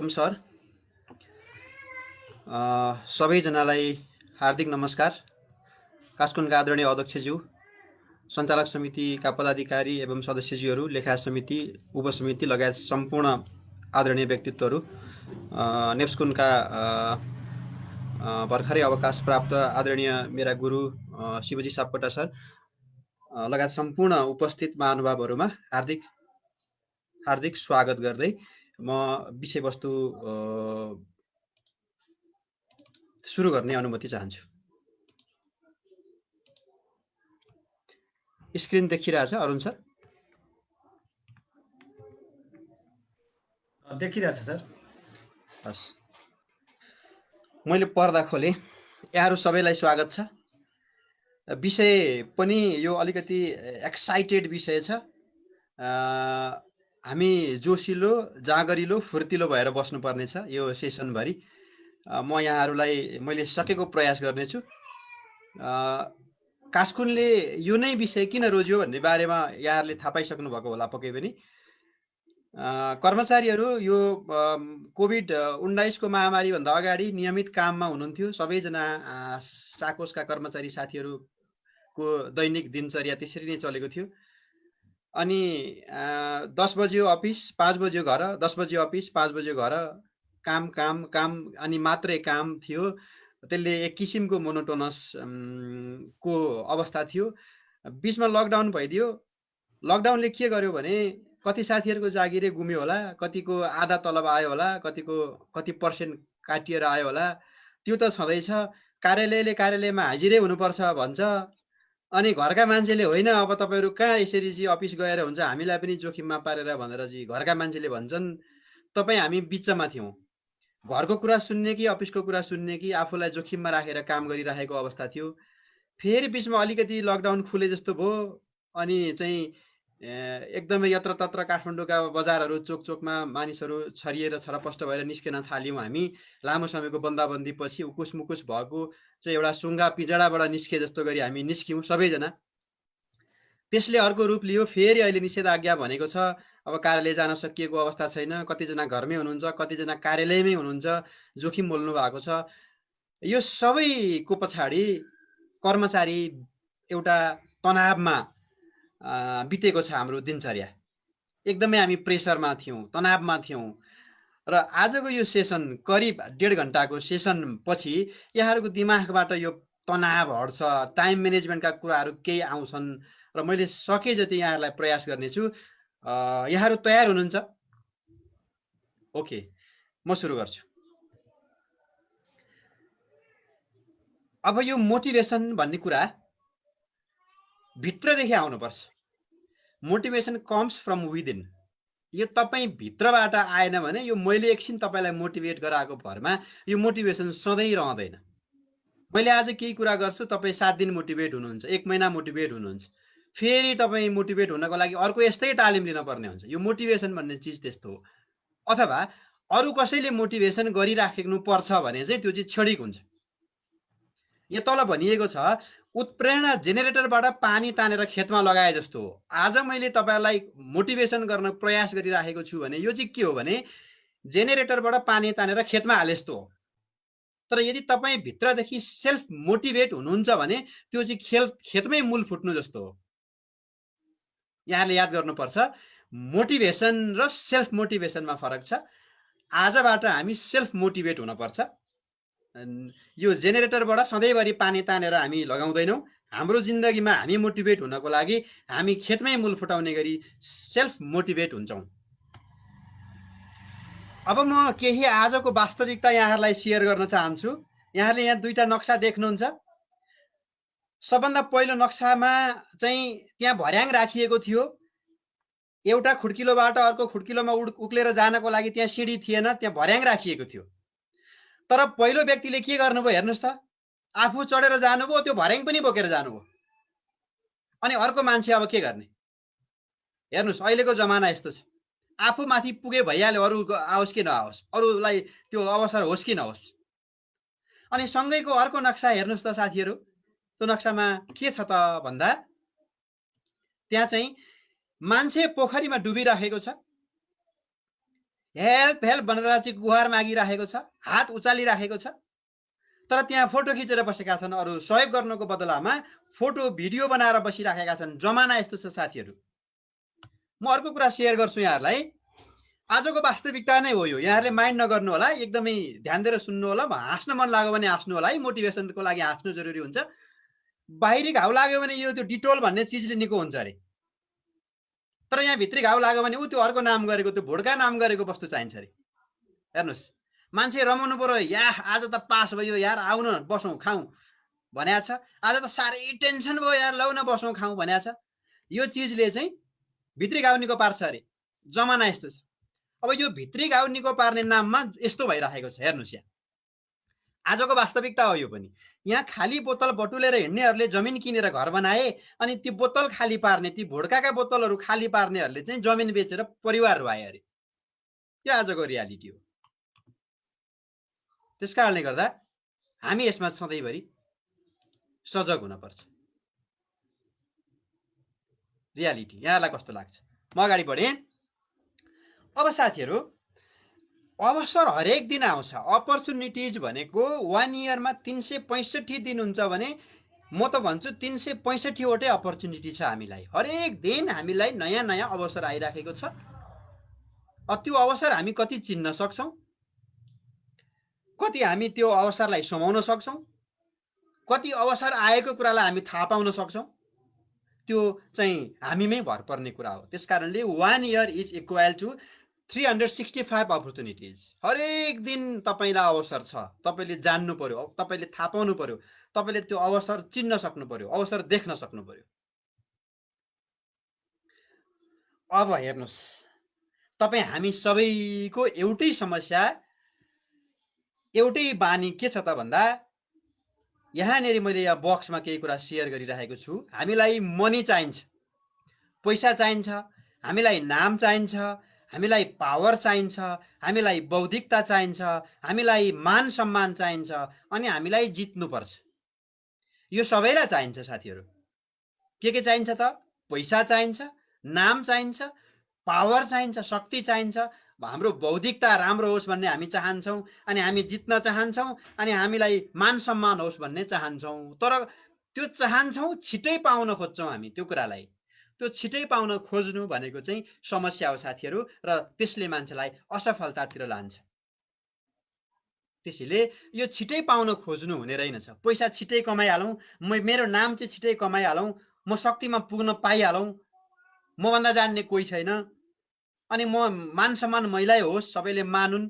Sir, सबैजनालाई हार्दिक नमस्कार। कास्कुनका आदरणीय अध्यक्षज्यू, सञ्चालक समितिका पदाधिकारी एवं सदस्यज्यूहरू, लेखा समिति, उपसमिति लगायत सम्पूर्ण आदरणीय व्यक्तित्वहरू, नेप्स्कुनका भर्खरै अवकाश प्राप्त आदरणीय मेरा गुरु शिवजी सापकोटा सर लगायत सम्पूर्ण उपस्थित महानुभावहरूमा हार्दिक हार्दिक स्वागत गर्दै म विषयवस्तु सुरु गर्ने अनुमति चाहन्छु। स्क्रिन देखिरहेछ अरुण सर? देखिरहेछ सर। हस्, मैले पर्दा खोलेँ। यहाँहरू सबैलाई स्वागत छ। विषय पनि यो अलिकति एक्साइटेड विषय छ। हामी जोसिलो, जाँगरिलो, फुर्तिलो भएर बस्नुपर्ने छ यो सेसनभरि। म यहाँहरूलाई मैले सकेको प्रयास गर्नेछु। कास्कुनले यो नै विषय किन रोज्यो भन्ने बारेमा यहाँहरूले थाहा पाइसक्नु भएको होला पक्कै पनि। कर्मचारीहरू यो कोभिड-19 को महामारीभन्दा अगाडि नियमित काममा हुनुहुन्थ्यो। सबैजना साकोसका कर्मचारी साथीहरूको दैनिक दिनचर्या त्यसरी नै चलेको थियो। अनि 10 बज्यो अफिस, 5 बज्यो घर, 10 बज्यो अफिस, 5 बज्यो घर, काम काम काम अनि मात्रै काम थियो। त्यसले एक किसिमको मोनोटोनस को अवस्था थियो। बिचमा लकडाउन भइदियो। लकडाउनले के गर्यो भने कति साथीहरूको जागिरै गुम्यो होला, कतिको आधा तलब आयो होला, कति पर्सेन्ट काटिएर आयो होला। त्यो त छँदैछ। कार्यालयमा हाजिरै हुनुपर्छ भन्छ। अनि घरका मान्छेले होइन अब तपाईँहरू कहाँ यसरी चाहिँ अफिस गएर हुन्छ, हामीलाई पनि जोखिममा पारेर भनेर चाहिँ घरका मान्छेले भन्छन्। तपाईँ हामी बिचमा थियौँ। घरको कुरा सुन्ने कि अफिसको कुरा सुन्ने कि आफूलाई जोखिममा राखेर काम गरिरहेको अवस्था थियो। फेरि बिचमा अलिकति लकडाउन खुले जस्तो भयो। अनि चाहिँ एकदमै यत्रतत्र काठमाडौँका बजारहरू चोकचोकमा मानिसहरू छरिएर छरपष्ट भएर निस्किन थाल्यौँ। हामी लामो समयको बन्दाबन्दी पछि उकुस मुकुस भएको चाहिँ एउटा सुङ्गा पिजडाबाट निस्के जस्तो गरी हामी निस्क्यौँ सबैजना। त्यसले अर्को रूप लियो। फेरि अहिले निषेधाज्ञा भनेको छ। अब कार्यालय जान सकिएको अवस्था छैन। कतिजना घरमै हुनुहुन्छ, कतिजना कार्यालयमै हुनुहुन्छ, जोखिम बोल्नु भएको छ। यो सबैको पछाडि कर्मचारी एउटा तनावमा बितेको छ। हाम्रो दिनचर्या एकदमै हामी प्रेसरमा थियौँ, तनावमा थियौँ। र आजको यो सेसन करिब 1.5 घन्टाको सेसन पछि यहाँहरूको दिमागबाट यो तनाव हट्छ, टाइम म्यानेजमेन्टका कुराहरू केही आउँछन् र मैले सके जति यहाँहरूलाई प्रयास गर्नेछु। यहाँहरू तयार हुनुहुन्छ? ओके, म सुरु गर्छु। अब यो मोटिभेसन भन्ने कुरा भित्रदेखि आउनुपर्छ। Motivation comes from within. यो तपाईँ भित्रबाट आएन भने यो मैले एकछिन तपाईँलाई मोटिभेट गराएको भरमा यो मोटिभेसन सधैँ रहँदैन। मैले आज केही कुरा गर्छु, तपाईँ 7 दिन मोटिभेट हुनुहुन्छ, 1 महिना मोटिभेट हुनुहुन्छ, फेरि तपाईँ मोटिभेट हुनको लागि अर्को यस्तै तालिम लिन पर्ने हुन्छ। यो मोटिभेसन भन्ने चिज त्यस्तो हो। अथवा अरू कसैले मोटिभेसन गरिराख्नु पर्छ भने चाहिँ त्यो चाहिँ क्षणिक हुन्छ। यहाँ तल भनिएको छ उत्प्रेरणा जेनेरेटरबाट पानी तानेर खेतमा लगाए जस्तो हो। आज मैले तपाईँलाई मोटिभेसन गर्न प्रयास गरिराखेको छु भने यो चाहिँ के हो भने जेनेरेटरबाट पानी तानेर खेतमा हाले जस्तो हो। तर यदि तपाईँ भित्रदेखि सेल्फ मोटिभेट हुनुहुन्छ भने त्यो चाहिँ खेतमै मूल फुट्नु जस्तो हो। यहाँले याद गर्नुपर्छ, मोटिभेसन र सेल्फ मोटिभेसनमा फरक छ। आजबाट हामी सेल्फ मोटिभेट हुनुपर्छ। यो जेनेरेटरबाट सधैँभरि पानी तानेर हामी लगाउँदैनौँ। हाम्रो जिन्दगीमा हामी मोटिभेट हुनको लागि हामी खेतमै मूल फुटाउने गरी सेल्फ मोटिभेट हुन्छौँ। अब म केही आजको वास्तविकता यहाँहरूलाई सेयर गर्न चाहन्छु। यहाँले यहाँ दुईटा नक्सा देख्नुहुन्छ। सबभन्दा पहिलो नक्सामा चाहिँ त्यहाँ भर्याङ राखिएको थियो। एउटा खुड्किलोबाट अर्को खुड्किलोमा उक्लेर जानको लागि त्यहाँ सिँढी थिएन, त्यहाँ भर्याङ राखिएको थियो। तर पहिलो व्यक्तिले के गर्नुभयो हेर्नुहोस् त, आफू चढेर जानुभयो, त्यो भर्याङ पनि बोकेर जानुभयो। अनि अर्को मान्छे अब के गर्ने? हेर्नुहोस्, अहिलेको जमाना यस्तो छ, आफू माथि पुगे भइहाल्यो, अरू आओस् कि नआओस्, अरूलाई त्यो अवसर होस् कि नहोस्। अनि सँगैको अर्को नक्सा हेर्नुहोस् त साथीहरू। त्यो नक्सामा के छ त भन्दा त्यहाँ चाहिँ मान्छे पोखरीमा डुबिराखेको छ। हेल्प हेल्प भनेर चाहिँ गुहार मागिराखेको छ, हात उचालिराखेको छ, तर त्यहाँ फोटो खिचेर बसेका छन्। अरू सहयोग गर्नुको बदलामा फोटो भिडियो बनाएर बसिराखेका छन्। जमाना यस्तो छ साथीहरू। म अर्को कुरा सेयर गर्छु यहाँहरूलाई। आजको वास्तविकता नै हो यो। यहाँहरूले माइन्ड नगर्नु होला, एकदमै ध्यान दिएर सुन्नु होला। हाँस्न मन लाग्यो भने हाँस्नु होला है, मोटिभेसनको लागि हाँस्नु जरुरी हुन्छ। बाहिरी घाउ लाग्यो भने यो त्यो डिटोल भन्ने चिजले निको हुन्छ अरे, तर यहाँ भित्री घाउ लाग्यो भने ऊ त्यो अर्को नाम गरेको, त्यो भुड्का नाम गरेको वस्तु चाहिन्छ अरे। हेर्नुहोस्, मान्छे रमाउनु पर्यो, या आज त पास भयो यार, आउन बसौँ खाउँ भनेको छ। आज त साह्रै टेन्सन भयो यार, लौ न बसौँ खाउँ भनेको छ। यो चिजले चाहिँ भित्री घाउ निको पार्छ अरे। जमाना यस्तो छ। अब यो भित्री घाउ निको पार्ने नाममा यस्तो भइराखेको छ। हेर्नुहोस्, यहाँ आजको वास्तविकता हो यो पनि। यहाँ खाली बोतल बटुलेर हिँड्नेहरूले जमिन किनेर घर बनाए, अनि ती बोतल खाली पार्ने, ती भुड्काका बोतलहरू खाली पार्नेहरूले चाहिँ जमिन बेचेर परिवार रुवाए अरे। यो आजको रियालिटी हो। त्यस कारणले गर्दा हामी यसमा सधैँभरि सजग हुनुपर्छ। रियालिटी यहाँलाई कस्तो लाग्छ? म अगाडि बढेँ। अब साथीहरू, अवसर हरेक दिन आउँछ। अपर्च्युनिटिज भनेको 1 इयरमा 365 दिन हुन्छ भने म त भन्छु 365 वटै अपर्च्युनिटी छ हामीलाई। हरेक दिन हामीलाई नयाँ नयाँ अवसर आइराखेको छ। त्यो अवसर हामी कति चिन्न सक्छौँ, कति हामी त्यो अवसरलाई समाउन सक्छौँ, कति अवसर आएको कुरालाई हामी थाहा पाउन सक्छौँ, त्यो चाहिँ हामीमै भर पर्ने कुरा हो। त्यसकारणले 1 year is equal to 365 opportunities. हरेक दिन तपाईँलाई अवसर छ। तपाईँले जान्नु पर्यो, तपाईँले थाहा पाउनु पर्यो, तपाईँले त्यो अवसर चिन्न सक्नु पर्यो, अवसर देख्न सक्नु पर्यो। अब हेर्नुहोस्, तपाईँ हामी सबैको एउटै समस्या, एउटै बानी के छ त भन्दा, यहाँनिर मैले यहाँ बक्समा केही कुरा सेयर गरिरहेको छु। हामीलाई मनी चाहिन्छ, पैसा चाहिन्छ, हामीलाई नाम चाहिन्छ, हामीलाई पावर चाहिन्छ, हामीलाई बौद्धिकता चाहिन्छ, हामीलाई मान सम्मान चाहिन्छ, अनि हामीलाई जित्नुपर्छ। यो सबैलाई चाहिन्छ साथीहरू। के चाहिन्छ त? पैसा चाहिन्छ, नाम चाहिन्छ, पावर चाहिन्छ, शक्ति चाहिन्छ, हाम्रो बौद्धिकता राम्रो होस् भन्ने हामी चाहन्छौँ, अनि हामी जित्न चाहन्छौँ, अनि हामीलाई मान सम्मान होस् भन्ने चाहन्छौँ। तर त्यो चाहन्छौँ, छिटै पाउन खोज्छौँ हामी त्यो कुरालाई। त्यो छिटै पाउन खोज्नु भनेको चाहिँ समस्या हो साथीहरू, र त्यसले मान्छेलाई असफलतातिर लान्छ। त्यसैले यो छिटै पाउन खोज्नु हुने रहेनछ। पैसा छिटै कमाइहालौँ, मेरो नाम चाहिँ छिटै कमाइहालौँ, म शक्तिमा पुग्न पाइहालौँ, मभन्दा जान्ने कोही छैन, अनि म मान सम्मान मैलाई होस्, सबैले मानुन्,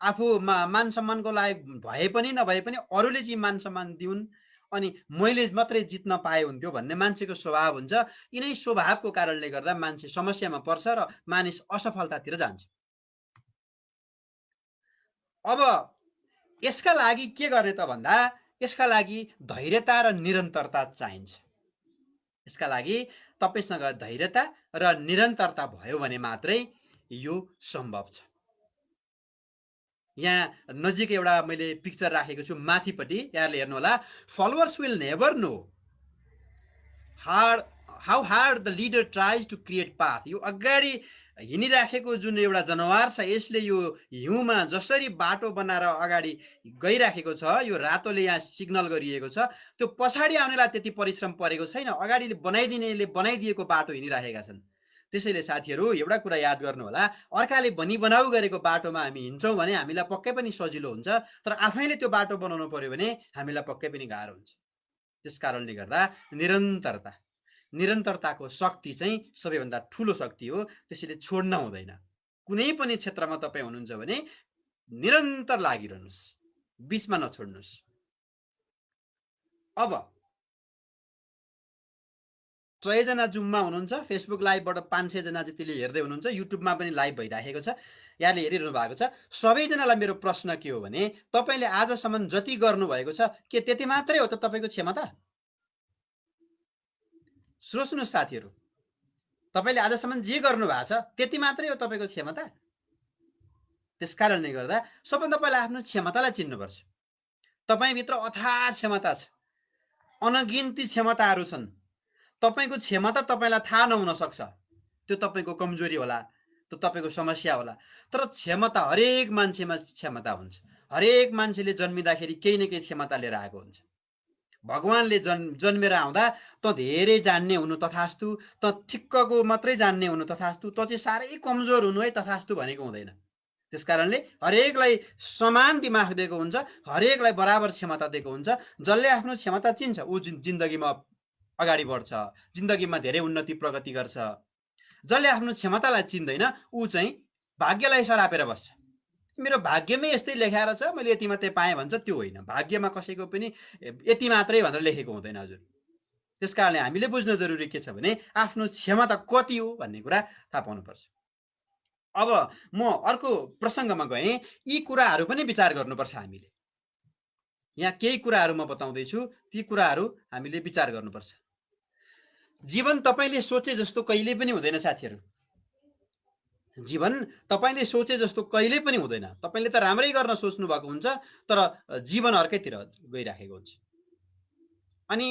आफू मान सम्मानको लायक भए पनि नभए पनि अरूले चाहिँ मान सम्मान दिउन्, अनि मैले मात्रै जित्न पाए हुन्थ्यो भन्ने मान्छेको स्वभाव हुन्छ। यिनै स्वभावको कारणले गर्दा मान्छे समस्यामा पर्छ र मानिस असफलतातिर जान्छ। अब यसका लागि के गर्ने त भन्दा, यसका लागि धैर्यता र निरन्तरता चाहिन्छ। यसका लागि तपाईसँग धैर्यता र निरन्तरता भयो भने मात्रै यो सम्भव छ। यहाँ नजिक एउटा मैले पिक्चर राखेको छु माथिपट्टि, यहाँले हेर्नु होला। Followers will never know how hard the leader tries to create path. यो अगाडि हिँडिराखेको जुन एउटा जनावर छ, यसले यो हिउँमा जसरी बाटो बनाएर अगाडि गइराखेको छ, यो रातोले यहाँ सिग्नल गरिएको छ, त्यो पछाडि आउनेलाई त्यति परिश्रम परेको छैन, अगाडि बनाइदिनेले बनाइदिएको बाटो हिँडिराखेका छन्। त्यसैले साथीहरू, एउटा कुरा याद गर्नु होला, अर्काले बनाउ गरेको बाटोमा हामी हिँड्छौँ भने हामीलाई पक्कै पनि सजिलो हुन्छ, तर आफैले त्यो बाटो बनाउनु पर्यो भने हामीलाई पक्कै पनि गाह्रो हुन्छ। त्यस कारणले गर्दा निरन्तरताको शक्ति चाहिँ सबैभन्दा ठुलो शक्ति हो। त्यसैले छोड्न हुँदैन। कुनै पनि क्षेत्रमा तपाईँ हुनुहुन्छ भने निरन्तर लागिरहनुहोस्, बीचमा नछोड्नुहोस्। अब 100 जना जुममा हुनुहुन्छ, फेसबुक लाइभबाट 500 जना जतिले हेर्दै हुनुहुन्छ, युट्युबमा पनि लाइभ भइराखेको छ, यहाँले हेरिरहनु भएको छ। सबैजनालाई मेरो प्रश्न के हो भने, तपाईँले आजसम्म जति गर्नुभएको छ, के त्यति मात्रै हो त तपाईँको क्षमता? सोच्नुहोस् साथीहरू, तपाईँले आजसम्म जे गर्नुभएको छ त्यति मात्रै हो तपाईँको क्षमता? त्यस कारणले गर्दा सबभन्दा पहिला आफ्नो क्षमतालाई चिन्नुपर्छ। तपाईँभित्र अथाह क्षमता छ, अनगिन्ती क्षमताहरू छन्। तपाईँको क्षमता तपाईँलाई थाहा नहुन सक्छ, त्यो तपाईँको कमजोरी होला, त्यो तपाईँको समस्या होला। तर क्षमता हरेक मान्छेमा क्षमता हुन्छ। हरेक मान्छेले जन्मिँदाखेरि केही न केही क्षमता लिएर आएको हुन्छ। भगवानले जन्मेर आउँदा त धेरै जान्ने हुनु तथास्तु, त ठिक्कको मात्रै जान्ने हुनु तथास्तु, त चाहिँ साह्रै कमजोर हुनु है तथास्तु भनेको हुँदैन। त्यस कारणले हरेकलाई समान दिमाग दिएको हुन्छ, हरेकलाई बराबर क्षमता दिएको हुन्छ। जसले आफ्नो क्षमता चिन्छ ऊ जिन्दगीमा अगाडि बढ्छ, जिन्दगीमा धेरै उन्नति प्रगति गर्छ। जसले आफ्नो क्षमतालाई चिन्दैन ऊ चाहिँ भाग्यलाई सरापेर बस्छ। मेरो भाग्यमै यस्तै लेखाएर छ, मैले यति मात्रै पाएँ भन्छ, त्यो होइन। भाग्यमा कसैको पनि यति मात्रै भनेर लेखेको हुँदैन हजुर। त्यस कारणले हामीले बुझ्न जरुरी के छ भने आफ्नो क्षमता कति हो भन्ने कुरा थाहा पाउनुपर्छ। अब म अर्को प्रसङ्गमा गएँ। यी कुराहरू पनि विचार गर्नुपर्छ हामीले। यहाँ केही कुराहरू म बताउँदैछु, ती कुराहरू हामीले विचार गर्नुपर्छ। जीवन तपाईँले सोचे जस्तो कहिले पनि हुँदैन साथीहरू। जीवन तपाईँले सोचे जस्तो कहिले पनि हुँदैन। तपाईँले त राम्रै गर्न सोच्नु भएको हुन्छ, तर जीवन अर्कैतिर गइराखेको हुन्छ। अनि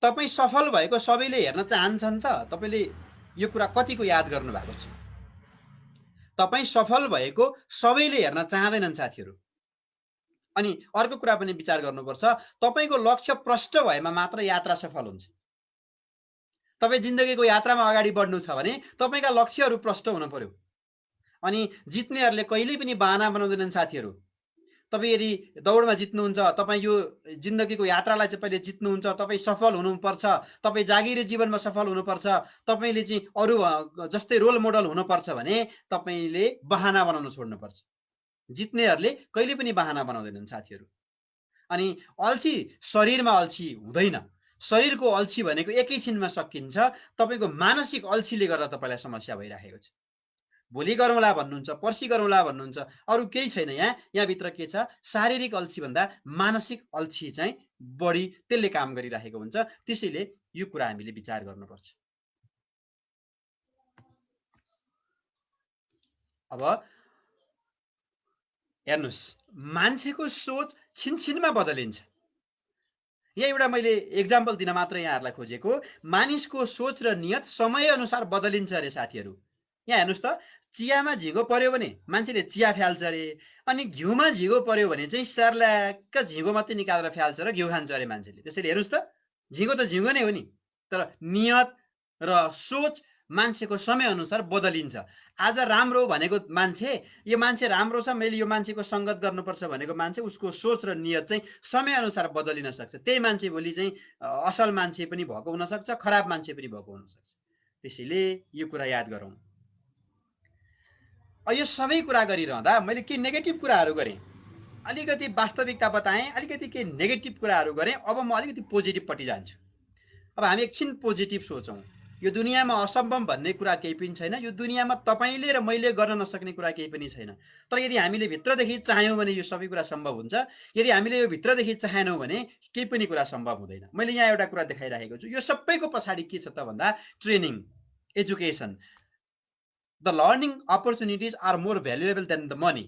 तपाईँ सफल भएको सबैले हेर्न चाहन्छन् त? तपाईँले यो कुरा कतिको याद गर्नु भएको छ? तपाईँ सफल भएको सबैले हेर्न चाहँदैनन् साथीहरू। अनि अर्को कुरा पनि विचार गर्नुपर्छ, तपाईँको लक्ष्य प्रष्ट भएमा मात्र यात्रा सफल हुन्छ। तपाईँ जिन्दगीको यात्रामा अगाडि बढ्नु छ भने तपाईँका लक्ष्यहरू प्रष्ट हुन पर्यो। अनि जित्नेहरूले कहिल्यै पनि बाहना बनाउँदैनन् साथीहरू। तपाईँ यदि दौडमा जित्नुहुन्छ, तपाईँ यो जिन्दगीको यात्रालाई चाहिँ पहिले जित्नुहुन्छ, तपाईँ सफल हुनुपर्छ, तपाईँ जागिरे जीवनमा सफल हुनुपर्छ, तपाईँले चाहिँ अरू जस्तै रोल मोडल हुनुपर्छ भने तपाईँले बहाना बनाउन छोड्नुपर्छ। जित्नेहरूले कहिले पनि बहाना बनाउँदैनन् साथीहरू। अनि अल्छी शरीरमा अल्छी हुँदैन। शरीरको अल्छी भनेको एकैछिनमा सकिन्छ। तपाईँको मानसिक अल्छीले गर्दा तपाईँलाई समस्या भइराखेको छ। भोलि गरौँला भन्नुहुन्छ, पर्सि गरौँला भन्नुहुन्छ, अरू केही छैन। यहाँभित्र के छ? शारीरिक अल्छी भन्दा मानसिक अल्छी चाहिँ बढी त्यसले काम गरिराखेको हुन्छ। त्यसैले यो कुरा हामीले विचार गर्नुपर्छ। अब हेर्नुहोस्, मान्छेको सोच छिनछिनमा बदलिन्छ। यहाँ एउटा मैले एक्जाम्पल दिन मात्र यहाँहरूलाई खोजेको। मानिसको सोच र नियत समय अनुसार बदलिन्छ अरे साथीहरू। यहाँ हेर्नुहोस् त, चियामा झिगो पर्यो भने मान्छेले चिया फ्याल्छ अरे, अनि घिउमा झिगो पर्यो भने चाहिँ सर्ल्याक्क झिगो मात्रै निकालेर फ्याल्छ र घिउ खान्छ अरे मान्छेले। त्यसैले हेर्नुहोस् त, झिगो त झिगो नै हो नि, तर नियत र सोच मान्छेको समय अनुसार बदलिन्छ। आज राम्रो भनेको मान्छे, यो मान्छे राम्रो छ, मैले यो मान्छेको सङ्गत गर्नुपर्छ भनेको मान्छे, उसको सोच र नियत चाहिँ समय अनुसार बदलिन सक्छ। त्यही मान्छे भोलि चाहिँ असल मान्छे पनि भएको हुनसक्छ, खराब मान्छे पनि भएको हुनसक्छ। त्यसैले यो कुरा याद गरौँ। यो सबै कुरा गरिरहँदा मैले के नेगेटिभ कुराहरू गरेँ, अलिकति वास्तविकता बताएँ, अलिकति के नेगेटिभ कुराहरू गरेँ। अब म अलिकति पोजिटिभपट्टि जान्छु। अब हामी एकछिन पोजिटिभ सोचौँ। यो दुनियाँमा असम्भव भन्ने कुरा केही पनि छैन। यो दुनियाँमा तपाईँले र मैले गर्न नसक्ने कुरा केही पनि छैन। तर यदि हामीले भित्रदेखि चाह्यौँ भने यो सबै कुरा सम्भव हुन्छ। यदि हामीले यो भित्रदेखि चाहेनौँ भने केही पनि कुरा सम्भव हुँदैन। मैले यहाँ एउटा कुरा देखाइराखेको छु। यो सबैको पछाडि के छ त भन्दा training, education. The learning opportunities are more valuable than the money.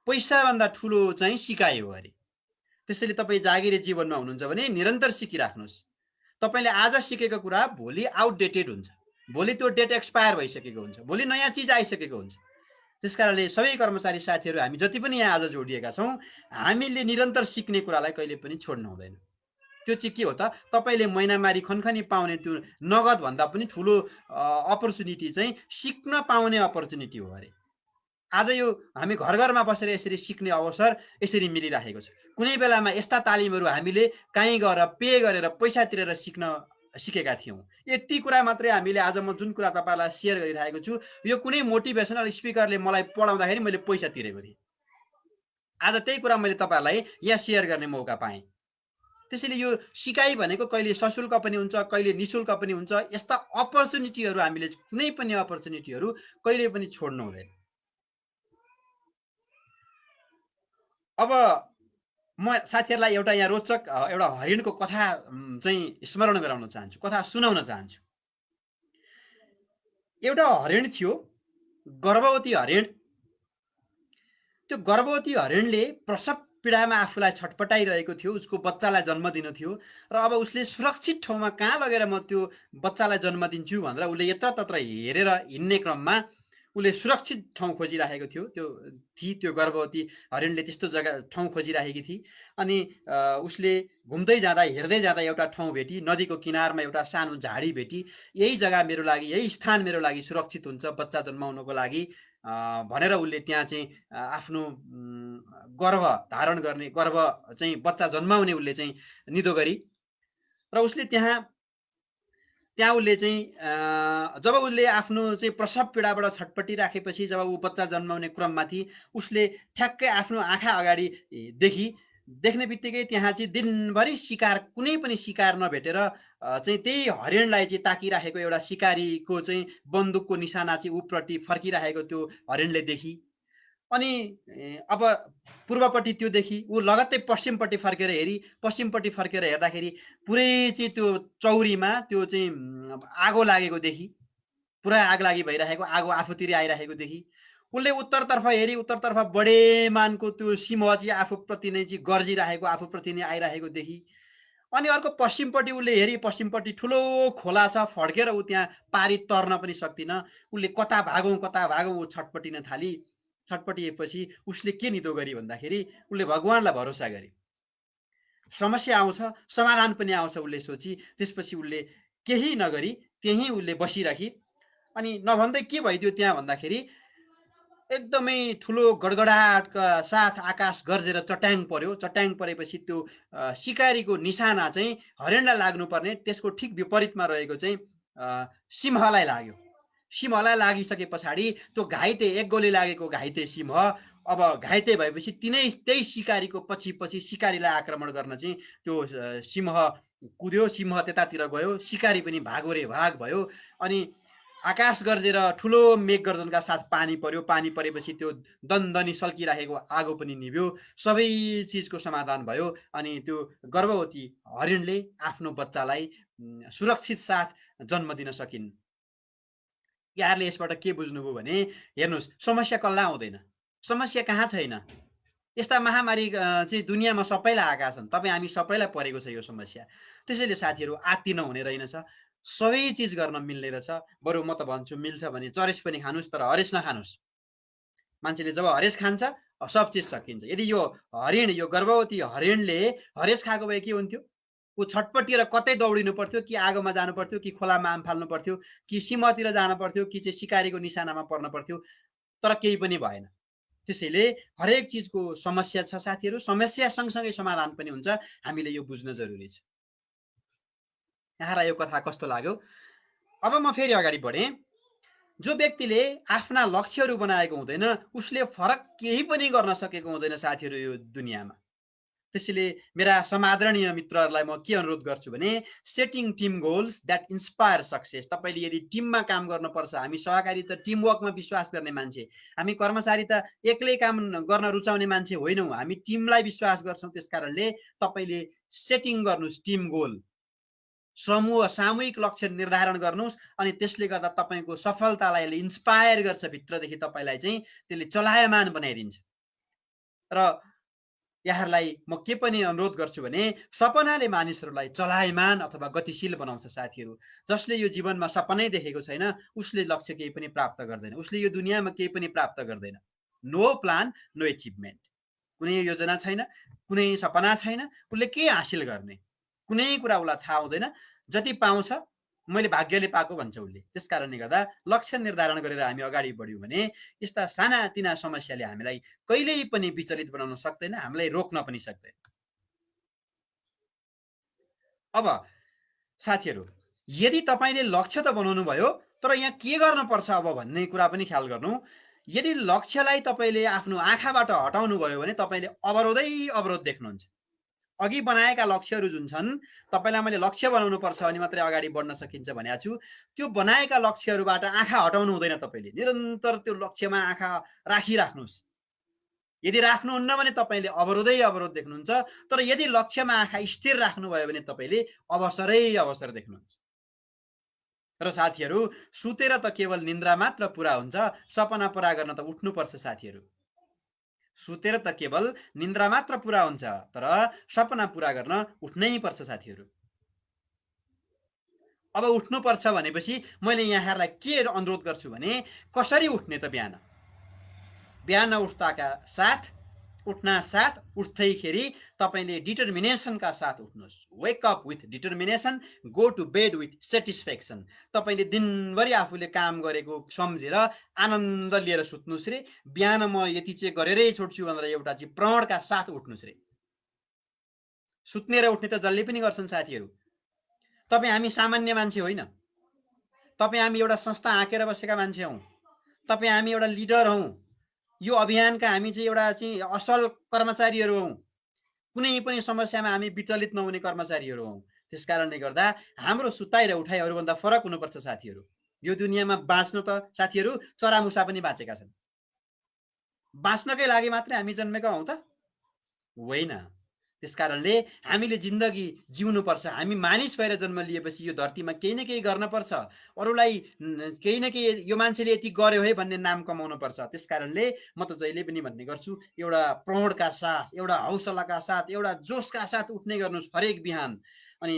पैसाभन्दा ठुलो चाहिँ सिकाइ हो अरे। त्यसैले तपाईँ जागिरे जीवनमा हुनुहुन्छ भने निरन्तर सिकिराख्नुहोस्। तपाईँले आज सिकेको कुरा भोलि आउटडेटेड हुन्छ, भोलि त्यो डेट एक्सपायर भइसकेको हुन्छ, भोलि नयाँ चिज आइसकेको हुन्छ। त्यस कारणले सबै कर्मचारी साथीहरू, हामी जति पनि यहाँ आज जोडिएका छौँ, हामीले निरन्तर सिक्ने कुरालाई कहिले पनि छोड्नु हुँदैन। त्यो चाहिँ के हो त? तपाईँले महिनामारी खनखनी पाउने त्यो नगद भन्दा पनि ठुलो अपर्च्युनिटी चाहिँ सिक्न पाउने अपर्च्युनिटी हो अरे। आज यो हामी घर घरमा बसेर यसरी सिक्ने अवसर यसरी मिलिराखेको छ। कुनै बेलामा यस्ता तालिमहरू हामीले कहीँ गएर पे गरेर पैसा तिरेर सिकेका थियौँ। यति कुरा मात्रै हामीले आज म जुन कुरा तपाईँलाई सेयर गरिरहेको छु, यो कुनै मोटिभेसनल स्पिकरले मलाई पढाउँदाखेरि मैले पैसा तिरेको थिएँ। आज त्यही कुरा मैले तपाईँहरूलाई यहाँ सेयर गर्ने मौका पाएँ। त्यसैले यो सिकाइ भनेको कहिले सशुल्क पनि हुन्छ, कहिले निशुल्क पनि हुन्छ। यस्ता अपर्च्युनिटीहरू हामीले कुनै पनि अपर्च्युनिटीहरू कहिले पनि छोड्नु हुँदैन। अब म साथीहरूलाई एउटा यहाँ रोचक एउटा हरिणको कथा चाहिँ स्मरण गराउन चाहन्छु, कथा सुनाउन चाहन्छु। एउटा हरिण थियो, गर्भवती हरिण। त्यो गर्भवती हरिणले प्रसव पीडामा आफूलाई छटपटाइरहेको थियो। उसको बच्चालाई जन्म दिनु थियो र अब उसले सुरक्षित ठाउँमा कहाँ लगेर म त्यो बच्चालाई जन्म दिन्छु भनेर उसले यत्रतत्र हेरेर हिँड्ने क्रममा उसले सुरक्षित ठाउँ खोजिराखेको थियो। त्यो गर्भवती हरिणले त्यस्तो जग्गा ठाउँ खोजिराखेकी थिई। अनि उसले घुम्दै जाँदा हेर्दै जाँदा एउटा ठाउँ भेटी, नदीको किनारमा एउटा सानो झाडी भेटी। यही जग्गा मेरो लागि, यही स्थान मेरो लागि सुरक्षित हुन्छ बच्चा जन्माउनको लागि भनेर उसले त्यहाँ चाहिँ आफ्नो गर्भ धारण गर्ने, गर्भ चाहिँ बच्चा जन्माउने उसले चाहिँ निधो गरी। र उसले त्यहाँ उसले चाहिँ जब उसले आफ्नो चाहिँ प्रसव पीडाबाट छटपटिराखेपछि जब ऊ बच्चा जन्माउने क्रममा थिए, उसले ठ्याक्कै आफ्नो आँखा अगाडि देख्ने बित्तिकै त्यहाँ चाहिँ दिनभरि शिकार, कुनै पनि शिकार नभेटेर चाहिँ त्यही हरिणलाई चाहिँ ताकिराखेको एउटा शिकारीको चाहिँ बन्दुकको निशाना चाहिँ ऊप्रति फर्किराखेको त्यो हरिणले देखी। अनि अब पूर्वपट्टि त्यो देखि ऊ लगत्तै पश्चिमपट्टि फर्केर हेरी। पश्चिमपट्टि फर्केर हेर्दाखेरि पुरै चाहिँ त्यो चौरीमा त्यो चाहिँ आगो लागेको देखि, पुरा आगलागी भइरहेको, आगो आफूतिर आइरहेको देखि। उसले उत्तरतर्फ हेरी, उत्तरतर्फ बडेमानको त्यो सिंह चाहिँ आफूप्रति नै चाहिँ गर्जिरहेको, आफूप्रति नै आइरहेको देखि। अनि अर्को पश्चिमपट्टि उसले हेरी, पश्चिमपट्टि ठुलो खोला छ, फड्केर ऊ त्यहाँ पारी तर्न पनि सक्दिन। उसले कता भागौँ ऊ छटपटिन थाली। छटपटिएपछि उसले के निधो गरी भन्दाखेरि उसले भगवानलाई भरोसा गरी। समस्या आउँछ, समाधान पनि आउँछ उसले सोची। त्यसपछि उसले केही नगरी त्यहीँ उसले बसिराखी। अनि नभन्दै के भइदियो त्यहाँ भन्दाखेरि एकदमै ठुलो गडगडाटका साथ आकाश गर्जेर चट्याङ पर्यो। चट्याङ परेपछि त्यो शिकारीको निशाना चाहिँ हरिणलाई लाग्नुपर्ने त्यसको ठिक विपरीतमा रहेको चाहिँ सिंहलाई लाग्यो। सिंहलाई लागिसके पछाडि त्यो घाइते, एक गोली लागेको घाइते सिंह अब घाइते भएपछि त्यही शिकारीको पछि शिकारीलाई आक्रमण गर्न चाहिँ त्यो सिंह कुद्यो। सिंह त्यतातिर गयो, शिकारी पनि भागोरे भाग भयो। अनि आकाश गर्जेर ठुलो मेघ गर्जनका साथ पानी पर्यो। पानी परेपछि त्यो दनदनी सल्किराखेको आगो पनि निभ्यो। सबै चिजको समाधान भयो। अनि त्यो गर्भवती हरिणले आफ्नो बच्चालाई सुरक्षित साथ जन्म दिन सकिन्। यहाँहरूले यसबाट के बुझ्नुभयो भने हेर्नुहोस्, समस्या कसलाई आउँदैन, समस्या कहाँ छैन। यस्ता महामारी चाहिँ दुनियाँमा सबैलाई आएका छन्। तपाईँ हामी सबैलाई परेको छ यो समस्या। त्यसैले साथीहरू आत्तिन हुने रहेनछ। सबै चिज गर्न मिल्ने रहेछ। बरु म त भन्छु मिल्छ भने चरेस पनि खानुहोस्, तर हरेस नखानुहोस्। मान्छेले जब हरेस खान्छ सब चिज सकिन्छ। यदि यो हरिण, यो गर्भवती हरिणले हरेस खाएको भए के हुन्थ्यो? ऊ छटपटिएर कतै दौडिनु पर्थ्यो, कि आगोमा जानु पर्थ्यो, कि खोलामा आम फाल्नु पर्थ्यो, कि सिंहतिर जानु पर्थ्यो, कि चाहिँ शिकारीको निशानामा पर्न पर्थ्यो। तर केही पनि भएन। त्यसैले हरेक चिजको समस्या छ साथीहरू। समस्या सँगसँगै समाधान पनि हुन्छ। हामीले यो बुझ्न जरुरी छ। यहाँलाई यो कथा कस्तो लाग्यो? अब म फेरि अगाडि बढेँ। जो व्यक्तिले आफ्ना लक्ष्यहरू बनाएको हुँदैन उसले फरक केही पनि गर्न सकेको हुँदैन साथीहरू यो दुनियाँमा। त्यसैले मेरा समादरणीय मित्रहरूलाई म के अनुरोध गर्छु भने setting team goals that inspire success. तपाईँले यदि टिममा काम गर्नुपर्छ, हामी सहकारी त टिमवर्कमा विश्वास गर्ने मान्छे, हामी कर्मचारी त एक्लै काम गर्न रुचाउने मान्छे होइनौँ, हामी टिमलाई विश्वास गर्छौँ। त्यसकारणले तपाईँले सेटिङ गर्नुहोस् टिम गोल, समूह सामूहिक लक्ष्य निर्धारण गर्नुहोस्। अनि त्यसले गर्दा तपाईँको सफलतालाई इन्स्पायर गर्छ, भित्रदेखि तपाईँलाई चाहिँ त्यसले चलायमान बनाइदिन्छ। र यहाँहरूलाई म के पनि अनुरोध गर्छु भने सपनाले मानिसहरूलाई चलायमान अथवा गतिशील बनाउँछ साथीहरू। जसले यो जीवनमा सपनै देखेको छैन उसले लक्ष्य केही पनि प्राप्त गर्दैन, उसले यो दुनियाँमा केही पनि प्राप्त गर्दैन। No plan no achievement. कुनै योजना छैन, कुनै सपना छैन, उसले के हासिल गर्ने, कुनै कुरा उसलाई थाहा हुँदैन। जति पाउँछ मैले भाग्यले पाएको भन्छ उसले। त्यसकारणले गर्दा लक्ष्य निर्धारण गरेर हामी अगाडि बढ्यौँ भने यस्ता सानातिना समस्याले हामीलाई कहिल्यै पनि विचलित बनाउन सक्दैन, हामीलाई रोक्न पनि सक्दैन। अब साथीहरू, यदि तपाईँले लक्ष्य त बनाउनु भयो, तर यहाँ के गर्नुपर्छ अब भन्ने कुरा पनि ख्याल गर्नु। यदि लक्ष्यलाई तपाईँले आफ्नो आँखाबाट हटाउनु भयो भने तपाईँले अवरोधै अवरोध देख्नुहुन्छ। अघि बनाएका लक्ष्यहरू जुन छन्, तपाईँलाई मैले लक्ष्य बनाउनु पर्छ अनि मात्रै अगाडि बढ्न सकिन्छ भनेको छु, त्यो बनाएका लक्ष्यहरूबाट आँखा हटाउनु हुँदैन। तपाईँले निरन्तर त्यो लक्ष्यमा आँखा राखिराख्नुहोस्। यदि राख्नुहुन्न भने तपाईँले अवरोधै अवरोध देख्नुहुन्छ। तर यदि लक्ष्यमा आँखा स्थिर राख्नुभयो भने तपाईँले अवसरै अवसर देख्नुहुन्छ। र साथीहरू, सुतेर त केवल निन्द्रा मात्र पुरा हुन्छ, सपना पुरा गर्न त उठ्नुपर्छ साथीहरू। सुतेर त केवल निन्द्रा मात्र पुरा हुन्छ, तर सपना पुरा गर्न उठ्नै पर्छ साथीहरू। अब उठ्नुपर्छ भनेपछि मैले यहाँहरूलाई के अनुरोध गर्छु भने कसरी उठ्ने त बिहान उठ्दाका साथ उठ्ना साथ उठ्दैखेरि तपाईँले डिटर्मिनेसनका साथ उठ्नुहोस्। Wake up with determination, go to bed with satisfaction. तपाईँले दिनभरि आफूले काम गरेको सम्झेर आनन्द लिएर सुत्नुहोस् रे। बिहान म यति चाहिँ गरेरै छोड्छु भनेर एउटा चाहिँ प्रणका साथ उठ्नुहोस् रे। सुत्ने र उठ्ने त जसले पनि गर्छन् साथीहरू। तपाईँ हामी सामान्य मान्छे होइन, तपाईँ हामी एउटा संस्था आँकेर बसेका मान्छे हौँ, तपाईँ हामी एउटा लिडर हौँ, यो अभियानका हामी चाहिँ एउटा चाहिँ असल कर्मचारीहरू हौँ, कुनै पनि समस्यामा हामी विचलित नहुने कर्मचारीहरू हौँ। त्यस कारणले गर्दा हाम्रो सुताइ र उठाइहरूभन्दा फरक हुनुपर्छ साथीहरू। यो दुनियाँमा बाँच्न त साथीहरू चरामुसा पनि बाँचेका छन्। बाँच्नकै लागि मात्रै हामी जन्मेका हौँ त होइन। त्यस कारणले हामीले जिन्दगी जिउनुपर्छ। हामी मानिस भएर जन्म लिएपछि यो धरतीमा केही न केही गर्नुपर्छ, अरूलाई केही न केही यो मान्छेले यति गर्यो है भन्ने नाम कमाउनुपर्छ। त्यस कारणले म त जहिले पनि भन्ने गर्छु, एउटा प्रणका साथ, एउटा हौसलाका साथ, एउटा जोसका साथ उठ्ने गर्नुहोस् हरेक बिहान। अनि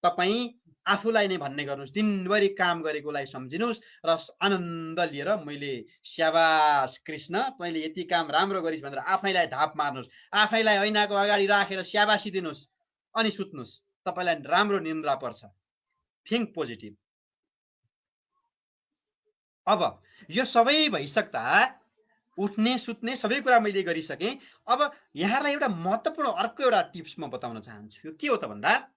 तपाईँ आफूलाई नै भन्ने गर्नुहोस्, दिनभरि काम गरेकोलाई सम्झिनुहोस् र आनन्द लिएर मैले स्याबास कृष्ण तैँले यति काम राम्रो गरिस् भनेर आफैलाई धाप मार्नुहोस्। आफैलाई ऐनाको अगाडि राखेर स्याबासी दिनुहोस् अनि सुत्नुहोस्। तपाईँलाई राम्रो निन्द्रा पर्छ। Think positive. अब यो सबै भइसक्दा उठ्ने सुत्ने सबै कुरा मैले गरिसकेँ। अब यहाँलाई एउटा महत्त्वपूर्ण अर्को एउटा टिप्स म बताउन चाहन्छु। यो के हो त भन्दा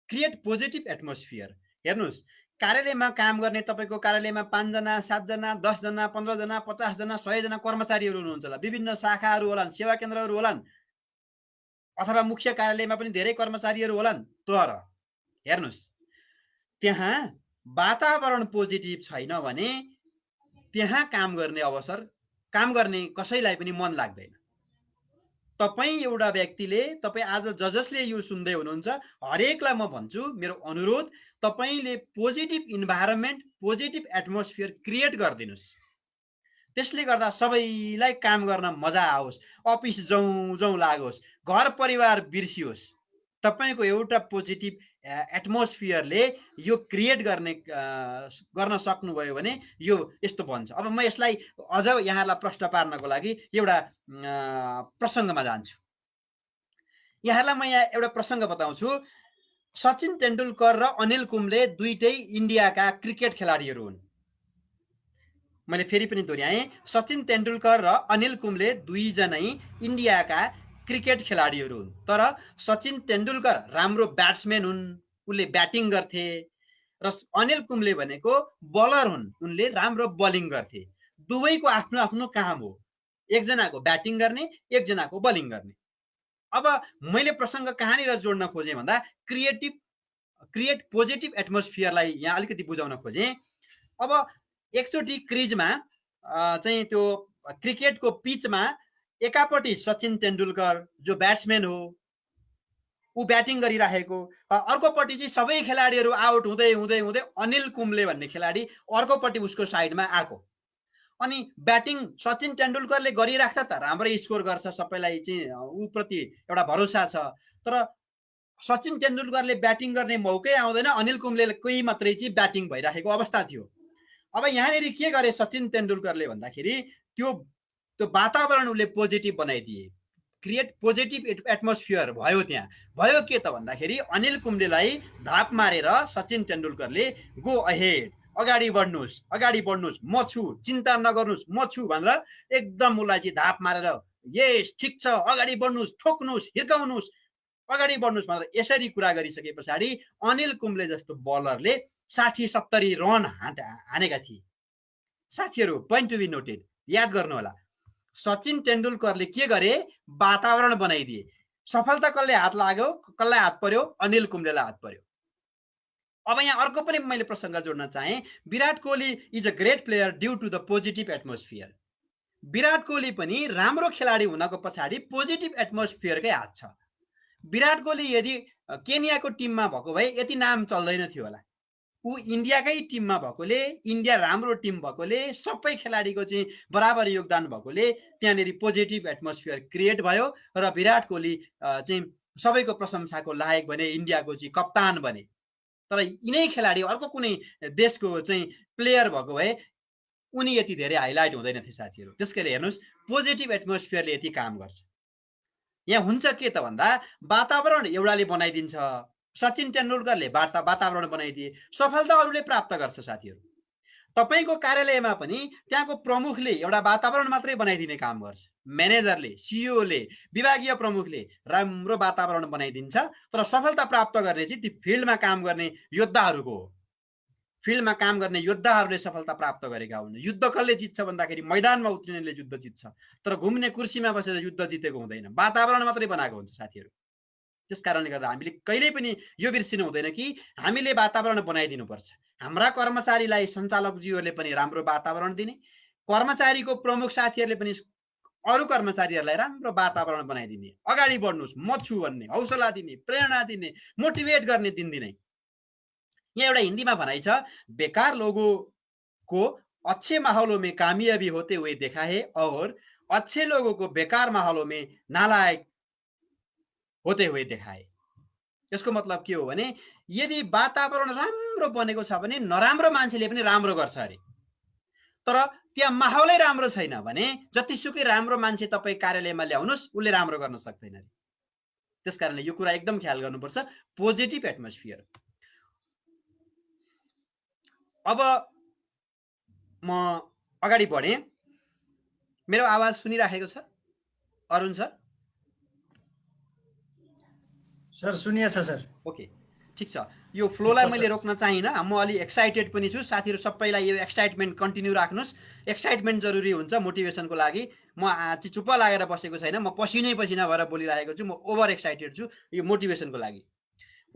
क्रिएट पोजिटिभ एटमोस्फियर। हेर्नुहोस्, कार्यालयमा काम गर्ने तपाईँको कार्यालयमा 5 जना 7 जना 10 जना 15 जना 50 जना 100 जना कर्मचारीहरू हुनुहुन्छ होला, विभिन्न शाखाहरू होलान्, सेवा केन्द्रहरू होलान्, अथवा मुख्य कार्यालयमा पनि धेरै कर्मचारीहरू होलान्। तर हेर्नुहोस्, त्यहाँ वातावरण पोजिटिभ छैन भने त्यहाँ काम गर्ने अवसर, काम गर्ने कसैलाई पनि मन लाग्दैन। तपाईँ एउटा व्यक्तिले, तपाईँ आज जसले यो सुन्दै हुनुहुन्छ हरेकलाई म भन्छु, मेरो अनुरोध, तपाईँले positive environment, positive atmosphere create गरिदिनुहोस्। त्यसले गर्दा सबैलाई काम गर्न मजा आओस्, अफिस जाउँ जाउँ लागोस्, घर परिवार बिर्सियोस्। तपाईँको एउटा पोजिटिभ एटमोस्फियरले यो क्रिएट गर्न सक्नुभयो भने यो यस्तो भन्छ। अब म यसलाई अझ यहाँलाई प्रश्न पार्नको लागि एउटा प्रसङ्गमा जान्छु। यहाँलाई म यहाँ एउटा प्रसङ्ग बताउँछु। सचिन तेन्दुलकर र अनिल कुम्ब्ले दुईटै इन्डियाका क्रिकेट खेलाडीहरू हुन्। मैले फेरि पनि दोहोऱ्याएँ, सचिन तेन्दुलकर र अनिल कुम्ब्ले दुईजनै इन्डियाका क्रिकेट खेलाडीहरू हुन्। तर सचिन तेन्दुलकर राम्रो ब्याट्सम्यान हुन्, उनले ब्याटिङ गर्थे, र अनिल कुम्ब्ले भनेको बलर हुन्, उनले राम्रो बलिङ गर्थे। दुवैको आफ्नो आफ्नो काम हो, एकजनाको ब्याटिङ गर्ने, एकजनाको बलिङ गर्ने। अब मैले प्रसङ्ग कहाँनिर जोड्न खोजेँ भन्दा क्रिएट पोजिटिभ एटमोस्फियरलाई यहाँ अलिकति बुझाउन खोजेँ। अब एकचोटि क्रिजमा चाहिँ त्यो क्रिकेटको पिचमा एकापट्टि सचिन तेन्दुलकर जो ब्याट्सम्यान हो ऊ ब्याटिङ गरिराखेको, अर्कोपट्टि चाहिँ सबै खेलाडीहरू आउट हुँदै हुँदै हुँदै अनिल कुम्ब्ले भन्ने खेलाडी अर्कोपट्टि उसको साइडमा आएको। अनि ब्याटिङ सचिन तेन्दुलकरले गरिराख्दा त राम्रै स्कोर गर्छ, सबैलाई चाहिँ ऊप्रति एउटा भरोसा छ। तर सचिन तेन्दुलकरले ब्याटिङ गर्ने मौकै आउँदैन, अनिल कुम्ब्लेकै मात्रै चाहिँ ब्याटिङ भइराखेको अवस्था थियो। अब यहाँनिर के गरे सचिन तेन्दुलकरले भन्दाखेरि त्यो वातावरण उसले पोजिटिभ बनाइदिए, क्रिएट पोजिटिभ एटमोस्फियर भयो। त्यहाँ भयो के त भन्दाखेरि अनिल कुम्ब्लेलाई धाप मारेर सचिन तेन्दुलकरले गो अहेड, अगाडि बढ्नुहोस्, अगाडि बढ्नुहोस्, म छु, चिन्ता नगर्नुहोस्, म छु भनेर एकदम उसलाई चाहिँ धाप मारेर यस ठिक छ, अगाडि बढ्नुहोस्, ठोक्नुहोस्, हिर्काउनुहोस्, अगाडि बढ्नुहोस् भनेर यसरी कुरा गरिसके पछाडि अनिल कुम्ब्ले जस्तो बलरले 60-70 रन हानेका थिए। साथीहरू, पोइन्ट टु बी नोटेड, याद गर्नु होला। सचिन तेन्दुलकरले के गरे, वातावरण बनाइदिए। सफलता कसले हात लाग्यो, कसलाई हात पर्यो, अनिल कुम्ब्लेलाई हात पर्यो। अब यहाँ अर्को पनि मैले प्रसङ्ग जोड्न चाहेँ। Virat Kohli is a great player due to the positive atmosphere. Virat Kohli पनि राम्रो खेलाडी हुनको पछाडि पोजिटिभ एटमोस्फियरकै हात छ। विराट कोहली यदि केनियाको टिममा भएको भए यति नाम चल्दैन थियो होला। ऊ इन्डियाकै टिममा भएकोले, इन्डिया राम्रो टिम भएकोले, सबै खेलाडीको चाहिँ बराबर योगदान भएकोले त्यहाँनिर पोजिटिभ एटमोस्फियर क्रिएट भयो र विराट कोहली चाहिँ सबैको प्रशंसाको लायक बने, इन्डियाको चाहिँ कप्तान बने। तर यिनै खेलाडी अर्को कुनै देशको चाहिँ प्लेयर भएको भए उनी यति धेरै हाइलाइट हुँदैन थिए साथीहरू। त्यसकारण हेर्नुहोस् पोजिटिभ एटमोस्फियरले यति काम गर्छ। यहाँ हुन्छ के त भन्दा वातावरण एउटाले बनाइदिन्छ। सचिन तेन्दुलकरले वातावरण बनाइदिए, सफलता अरूले प्राप्त गर्छ साथीहरू। तपाईको कार्यालयमा पनि त्यहाँको प्रमुखले एउटा वातावरण मात्रै बनाइदिने काम गर्छ। म्यानेजरले, सिइओले, विभागीय प्रमुखले राम्रो वातावरण बनाइदिन्छ, तर सफलता प्राप्त गर्ने चाहिँ ती फिल्डमा काम गर्ने योद्धाहरूको हो। फिल्डमा काम गर्ने योद्धाहरूले सफलता प्राप्त गरेका हुन्। युद्ध कसले जित्छ भन्दाखेरि मैदानमा उत्रिनेले युद्ध जित्छ, तर घुम्ने कुर्सीमा बसेर युद्ध जितेको हुँदैन। वातावरण मात्रै बनाएको हुन्छ साथीहरू। त्यस कारणले गर्दा हामीले कहिल्यै पनि यो बिर्सिनु हुँदैन कि हामीले वातावरण बनाइदिनुपर्छ। हाम्रा कर्मचारीलाई सञ्चालकज्यूहरूले पनि राम्रो वातावरण दिने, कर्मचारीको प्रमुख साथीहरूले पनि अरू कर्मचारीहरूलाई राम्रो वातावरण बनाइदिने, अगाडि बढ्नुहोस् म छु भन्ने हौसला दिने, प्रेरणा दिने, मोटिभेट गर्ने दिनदिनै। यहाँ एउटा हिन्दीमा भनाइ छ, बेकार लोगों को अच्छे माहौलों में कामयाबी होते हुए देखा है और अच्छे लोगों को बेकार माहौलों में नालायक होते हुए देखा है। यसको मतलब के हो भने यदि वातावरण राम्रो बनेको छ भने नराम्रो मान्छेले पनि राम्रो गर्छ अरे, तर त्यहाँ माहौलै राम्रो छैन भने जतिसुकै राम्रो मान्छे तपाईँ कार्यालयमा ल्याउनुहोस् उसले राम्रो गर्न सक्दैन अरे। त्यसकारणले यो कुरा एकदम ख्याल गर्नुपर्छ, पोजिटिभ एटमोस्फियर। अब म अगाडि बढेँ। मेरो आवाज सुनिराखेको छ अरुण सर? सर सुनिएछ सर। ओके, ठिक छ। यो फ्लोलाई मैले रोक्न चाहिनँ, म अलि एक्साइटेड पनि छु। साथीहरू सबैलाई यो एक्साइटमेन्ट कन्टिन्यू राख्नुहोस्। एक्साइटमेन्ट जरुरी हुन्छ मोटिभेसनको लागि। म चाहिँ चुप्प लागेर बसेको छैन, म पसिनै पसिना भएर बोलिरहेको छु। म ओभर एक्साइटेड छु यो मोटिभेसनको लागि।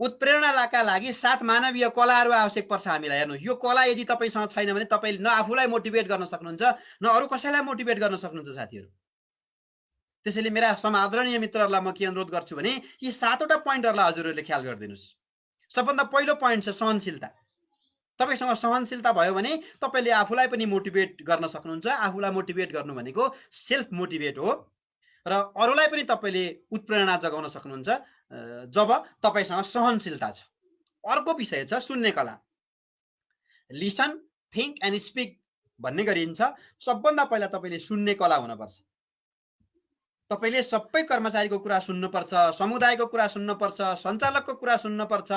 उत्प्रेरणाका लागि 7 मानवीय कलाहरू आवश्यक पर्छ हामीलाई। हेर्नु, यो कला यदि तपाईसँग छैन भने तपाईले न आफूलाई मोटिभेट गर्न सक्नुहुन्छ न अरू कसैलाई मोटिभेट गर्न सक्नुहुन्छ साथीहरू। त्यसैले मेरा समादरणीय मित्रहरूलाई म के अनुरोध गर्छु भने यी 7वटा पोइन्टहरूलाई हजुरहरूले ख्याल गरिदिनुस्। सबभन्दा पहिलो पोइन्ट छ सहनशीलता। तपाईसँग सहनशीलता भयो भने तपाईले आफूलाई पनि मोटिभेट गर्न सक्नुहुन्छ। आफूलाई मोटिभेट गर्नु भनेको सेल्फ मोटिभेट हो र अरूलाई पनि तपाईले उत्प्रेरणा जगाउन सक्नुहुन्छ जब तपाईसँग सहनशीलता छ। अर्को विषय छ सुन्ने कला। लिसन, थिङ्क एन्ड स्पिक भन्ने गरिन्छ। सबभन्दा पहिला तपाईले सुन्ने कला हुनुपर्छ। तपाईले सबै कर्मचारीको कुरा सुन्नुपर्छ, समुदायको कुरा सुन्नुपर्छ, सञ्चालकको कुरा सुन्नुपर्छ,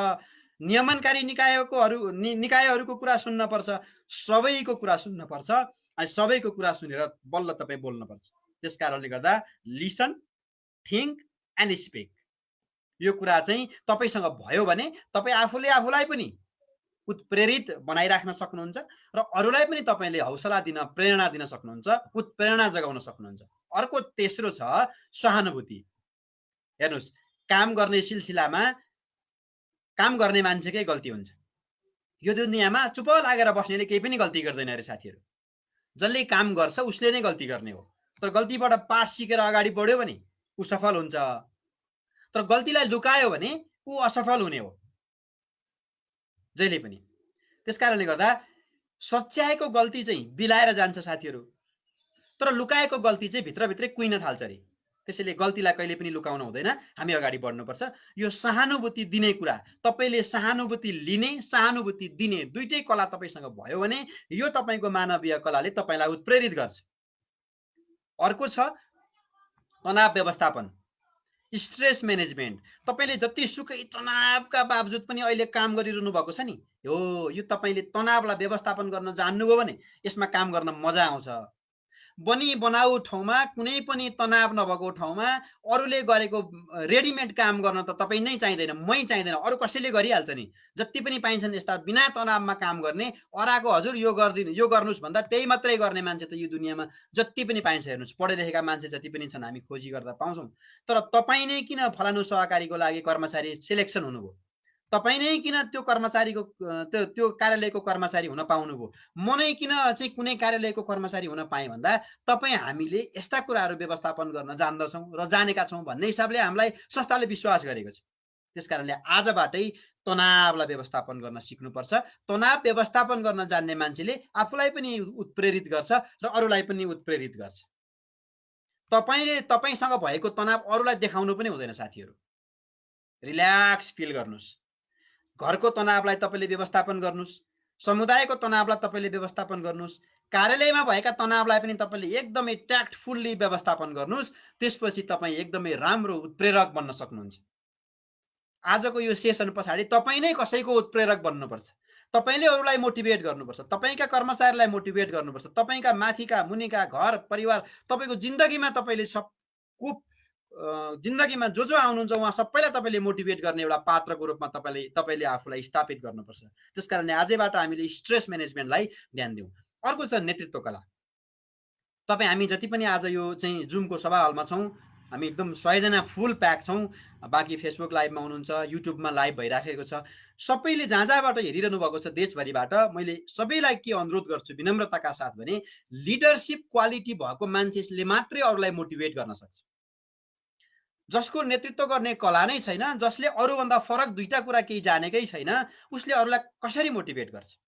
नियमनकारी निकायहरूको कुरा सुन्नुपर्छ, सबैको कुरा सुन्नुपर्छ अनि सबैको कुरा सुनेर बल्ल तपाई बोल्नुपर्छ। त्यसकारणले गर्दा लिसन, थिङ्क एन्ड स्पिक यो कुरा चाहिँ तपाईसँग भयो भने तपाई आफूले आफूलाई पनि उत्प्रेरित बनाइराख्न सक्नुहुन्छ र अरूलाई पनि तपाईले हौसला दिन, प्रेरणा दिन सक्नुहुन्छ, उत्प्रेरणा जगाउन सक्नुहुन्छ। अर्को तेस्रो छ सहानुभूति। हेर्नुस्, काम गर्ने सिलसिलामा काम गर्ने मान्छेकै गल्ती हुन्छ। यो दुनियाँमा चुप लागेर बस्नेले केही पनि गल्ती गर्दैन अरे साथीहरू। जसले काम गर्छ उसले नै गल्ती गर्ने हो। तर गल्तीबाट पाठ सिकेर अगाडि बढ्यो भने ऊ सफल हुन्छ, तर गल्तीलाई लुकायो भने ऊ असफल हुने हो जहिले पनि। त्यसकारणले गर्दा सच्याएको गल्ती चाहिँ बिलाएर जान्छ साथीहरू, तर लुकाएको गल्ती चाहिँ भित्रभित्रै कुइन थाल्छ अरे। त्यसैले गल्तीलाई कहिले पनि लुकाउन हुँदैन, हामी अगाडि बढ्नुपर्छ। यो सहानुभूति दिने कुरा, तपाईले सहानुभूति लिने, सहानुभूति दिने दुईटै कला तपाईसँग भयो भने यो तपाईको मानवीय कलाले तपाईलाई उत्प्रेरित गर्छ। अर्को छ तनाव व्यवस्थापन, स्ट्रेस म्यानेजमेन्ट। तपाईले जतिसुकै तनावका बावजुद पनि अहिले काम गरिरहनु भएको छ नि, यो तपाईले तनावलाई व्यवस्थापन गर्न जान्नुभयो भने यसमा काम गर्न मजा आउँछ। बनी बनाऊ ठाउँमा कुनै पनि तनाव नभएको ठाउँमा अरूले गरेको रेडिमेड काम गर्न त तपाई नै चाहिँदैन, मै चाहिँदैन, अरू कसैले गरिहाल्छ नि। जति पनि पाइन्छन् यस्ता बिना तनावमा काम गर्ने, अराको हजुर यो गर्दिनु यो गर्नुस् भन्दा त्यही मात्रै गर्ने मान्छे त यो दुनियाँमा जति पनि पाइन्छ। हेर्नुस्, पढे लेखेका मान्छे जति पनि छन् हामी खोजी गर्दा पाउँछौँ। तर तपाई नै किन फलानु सहकारीको लागि कर्मचारी सिलेक्सन हुनुभयो, तपाई नै किन त्यो कर्मचारीको त्यो कार्यालयको कर्मचारी हुन पाउनुभयो, म नै किन चाहिँ कुनै कार्यालयको कर्मचारी हुन पाएँ भन्दा तपाई हामीले यस्ता कुराहरू व्यवस्थापन गर्न जान्दछौँ र जानेका छौँ भन्ने हिसाबले हामीलाई संस्थाले विश्वास गरेको छ। त्यसकारणले आजबाटै तनावलाई व्यवस्थापन गर्न सिक्नुपर्छ। तनाव व्यवस्थापन गर्न जान्ने मान्छेले आफूलाई पनि उत्प्रेरित गर्छ र अरूलाई पनि उत्प्रेरित गर्छ। तपाईसँग भएको तनाव अरूलाई देखाउनु पनि हुँदैन साथीहरू। रिल्याक्स फिल गर्नुहोस्। घरको तनावलाई तपाईँले व्यवस्थापन गर्नुस्, समुदायको तनावलाई तपाईँले व्यवस्थापन गर्नुस्, कार्यालयमा भएका तनावलाई पनि तपाईँले एकदमै ट्याक्टफुल्ली व्यवस्थापन गर्नुस्। त्यसपछि तपाईँ एकदमै राम्रो उत्प्रेरक बन्न सक्नुहुन्छ। आजको यो सेसन पछाडि तपाईँ नै कसैको उत्प्रेरक बन्नुपर्छ। तपाईँले अरूलाई मोटिभेट गर्नुपर्छ, तपाईँका कर्मचारीलाई मोटिभेट गर्नुपर्छ, तपाईँका माथिका मुनिका घर परिवार तपाईँको जिन्दगीमा तपाईँले सबको जिन्दगीमा जो जो आउनुहुन्छ उहाँ सबैलाई तपाईँले मोटिभेट गर्ने एउटा पात्रको रूपमा तपाईँले आफूलाई स्थापित गर्नुपर्छ। त्यसकारणले आजैबाट हामीले स्ट्रेस म्यानेजमेन्टलाई ध्यान दिउँ। अर्को छ नेतृत्व कला। तपाईँ हामी जति पनि आज यो चाहिँ जुमको सभा हलमा छौँ, हामी एकदम 100 जना फुल प्याक छौँ। बाँकी फेसबुक लाइभमा हुनुहुन्छ, युट्युबमा लाइभ भइराखेको छ। सबैले जहाँ जहाँबाट हेरिरहनु भएको छ देशभरिबाट, मैले सबैलाई के अनुरोध गर्छु विनम्रताका साथ भने लिडरसिप क्वालिटी भएको मान्छेले मात्रै अरूलाई मोटिभेट गर्न सक्छ। जसको नेतृत्व गर्ने कला नै छैन, जसले अरूभन्दा फरक दुईटा कुरा केही जानेकै छैन, उसले अरूलाई कसरी मोटिभेट गर्छ?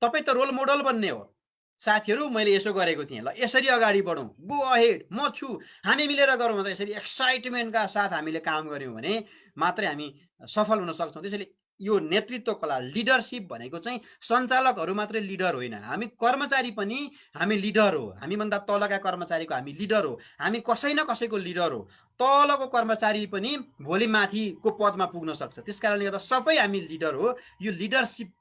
तपाईँ त रोल मोडल बन्ने हो। साथीहरू मैले यसो गरेको थिएँ, ल यसरी अगाडि बढौँ, गो अहेड, म छु, हामी मिलेर गरौँ भन्दा यसरी एक्साइटमेन्टका साथ हामीले काम गऱ्यौँ भने मात्रै हामी सफल हुन सक्छौँ। त्यसैले यो नेतृत्व कला, लिडरसिप भनेको चाहिँ सञ्चालकहरू मात्रै लिडर होइन, हामी कर्मचारी पनि हामी लिडर हो। हामीभन्दा तलका कर्मचारीको हामी लिडर हो। हामी कसै न कसैको लिडर हो। तलको कर्मचारी पनि भोलि माथिको पदमा पुग्न सक्छ। त्यसकारणले गर्दा सबै हामी लिडर हो। यो लिडरसिप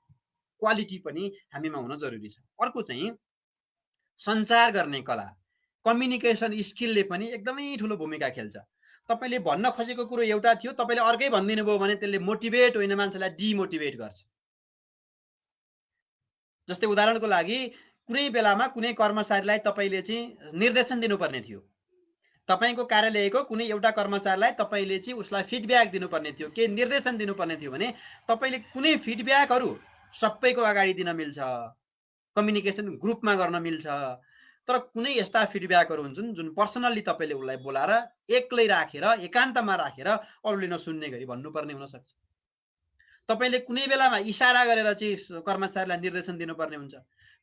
क्वालिटी पनि हामीमा हुन जरुरी छ। अर्को चाहिँ सञ्चार गर्ने कला, कम्युनिकेसन स्किलले पनि एकदमै ठुलो भूमिका खेल्छ। तपाईँले भन्न खोजेको कुरो एउटा थियो, तपाईँले अर्कै भनिदिनु भयो भने त्यसले मोटिभेट होइन, मान्छेलाई डिमोटिभेट गर्छ। जस्तै उदाहरणको लागि कुनै बेलामा कुनै कर्मचारीलाई तपाईँले चाहिँ निर्देशन दिनुपर्ने थियो। तपाईँको कार्यालयको कुनै एउटा कर्मचारीलाई तपाईँले चाहिँ उसलाई फिडब्याक दिनुपर्ने थियो, के निर्देशन दिनुपर्ने थियो भने तपाईँले कुनै फिडब्याकहरू सबैको अगाडि दिन मिल्छ, कम्युनिकेसन ग्रुपमा गर्न मिल्छ। तर कुनै यस्ता फिडब्याकहरू हुन्छन् जुन पर्सनल्ली तपाईँले उसलाई बोलाएर एक्लै राखेर एकान्तमा राखेर अरूले नसुन्ने गरी भन्नुपर्ने हुनसक्छ। तपाईँले कुनै बेलामा इसारा गरेर चाहिँ कर्मचारीलाई निर्देशन दिनुपर्ने हुन्छ,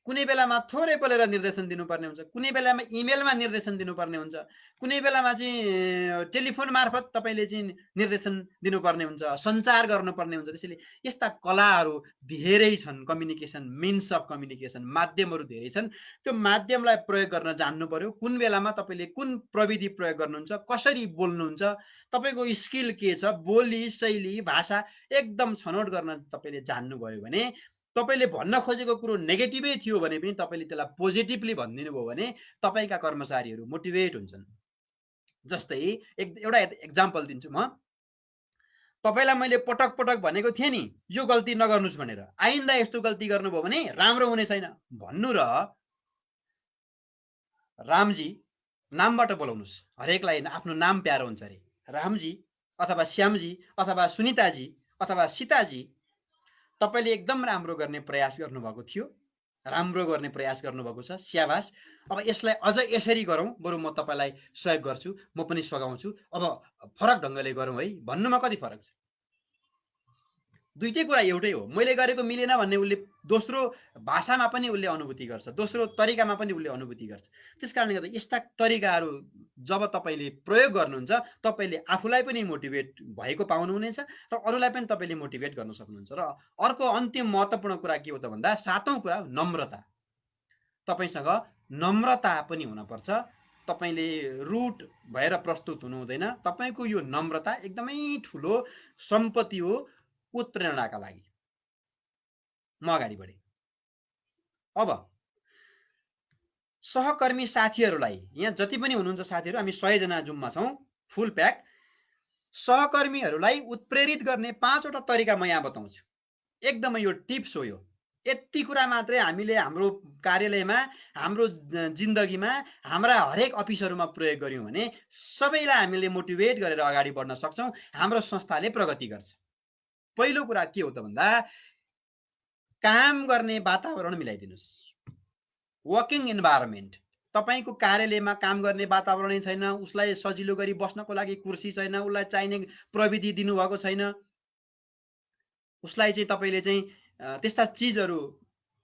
कुनै बेलामा थोरै बोलेर निर्देशन दिनुपर्ने हुन्छ, कुनै बेलामा इमेलमा निर्देशन दिनुपर्ने हुन्छ, कुनै बेलामा चाहिँ टेलिफोन मार्फत तपाईँले चाहिँ निर्देशन दिनुपर्ने हुन्छ, सञ्चार गर्नुपर्ने हुन्छ। त्यसैले यस्ता कलाहरू धेरै छन्। कम्युनिकेसन, मिन्स अफ कम्युनिकेसन, माध्यमहरू धेरै छन्। त्यो माध्यमलाई प्रयोग गर्न जान्नु पर्यो। कुन बेलामा तपाईँले कुन प्रविधि प्रयोग गर्नुहुन्छ, कसरी बोल्नुहुन्छ, तपाईँको स्किल के छ, बोली शैली भाषा एकदम छनौट गर्न तपाईँले जान्नुभयो भने, तपाईँले भन्न खोजेको कुरो नेगेटिभै थियो भने पनि तपाईँले त्यसलाई पोजिटिभली भनिदिनु भयो भने तपाईँका कर्मचारीहरू मोटिभेट हुन्छन्। जस्तै एउटा एक्जाम्पल दिन्छु म। तपाईँलाई मैले पटक पटक भनेको थिएँ नि यो गल्ती नगर्नुहोस् भनेर, आइन्दा यस्तो गल्ती गर्नुभयो भने राम्रो हुने छैन भन्नु र रामजी नामबाट बोलाउनुहोस्, हरेकलाई आफ्नो नाम प्यारो हुन्छ अरे। रामजी अथवा श्यामजी अथवा सुनिताजी अथवा सीताजी, तपाईँले एकदम राम्रो गर्ने प्रयास गर्नुभएको थियो, राम्रो गर्ने प्रयास गर्नुभएको छ, स्याबास। अब यसलाई अझ यसरी गरौँ, बरु म तपाईँलाई सहयोग गर्छु, म पनि सघाउँछु, अब फरक ढङ्गले गरौँ है भन्नुमा कति फरक छ? दुईटै कुरा एउटै हो। मैले गरेको मिलेन भन्ने उसले दोस्रो भाषामा पनि उसले अनुभूति गर्छ, दोस्रो तरिकामा पनि उसले अनुभूति गर्छ। त्यसकारणले गर्दा यस्ता तरिकाहरू जब तपाईँले प्रयोग गर्नुहुन्छ, तपाईँले आफूलाई पनि मोटिभेट भएको पाउनुहुनेछ र अरूलाई पनि तपाईँले मोटिभेट गर्न सक्नुहुन्छ। र अर्को अन्तिम महत्त्वपूर्ण कुरा के हो त भन्दा, सातौँ कुरा नम्रता। तपाईँसँग नम्रता पनि हुनपर्छ। तपाईँले रुट भएर प्रस्तुत हुनु हुँदैन। तपाईँको यो नम्रता एकदमै ठुलो सम्पत्ति हो उत्प्रेरणाका लागि। म अगाडि बढेँ। अब सहकर्मी साथीहरूलाई, यहाँ जति पनि हुनुहुन्छ साथीहरू, हामी 100 जना जुममा छौँ, फुल प्याक। सहकर्मीहरूलाई उत्प्रेरित गर्ने 5 वटा तरिका म यहाँ बताउँछु। एकदमै यो टिप्स हो। यो यति कुरा मात्रै हामीले हाम्रो कार्यालयमा, हाम्रो जिन्दगीमा, हाम्रा हरेक अफिसहरूमा प्रयोग गर्यौँ भने सबैलाई हामीले मोटिभेट गरेर अगाडि बढ्न सक्छौँ, हाम्रो संस्थाले प्रगति गर्छ। पहिलो कुरा के हो त भन्दा, काम गर्ने वातावरण मिलाइदिनुस्। Working environment. तपाईँको कार्यालयमा काम गर्ने वातावरणै छैन, उसलाई सजिलो गरी बस्नको लागि कुर्सी छैन, उसलाई चाहिने प्रविधि दिनुभएको छैन, उसलाई चाहिँ तपाईँले चाहिँ त्यस्ता चिजहरू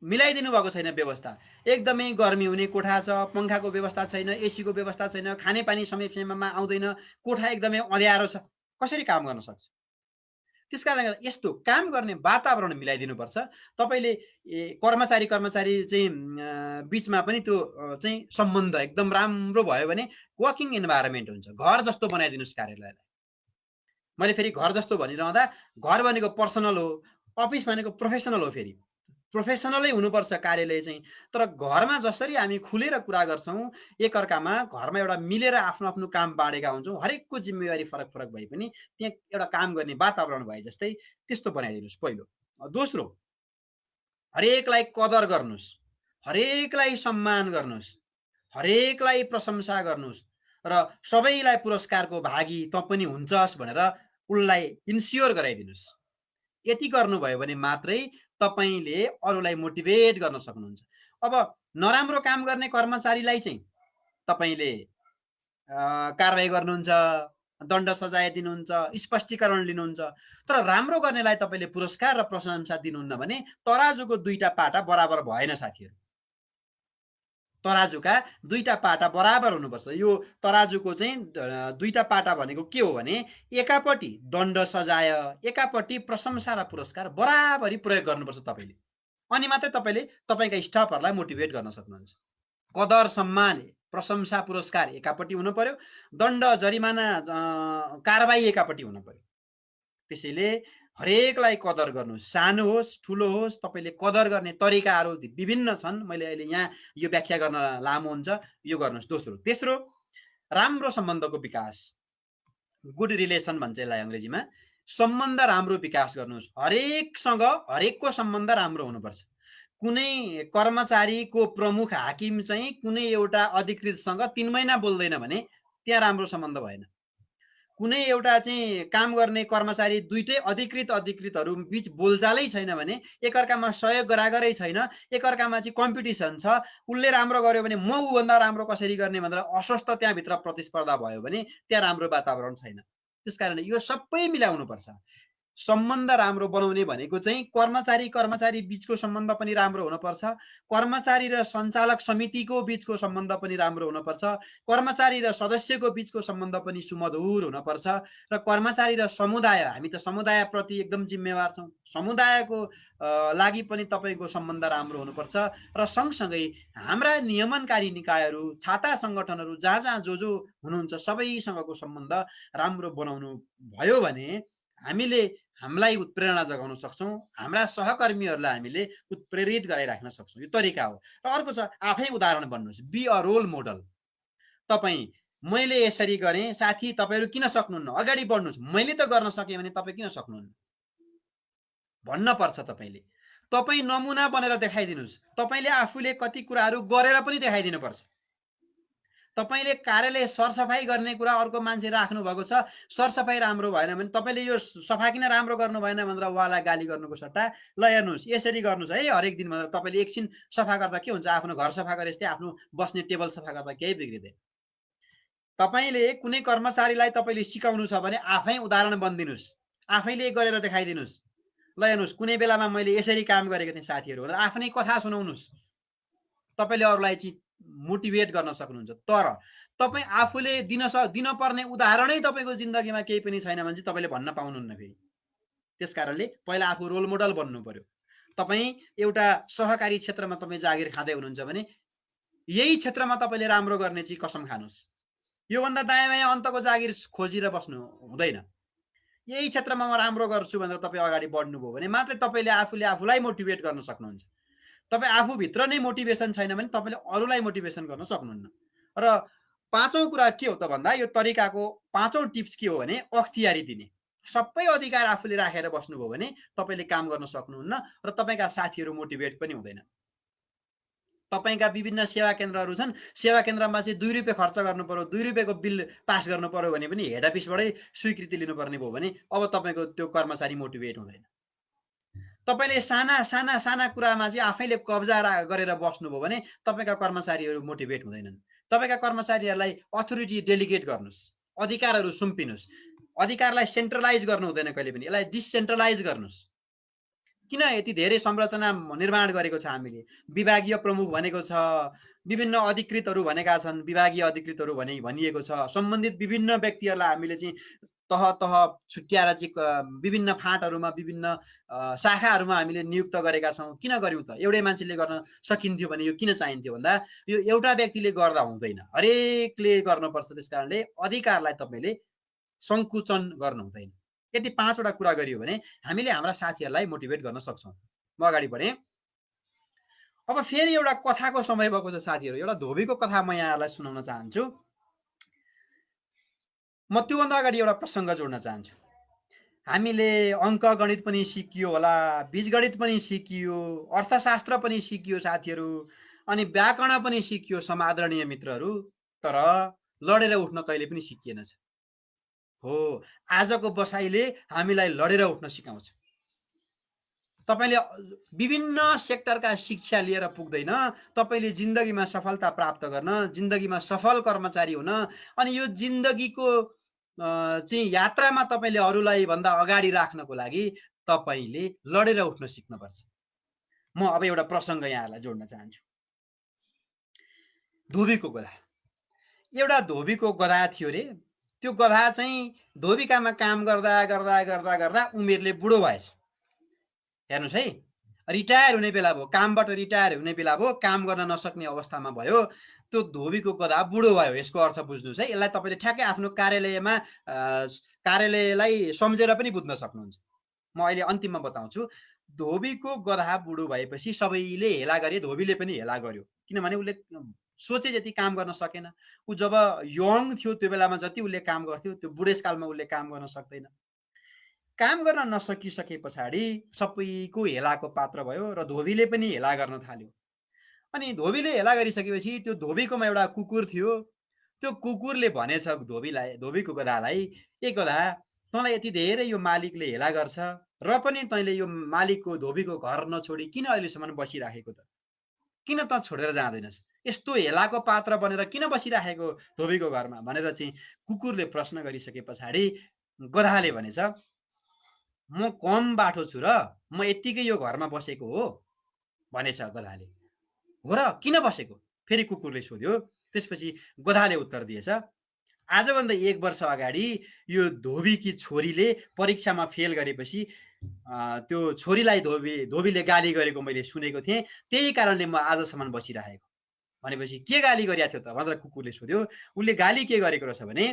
मिलाइदिनु भएको छैन, व्यवस्था एकदमै गर्मी हुने कोठा छ, पङ्खाको व्यवस्था छैन, एसीको व्यवस्था छैन, खानेपानी समय समयमा आउँदैन, कोठा एकदमै अँध्यारो छ, कसरी काम गर्न सक्छ? त्यसकारणले गर्दा यस्तो काम गर्ने वातावरण मिलाइदिनुपर्छ। तपाईँले कर्मचारी चाहिँ बिचमा पनि त्यो चाहिँ सम्बन्ध एकदम राम्रो भयो भने वर्किङ इन्भाइरोमेन्ट हुन्छ। घर जस्तो बनाइदिनुहोस् कार्यालयलाई। मैले फेरि घर जस्तो भनिरहँदा घर भनेको पर्सनल हो, अफिस भनेको प्रोफेसनल हो। फेरि प्रोफेसनलै हुनुपर्छ कार्यालय चाहिँ। तर घरमा जसरी हामी खुलेर कुरा गर्छौँ एकअर्कामा, घरमा एउटा मिलेर आफ्नो आफ्नो काम बाँडेका हुन्छौँ, हरेकको जिम्मेवारी फरक फरक भए पनि त्यहाँ एउटा काम गर्ने वातावरण भए जस्तै त्यस्तो बनाइदिनुहोस् पहिलो। दोस्रो, हरेकलाई कदर गर्नुहोस्, हरेकलाई सम्मान गर्नुहोस्, हरेकलाई प्रशंसा गर्नुहोस् र सबैलाई पुरस्कारको भागी त पनि हुन्छस् भनेर उसलाई इन्स्योर गराइदिनुहोस्। यति गर्नुभयो भने मात्रै तपाईँले अरूलाई मोटिभेट गर्न सक्नुहुन्छ। अब नराम्रो काम गर्ने कर्मचारीलाई चाहिँ तपाईँले कारबाही गर्नुहुन्छ, दण्ड सजाय दिनुहुन्छ, स्पष्टीकरण लिनुहुन्छ। तर राम्रो गर्नेलाई तपाईँले पुरस्कार र प्रशंसा दिनुहुन्न भने तराजुको दुईटा पाटा बराबर भएन साथीहरू। तराजुका दुईटा पाटा बराबर हुनुपर्छ। यो तराजुको चाहिँ दुईटा पाटा भनेको के हो भने एकापट्टि दण्ड सजाय, एकापट्टि प्रशंसा र पुरस्कार बराबरी प्रयोग गर्नुपर्छ तपाईँले। अनि मात्रै तपाईँले तपाईँका स्टाफहरूलाई मोटिभेट गर्न सक्नुहुन्छ। कदर सम्मान प्रशंसा पुरस्कार एकापट्टि हुनु पर्यो, दण्ड जरिमाना कारबाही एकापट्टि हुनु पर्यो। त्यसैले हरेकलाई कदर गर्नुहोस्, सानो होस् ठुलो होस्। तपाईँले कदर गर्ने तरिकाहरू विभिन्न छन्, मैले अहिले यहाँ यो व्याख्या गर्न लामो हुन्छ, यो गर्नुहोस्। दोस्रो, तेस्रो, राम्रो सम्बन्धको विकास, गुड रिलेसन भन्छ यसलाई अङ्ग्रेजीमा। सम्बन्ध राम्रो विकास गर्नुहोस्। हरेकसँग हरेकको सम्बन्ध राम्रो हुनुपर्छ। कुनै कर्मचारीको प्रमुख हाकिम चाहिँ कुनै एउटा अधिकृतसँग 3 महिना बोल्दैन भने त्यहाँ राम्रो सम्बन्ध भएन। कुनै एउटा चाहिँ काम गर्ने कर्मचारी दुईटै अधिकृतहरू बीच बोलचालै छैन भने, एकअर्कामा सहयोग गरागरै छैन, एकअर्कामा चाहिँ कम्पिटिसन छ, उसले राम्रो गर्यो भने म ऊभन्दा राम्रो कसरी गर्ने भनेर अस्वस्थ त्यहाँभित्र प्रतिस्पर्धा भयो भने त्यहाँ राम्रो वातावरण छैन। त्यसकारण यो सबै मिलाउनुपर्छ। सम्बन्ध राम्रो बनाउने भनेको चाहिँ कर्मचारी बीचको सम्बन्ध पनि राम्रो हुनुपर्छ, कर्मचारी र सञ्चालक समितिको बीचको सम्बन्ध पनि राम्रो हुनुपर्छ, कर्मचारी र सदस्यको बीचको सम्बन्ध पनि सुमधुर हुनुपर्छ, र कर्मचारी र समुदाय, हामी त समुदायप्रति एकदम जिम्मेवार छौँ, समुदायको लागि पनि तपाईँको सम्बन्ध राम्रो हुनुपर्छ। र सँगसँगै हाम्रा नियमनकारी निकायहरू, छाता सङ्गठनहरू, जहाँ जहाँ जो हुनुहुन्छ सबैसँगको सम्बन्ध राम्रो बनाउनु भयो भने हामीले हामीलाई उत्प्रेरणा जगाउन सक्छौँ, हाम्रा सहकर्मीहरूलाई हामीले उत्प्रेरित गराइराख्न सक्छौँ। यो तरिका हो। र अर्को छ, आफै उदाहरण बन्नुहोस्, बी अ रोल मोडल। तपाईँ, मैले यसरी गरेँ साथी, तपाईँहरू किन सक्नुहुन्न, अगाडि बढ्नुहोस्, मैले त गर्न सकेँ भने तपाईँ किन सक्नुहुन्न भन्न पर्छ। तपाईँ नमुना बनेर देखाइदिनुहोस्। तपाईँले आफूले कति कुराहरू गरेर पनि देखाइदिनुपर्छ। तपाईँले कार्यालय सरसफाइ गर्ने कुरा अर्को मान्छे राख्नु भएको छ, सरसफाइ राम्रो भएन भने तपाईँले यो सफा किन राम्रो गर्नु भएन भनेर उहाँलाई गाली गर्नुको सट्टा ल हेर्नुहोस् यसरी गर्नुहोस् है, हरेक दिन भनेर तपाईँले एकछिन सफा गर्दा के हुन्छ, आफ्नो घर सफा गरे जस्तै आफ्नो बस्ने टेबल सफा गर्दा केही बिग्रिँदैन। तपाईँले कुनै कर्मचारीलाई तपाईँले सिकाउनु छ भने आफै उदाहरण बनिदिनुहोस्, आफैले गरेर देखाइदिनुहोस्। ल हेर्नुहोस् कुनै बेलामा मैले यसरी काम गरेको थिएँ साथीहरू भनेर आफ्नै कथा सुनाउनुहोस्। तपाईँले अरूलाई चाहिँ मोटिभेट गर्न सक्नुहुन्छ। तर तपाईँ आफूले दिनपर्ने उदाहरणै तपाईँको जिन्दगीमा केही पनि छैन भने चाहिँ तपाईँले भन्न पाउनुहुन्न फेरि। त्यसकारणले पहिला आफू रोल मोडल बन्नु पर्यो। तपाईँ एउटा सहकारी क्षेत्रमा तपाईँ जागिर खाँदै हुनुहुन्छ भने यही क्षेत्रमा तपाईँले राम्रो गर्ने चाहिँ कसम खानुहोस्। योभन्दा दायाँ बायाँ अन्तको जागिर खोजेर बस्नु हुँदैन। यही क्षेत्रमा म राम्रो गर्छु भनेर तपाईँ अगाडि बढ्नुभयो भने मात्रै तपाईँले आफूले आफूलाई मोटिभेट गर्न सक्नुहुन्छ। तपाईँ आफूभित्र नै मोटिभेसन छैन भने तपाईँले अरूलाई मोटिभेसन गर्न सक्नुहुन्न। र पाँचौँ कुरा के हो त भन्दा, यो तरिकाको पाँचौँ टिप्स के हो भने अख्तियारी दिने। सबै अधिकार आफूले राखेर बस्नुभयो भने तपाईँले काम गर्न सक्नुहुन्न र तपाईँका साथीहरू मोटिभेट पनि हुँदैन। तपाईँका विभिन्न सेवा केन्द्रहरू छन्, सेवा केन्द्रमा चाहिँ 2 रुपियाँ खर्च गर्नु पर्यो, 2 रुपियाँको बिल पास गर्नु पर्यो भने पनि हेड अफिसबाटै स्वीकृति लिनुपर्ने भयो भने अब तपाईँको त्यो कर्मचारी मोटिभेट हुँदैन। तपाईँले साना कुरामा चाहिँ आफैले कब्जा गरेर बस्नुभयो भने तपाईँका कर्मचारीहरू मोटिभेट हुँदैनन्। तपाईँका कर्मचारीहरूलाई अथोरिटी डेलिगेट गर्नुहोस्, अधिकारहरू सुम्पिनुहोस्। अधिकारलाई सेन्ट्रलाइज गर्नु हुँदैन कहिले पनि, यसलाई डिसेन्ट्रलाइज गर्नुहोस्। किन यति धेरै संरचना निर्माण गरेको छ हामीले? विभागीय प्रमुख भनेको छ, विभिन्न अधिकृतहरू भनेका छन्, विभागीय अधिकृतहरू भनिएको छ, सम्बन्धित विभिन्न व्यक्तिहरूलाई हामीले चाहिँ तह तह छुट्याएर चाहिँ विभिन्न फाँटहरूमा विभिन्न शाखाहरूमा हामीले नियुक्त गरेका छौँ। किन गर्यौँ त? एउटै मान्छेले गर्न सकिन्थ्यो भने यो किन चाहिन्थ्यो भन्दा यो एउटा व्यक्तिले गर्दा हुँदैन, हरेकले गर्नुपर्छ। त्यस कारणले अधिकारलाई तपाईँले सङ्कुचन गर्नु हुँदैन। यदि 5 वटा कुरा गरियो भने हामीले हाम्रा साथीहरूलाई मोटिभेट गर्न सक्छौँ। म अगाडि बढेँ। अब फेरि एउटा कथाको समय भएको छ साथीहरू। एउटा धोबीको कथा म यहाँहरूलाई सुनाउन चाहन्छु। म त्योभन्दा अगाडि एउटा प्रसङ्ग जोड्न चाहन्छु। हामीले अङ्क गणित पनि सिकियो होला, बीजगणित पनि सिकियो, अर्थशास्त्र पनि सिकियो साथीहरू, अनि व्याकरण पनि सिकियो समादरणीय मित्रहरू, तर लडेर उठ्न कहिले पनि सिकिएनछ। हो, आजको बसाइले हामीलाई लडेर उठ्न सिकाउँछ। तपाईँले विभिन्न सेक्टरका शिक्षा लिएर पुग्दैन। तपाईँले जिन्दगीमा सफलता प्राप्त गर्न, जिन्दगीमा सफल कर्मचारी हुन, अनि यो जिन्दगीको चाहिँ यात्रामा तपाईँले अरूलाई भन्दा अगाडि राख्नको लागि तपाईँले लडेर उठ्न सिक्नुपर्छ। म अब एउटा प्रसङ्ग यहाँहरूलाई जोड्न चाहन्छु। धोबीको गधा। एउटा धोबीको गधा थियो रे। त्यो गधा चाहिँ धोबीकामा काम गर्दा गर्दा गर्दा गर्दा उमेरले बुढो भएछ। हेर्नुहोस् है, रिटायर हुने बेला भयो, कामबाट रिटायर हुने बेला भयो, काम गर्न नसक्ने अवस्थामा भयो। त्यो धोबीको गधा बुढो भयो। यसको अर्थ बुझ्नुहोस् है। यसलाई तपाईँले ठ्याक्कै आफ्नो कार्यालयलाई सम्झेर पनि बुझ्न सक्नुहुन्छ। म अहिले अन्तिममा बताउँछु। धोबीको गधा बुढो भएपछि सबैले हेला गरे, धोबीले पनि हेला गर्यो। किनभने उसले सोचे जति काम गर्न सकेन। ऊ जब यङ थियो त्यो बेलामा जति उसले काम गर्थ्यो, त्यो बुढेसकालमा उसले काम गर्न सक्दैन। काम गर्न नसकिसके पछाडि सबैको हेलाको पात्र भयो र धोबीले पनि हेला गर्न थाल्यो। अनि धोबीले हेला गरिसकेपछि त्यो धोबीकोमा एउटा कुकुर थियो। त्यो कुकुरले भनेछ धोबीको गधालाई, ए गधा, तँलाई यति धेरै यो मालिकले हेला गर्छ र पनि तैँले यो मालिकको धोबीको घर नछोडी किन अहिलेसम्म बसिराखेको त? किन त छोडेर जाँदैनस्? यस्तो हेलाको पात्र बनेर किन बसिराखेको धोबीको घरमा भनेर चाहिँ कुकुरले प्रश्न गरिसके पछाडि गधाले भनेछ, म कम बाठो छु र म यत्तिकै यो घरमा बसेको हो भनेछ गधाले। हो र, किन बसेको? फेरि कुकुरले सोध्यो। त्यसपछि गधाले उत्तर दिएछ, आजभन्दा 1 वर्ष अगाडि यो धोबीकी छोरीले परीक्षामा फेल गरेपछि त्यो छोरीलाई धोबीले गाली गरेको मैले सुनेको थिएँ, त्यही कारणले म आजसम्म बसिरहेको। भनेपछि के गाली गरेको थियो त भनेर कुकुरले सोध्यो। उसले गाली के गरेको रहेछ भने,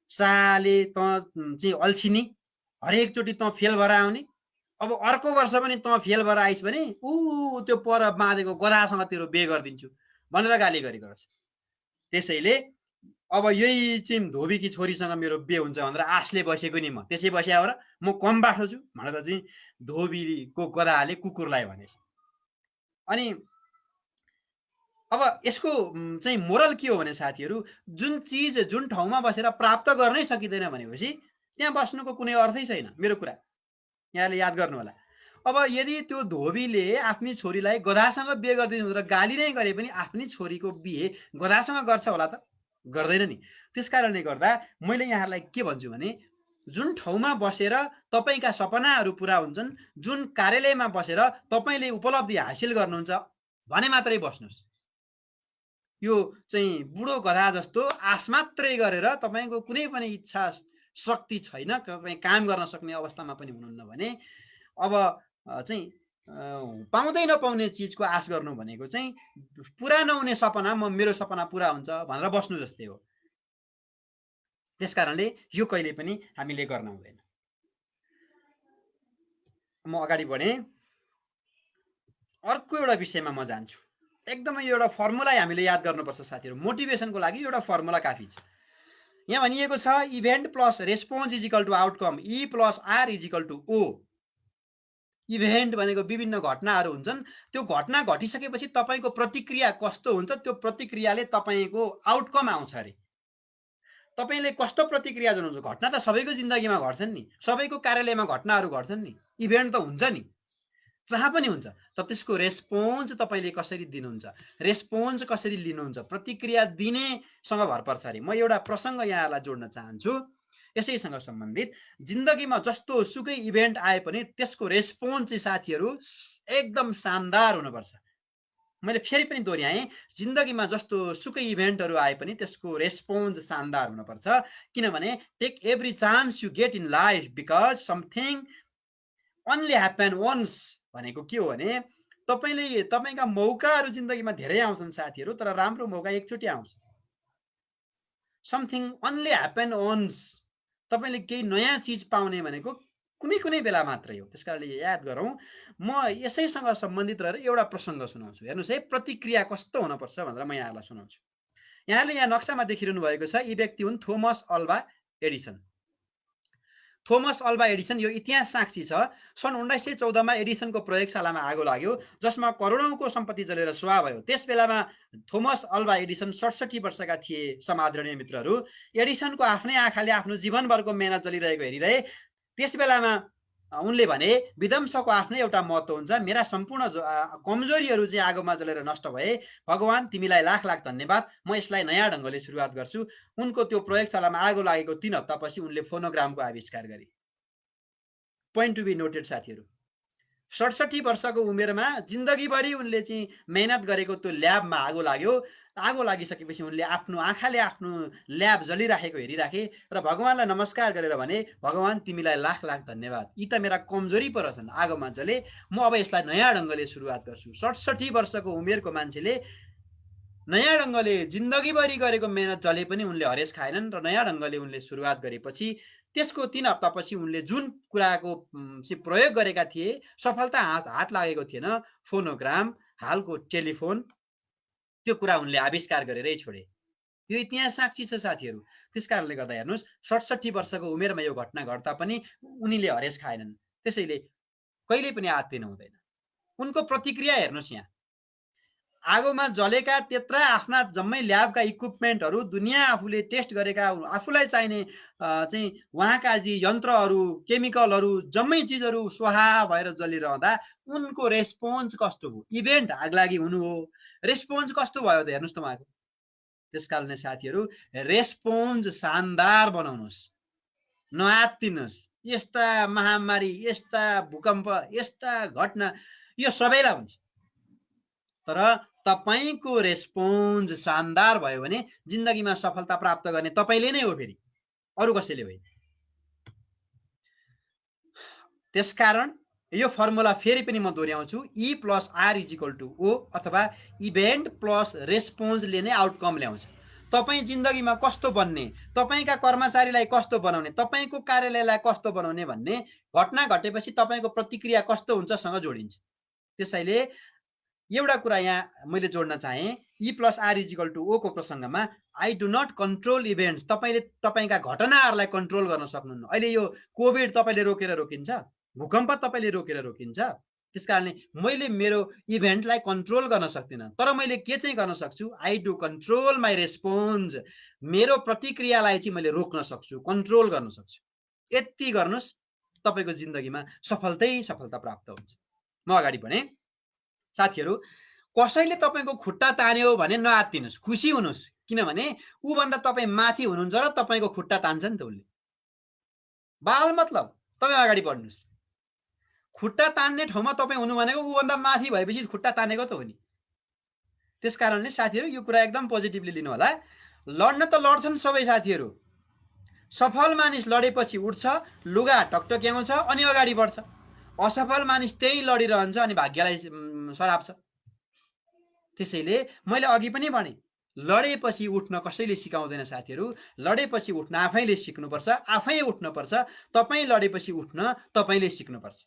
साले त चाहिँ अल्छिनी, हरेकचोटि तँ फेल भएर आउने, अब अर्को वर्ष पनि तँ फेल भएर आइस् भने त्यो पर बाँधेको गधासँग तेरो बिहे गरिदिन्छु भनेर गाली गरेको रहेछ। त्यसैले अब यही चाहिँ धोबीकी छोरीसँग मेरो बिहे हुन्छ भनेर आशले बसेको नि म, त्यसै बस्या हो र, म कम बाठो छु भनेर चाहिँ धोबीको गधाले कुकुरलाई भनेछ। अनि अब यसको चाहिँ मोरल के हो भने साथीहरू, जुन चिज जुन ठाउँमा बसेर प्राप्त गर्नै सकिँदैन भनेपछि त्यहाँ बस्नुको कुनै अर्थै छैन। मेरो कुरा यहाँले याद गर्नु होला। अब यदि त्यो धोबीले आफ्नी छोरीलाई गधासँग बिहे गरिदिनु भनेर गाली नै गरे पनि आफ्नी छोरीको बिहे गधासँग गर्छ होला त? गर्दैन नि। त्यस कारणले गर्दा मैले यहाँहरूलाई के भन्छु भने, जुन ठाउँमा बसेर तपाईँका सपनाहरू पुरा हुन्छन्, जुन कार्यालयमा बसेर तपाईँले उपलब्धि हासिल गर्नुहुन्छ भने मात्रै बस्नुहोस्। यो चाहिँ बुढो गधा जस्तो आश मात्रै गरेर तपाईँको कुनै पनि इच्छा शक्ति छैन, तपाईँ काम गर्न सक्ने अवस्थामा पनि हुनुहुन्न भने अब चाहिँ पाउँदै नपाउने चिजको आश गर्नु भनेको चाहिँ पुरा नहुने सपना, मेरो सपना पुरा हुन्छ भनेर बस्नु जस्तै हो। त्यस कारणले यो कहिले पनि हामीले गर्न हुँदैन। म अगाडि बढेँ। अर्को एउटा विषयमा म जान्छु। एकदमै एउटा फर्मुला हामीले याद गर्नुपर्छ साथीहरू। मोटिभेसनको लागि एउटा फर्मुला काफी छ। यहाँ भनिएको छ, event plus response is equal to outcome, E plus R is equal to O. Event भनेको विभिन्न घटनाहरू हुन्छन्। त्यो घटना घटिसकेपछि तपाईँको प्रतिक्रिया कस्तो हुन्छ, त्यो प्रतिक्रियाले तपाईँको आउटकम आउँछ अरे। तपाईँले कस्तो प्रतिक्रिया जनाउनुहुन्छ? घटना त सबैको जिन्दगीमा घट्छन् नि, सबैको कार्यालयमा घटनाहरू घट्छन् नि, इभेन्ट त हुन्छ नि, जहाँ पनि हुन्छ। तर त्यसको रेस्पोन्स तपाईँले कसरी दिनुहुन्छ, रेस्पोन्स कसरी लिनुहुन्छ, प्रतिक्रिया दिनेसँग भर पर्छ अरे। म एउटा प्रसङ्ग यहाँलाई जोड्न चाहन्छु यसैसँग सम्बन्धित। जिन्दगीमा जस्तो सुकै इभेन्ट आए पनि त्यसको रेस्पोन्स चाहिँ साथीहरू एकदम शानदार हुनुपर्छ। मैले फेरि पनि दोहोऱ्याएँ, जिन्दगीमा जस्तो सुकै इभेन्टहरू आए पनि त्यसको रेस्पोन्स शानदार हुनुपर्छ। किनभने take every chance you get in life because something only happen once भनेको के हो भने तपाईँका मौकाहरू जिन्दगीमा धेरै आउँछन् साथीहरू, तर राम्रो मौका एकचोटि आउँछ। समथिङ ओन्ली ह्यापन वन्स, तपाईँले केही नयाँ चिज पाउने भनेको कुनै कुनै बेला मात्रै हो। त्यसकारणले याद गरौँ। म यसैसँग सम्बन्धित रहेर एउटा प्रसङ्ग सुनाउँछु। हेर्नुहोस् है, प्रतिक्रिया कस्तो हुनुपर्छ भनेर म यहाँहरूलाई सुनाउँछु। यहाँले यहाँ नक्सामा देखिरहनु भएको छ, यी व्यक्ति हुन् Thomas Alva Edison. Thomas Alva Edison यो इतिहास साक्षी छ। सन् 1914 मा एडिसनको प्रयोगशालामा आगो लाग्यो जसमा करोडौँको सम्पत्ति जलेर स्वाहा भयो। त्यस बेलामा थोमस अल्वा एडिसन 67 वर्षका थिए। समादरणीय मित्रहरू, एडिसनको आफ्नै आँखाले आफ्नो जीवनभरको मेहनत जलिरहेको हेरिरहे। त्यस बेलामा उनले भने विध्वंसको आफ्नै एउटा महत्त्व हुन्छ। मेरा सम्पूर्ण कमजोरीहरू चाहिँ आगोमा जलेर नष्ट भए। भगवान् तिमीलाई लाख लाख धन्यवाद, म यसलाई नयाँ ढङ्गले सुरुवात गर्छु। उनको त्यो प्रयोगशालामा आगो लागेको 3 हप्तापछि उनले फोनोग्रामको आविष्कार गरे। पोइन्ट टु बी नोटेड साथीहरू, 67 वर्षको उमेरमा जिन्दगीभरि उनले चाहिँ मेहनत गरेको त्यो ल्याबमा आगो लाग्यो। आगो लागिसकेपछि उनले आफ्नो आँखाले आफ्नो ल्याब जलिराखेको हेरिराखे र भगवान्लाई नमस्कार गरेर भने, भगवान् तिमीलाई लाख लाख धन्यवाद, यी त मेरा कमजोरी पर छन्, आगोमा जले, म अब यसलाई नयाँ ढङ्गले सुरुवात गर्छु। 67 वर्षको उमेरको मान्छेले नयाँ ढङ्गले जिन्दगीभरि गरेको मेहनत जले पनि उनले हरेस खाएनन् र नयाँ ढङ्गले उनले सुरुवात गरेपछि त्यसको 3 हप्तापछि उनले जुन कुराको प्रयोग गरेका थिए सफलता हात लागेको थिएन, फोनोग्राम, हालको टेलिफोन, त्यो कुरा उनले आविष्कार गरेरै छोडे। यो इतिहास साक्षी छ साथीहरू। त्यसकारणले गर्दा हेर्नुहोस्, 67 वर्षको उमेरमा यो घटना घट्दा पनि उनीले हरेस खाएनन्। त्यसैले कहिले पनि आत्तिनु हुँदैन। उनको प्रतिक्रिया हेर्नुहोस्, यहाँ आगोमा जलेका त्यत्रा आफ्ना जम्मै ल्याबका इक्विपमेन्टहरू, दुनियाँ आफूले टेस्ट गरेका आफूलाई चाहिने चाहिँ उहाँका यन्त्रहरू, केमिकलहरू, जम्मै चिजहरू स्वाहा भएर जलिरहँदा उनको रेस्पोन्स कस्तो भयो? इभेन्ट आगलागी हुनु हो, रेस्पोन्स कस्तो भयो त हेर्नुहोस् त उहाँको। त्यसकारणले साथीहरू, रेस्पोन्स शानदार बनाउनुहोस्, नआत्तिनुहोस्। यस्ता महामारी, यस्ता भूकम्प, यस्ता घटना यो सबैलाई हुन्छ, तर तपाईको रेस्पोन्स शानदार भयो भने जिन्दगीमा सफलता प्राप्त गर्ने तपाईले नै हो, फेरि अरु कसैले होइन। त्यसकारण यो फर्मुला फेरि पनि म दोहोऱ्याउँछु, E + R = O अथवा इभेन्ट प्लस रेस्पोन्सले नै आउटकम ल्याउँछ। तपाई जिन्दगीमा कस्तो बन्ने, तपाईका कर्मचारीलाई कस्तो बनाउने, तपाईको कार्यालयलाई कस्तो बनाउने भन्ने घटना घटेपछि तपाईको प्रतिक्रिया कस्तो हुन्छ सँग जोडिन्छ। त्यसैले एउटा कुरा यहाँ मैले जोड्न चाहे, E + R = O को प्रसङ्गमा I do not control events. तपाईले तपाईका घटनाहरूलाई कन्ट्रोल गर्न सक्नुहुन्न। अहिले यो कोभिड तपाईले रोकेर रोकिन्छ, भूकम्प तपाईले रोकेर रोकिन्छ। त्यसकारणले मैले मेरो इभेन्टलाई कन्ट्रोल गर्न सक्दिनँ, तर मैले के चाहिँ गर्न सक्छु, I do control my response. मेरो प्रतिक्रियालाई चाहिँ मैले रोक्न सक्छु, कन्ट्रोल गर्न सक्छु। यति गर्नुस्, तपाईको जिन्दगीमा सफलता प्राप्त हुन्छ। म अगाडि बढेँ साथीहरू। कसैले तपाईको खुट्टा तान्यो भने नआत्तिनुस्, खुसी हुनुस्, किनभने ऊभन्दा तपाई माथि हुनुहुन्छ र तपाईको खुट्टा तान्छ नि त उसले। बाल मतलब तपाई अगाडि बढ्नुस्। खुट्टा तान्ने ठाउँमा तपाई हुनु भनेको ऊभन्दा माथि भएपछि खुट्टा तानेको त हो नि। त्यसकारणले साथीहरू यो कुरा एकदम पोजिटिभली लिनु होला। लड्न त लड्छन् सबै साथीहरू। सफल मानिस लडेपछि उठ्छ, लुगा टकटक्याउँछ अनि अगाडि बढ्छ। असफल मानिस त्यही लडिरहन्छ अनि भाग्यलाई सराप्छ। त्यसैले मैले अघि पनि भने, लडेपछि उठ्न कसैले सिकाउँदैन साथीहरू। लडेपछि उठ्न आफैले सिक्नुपर्छ, आफै उठ्नुपर्छ। तपाई लडेपछि उठ्न तपाईले सिक्नुपर्छ,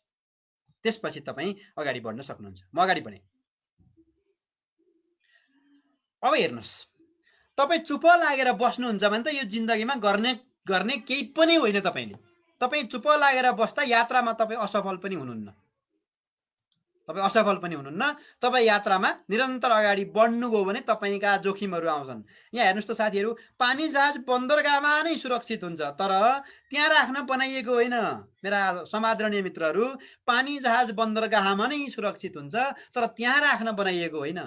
त्यसपछि तपाई अगाडि बढ्न सक्नुहुन्छ। म अगाडि बढेँ। अब हेर्नुस्, तपाई चुप लागेर बस्नुहुन्छ भने त यो जिन्दगीमा गर्ने केही पनि होइन। तपाई चुप लागेर बस्दा यात्रामा तपाई असफल पनि हुनुहुन्न। तपाई यात्रामा निरन्तर अगाडि बढ्नुभयो भने तपाईका जोखिमहरू आउँछन्। यहाँ हेर्नुस् त साथीहरू, पानी जहाज बन्दरगाहमा नै सुरक्षित हुन्छ, तर त्यहाँ राख्न बनाइएको होइन। मेरा समादरणीय मित्रहरू, पानी जहाज बन्दरगाहमा नै सुरक्षित हुन्छ, तर त्यहाँ राख्न बनाइएको होइन।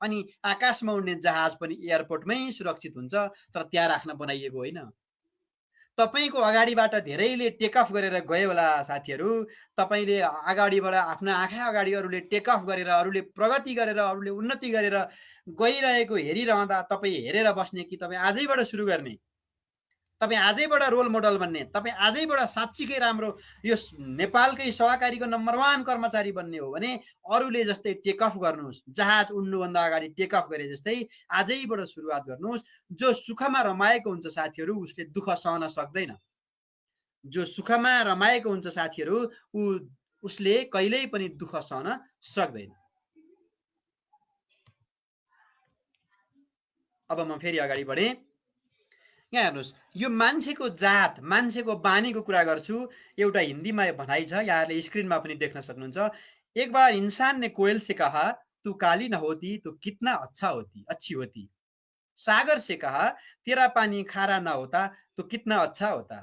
अनि आकाशमा उड्ने जहाज पनि एयरपोर्टमै सुरक्षित हुन्छ, तर त्यहाँ राख्न बनाइएको होइन। तपाईको अगाडिबाट धेरैले टेक अफ गरेर गए होला साथीहरू। तपाईले अगाडिबाट आफ्नो आँखा अगाडि अरूले टेक अफ गरेर, अरूले प्रगति गरेर, अरूले उन्नति गरेर गइरहेको हेरिरहँदा तपाईँ हेरेर बस्ने कि तपाईँ आजैबाट सुरु गर्ने? तपाईँ आजैबाट रोल मोडल बन्ने? तपाईँ आजैबाट साँच्चीकै राम्रो यो नेपालकै सहकारीको नम्बर 1 कर्मचारी बन्ने हो भने अरूले जस्तै टेक अफ गर्नुहोस्। जहाज उड्नुभन्दा अगाडि टेक अफ गरे जस्तै आजैबाट सुरुवात गर्नुहोस्। जो सुखमा रमाएको हुन्छ साथीहरू उसले दुःख सहन सक्दैन। जो सुखमा रमाएको हुन्छ साथीहरू उसले कहिल्यै पनि दुःख सहन सक्दैन। अब म फेरि अगाडि बढेँ। यहाँ हेर्नुहोस्, यो मान्छेको जात, मान्छेको बानीको कुरा गर्छु। एउटा हिन्दीमा भनाइ छ, यहाँले स्क्रिनमा पनि देख्न सक्नुहुन्छ। एक बार इंसान ने कोयल से कहा तू काली न होती तो कितना अच्छी होती। सागर से कहा तेरा पानी खारा न होता तो कितना अच्छा होता।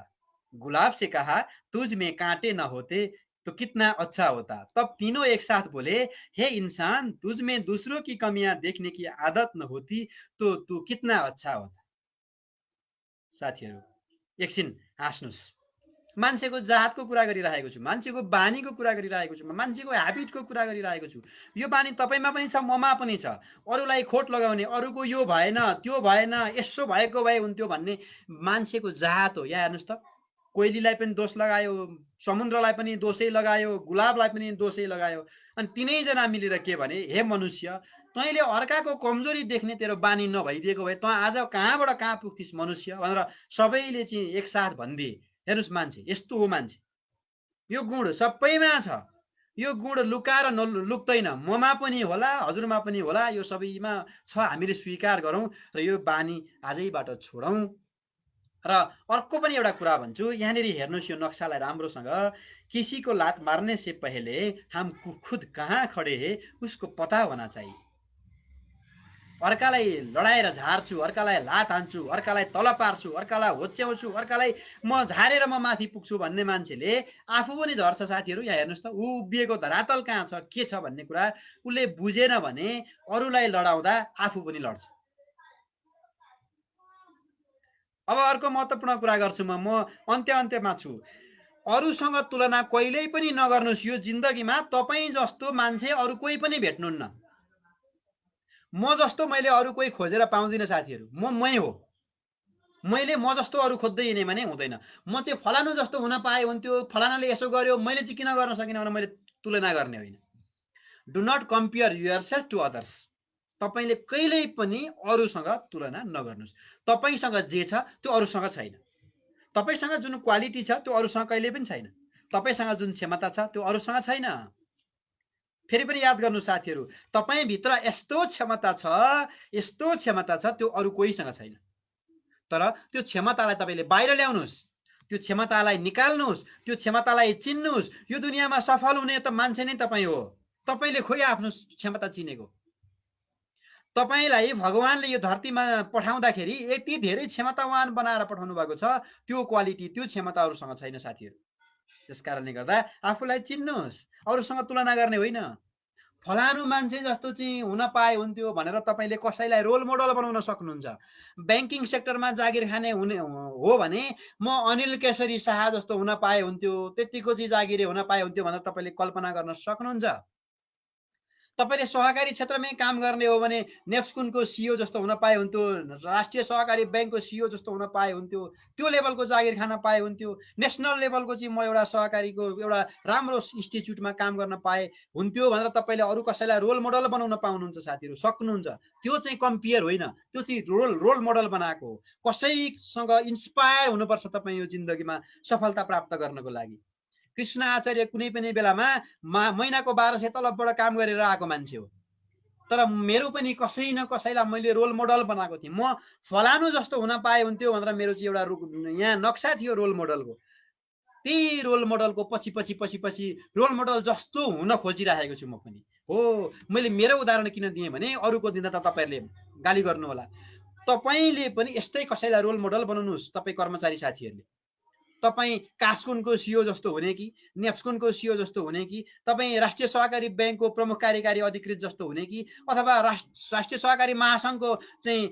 गुलाब से कहा तुझ में कांटे न होते तो कितना अच्छा होता। तब तीनों एक साथ बोले, हे इंसान, तुझ में दूसरों की कमियां देखने की आदत न होती तो तू कितना अच्छा होता। साथीहरू एकछिन हाँस्नुहोस्। मान्छेको जातको कुरा गरिरहेको छु, मान्छेको बानीको कुरा गरिरहेको छु, मान्छेको ह्याबिटको कुरा गरिरहेको छु। यो बानी तपाईँमा पनि छ, ममा पनि छ। अरूलाई खोट लगाउने, अरूको यो भएन, त्यो भएन, यसो भएको भए हुन्थ्यो भन्ने मान्छेको जात हो। यहाँ हेर्नुहोस् त, कोइलीलाई पनि दोष लगायो, समुद्रलाई पनि दोषै लगायो, गुलाबलाई पनि दोषै लगायो। अनि तिनैजना मिलेर के भने, हे मनुष्य, तैँले अर्काको कमजोरी देख्ने तेरो बानी नभइदिएको भए तँ आज कहाँबाट कहाँ पुग्थिस् मनुष्य भनेर सबैले चाहिँ एकसाथ भनिदिए। हेर्नुहोस्, मान्छे यस्तो हो। मान्छे यो गुण सबैमा छ। यो गुण लुकाएर लुक्दैन। ममा पनि होला, हजुरमा पनि होला, यो सबैमा छ। हामीले स्वीकार गरौँ र यो बानी आजैबाट छोडौँ। र अर्को पनि एउटा कुरा भन्छु, यहाँनिर हेर्नुहोस् यो नक्सालाई राम्रोसँग। किसी को लात मारने से पहले हम खुद कहाँ खडे है उसको पता होना चाहिए। अर्कालाई लडाएर झार्छु, अर्कालाई लात हान्छु, अर्कालाई तल पार्छु, अर्कालाई होच्याउँछु, अर्कालाई म झारेर म माथि पुग्छु भन्ने मान्छेले आफू पनि झर्छ साथीहरू। यहाँ हेर्नुहोस् त, ऊ उभिएको धरातल कहाँ छ, के छ भन्ने कुरा उसले बुझेन भने अरूलाई लडाउँदा आफू पनि लड्छ। अब अर्को महत्त्वपूर्ण कुरा गर्छु म अन्त्यमा छु। अरूसँग तुलना कहिल्यै पनि नगर्नुहोस्। यो जिन्दगीमा तपाईँ जस्तो मान्छे अरू कोही पनि भेट्नुहुन्न। म जस्तो मैले अरू कोही खोजेर पाउँदिनँ साथीहरू। मै हो। मैले म जस्तो अरू खोज्दै हिँडेँ भने हुँदैन। म चाहिँ फलानु जस्तो हुन पाए हुन्थ्यो, फलानाले यसो गर्यो, मैले चाहिँ किन गर्न सकिनँ भने मैले तुलना गर्ने होइन। Do not compare yourself to others. तपाईँले कहिल्यै पनि अरूसँग तुलना नगर्नुहोस्। तपाईँसँग जे छ त्यो अरूसँग छैन। तपाईँसँग जुन क्वालिटी छ त्यो अरूसँग कहिल्यै पनि छैन। तपाईँसँग जुन क्षमता छ त्यो अरूसँग छैन। फेरि पनि याद गर्नु साथीहरू, तपाईँभित्र यस्तो क्षमता छ त्यो अरू कोहीसँग छैन। तर त्यो क्षमतालाई तपाईँले बाहिर ल्याउनुहोस्, त्यो क्षमतालाई निकाल्नुहोस्, त्यो क्षमतालाई चिन्नुहोस्। यो दुनियाँमा सफल हुने त मान्छे नै तपाईँ हो। तपाईँले खोइ आफ्नो क्षमता चिनेको। तपाईँलाई भगवानले यो धरतीमा पठाउँदाखेरि यति धेरै क्षमतावान बनाएर पठाउनु भएको छ, त्यो क्वालिटी, त्यो क्षमता अरूसँग छैन साथीहरू। त्यस कारणले गर्दा आफूलाई चिन्नुहोस्, अरूसँग तुलना गर्ने होइन। फलानु मान्छे जस्तो चाहिँ हुन पाए हुन्थ्यो भनेर तपाईँले कसैलाई रोल मोडल बनाउन सक्नुहुन्छ। ब्याङ्किङ सेक्टरमा जागिर खाने हुने हो भने म अनिल केशरी शाह जस्तो हुन पाए हुन्थ्यो, त्यतिको चाहिँ जागिरे हुन पाए हुन्थ्यो भनेर तपाईँले कल्पना गर्न सक्नुहुन्छ। तपाईँले सहकारी क्षेत्रमै काम गर्ने हो भने नेप्सकुनको सिओ जस्तो हुन पाए हुन्थ्यो, राष्ट्रिय सहकारी ब्याङ्कको सिओ जस्तो हुन पाए हुन्थ्यो, त्यो लेभलको जागिर खान पाए हुन्थ्यो। नेसनल लेभलको चाहिँ म एउटा सहकारीको एउटा राम्रो इन्स्टिच्युटमा काम गर्न पाए हुन्थ्यो भनेर तपाईँले अरू कसैलाई रोल मोडल बनाउन पाउनुहुन्छ साथीहरू, सक्नुहुन्छ। त्यो चाहिँ कम्पेयर होइन, त्यो चाहिँ रोल मोडल बनाएको हो। कसैसँग इन्स्पायर हुनुपर्छ तपाईँ यो जिन्दगीमा सफलता प्राप्त गर्नको लागि। कृष्ण आचार्य कुनै पनि बेलामा महिनाको 1200 तलबबाट काम गरेर आएको मान्छे हो। तर मेरो पनि कसै न कसैलाई मैले रोल मोडल बनाएको थिएँ। म फलानु जस्तो हुन पाए हुन्थ्यो भनेर मेरो चाहिँ एउटा यहाँ नक्सा थियो रोल मोडलको। त्यही रोल मोडलको पछि रोल मोडल जस्तो हुन खोजिरहेको छु म पनि हो। मैले मेरो उदाहरण किन दिएँ भने अरूको दिँदा त तपाईँहरूले गाली गर्नु होला। तपाईँले पनि यस्तै कसैलाई रोल मोडल बनाउनुहोस्। तपाईँ कर्मचारी साथीहरूले तपाईँ कास्कुनको सिओ जस्तो हुने कि नेप्सकुनको सिओ जस्तो हुने कि तपाईँ राष्ट्रिय सहकारी ब्याङ्कको प्रमुख कार्यकारी अधिकृत जस्तो हुने कि अथवा राष्ट्रिय सहकारी महासङ्घको चाहिँ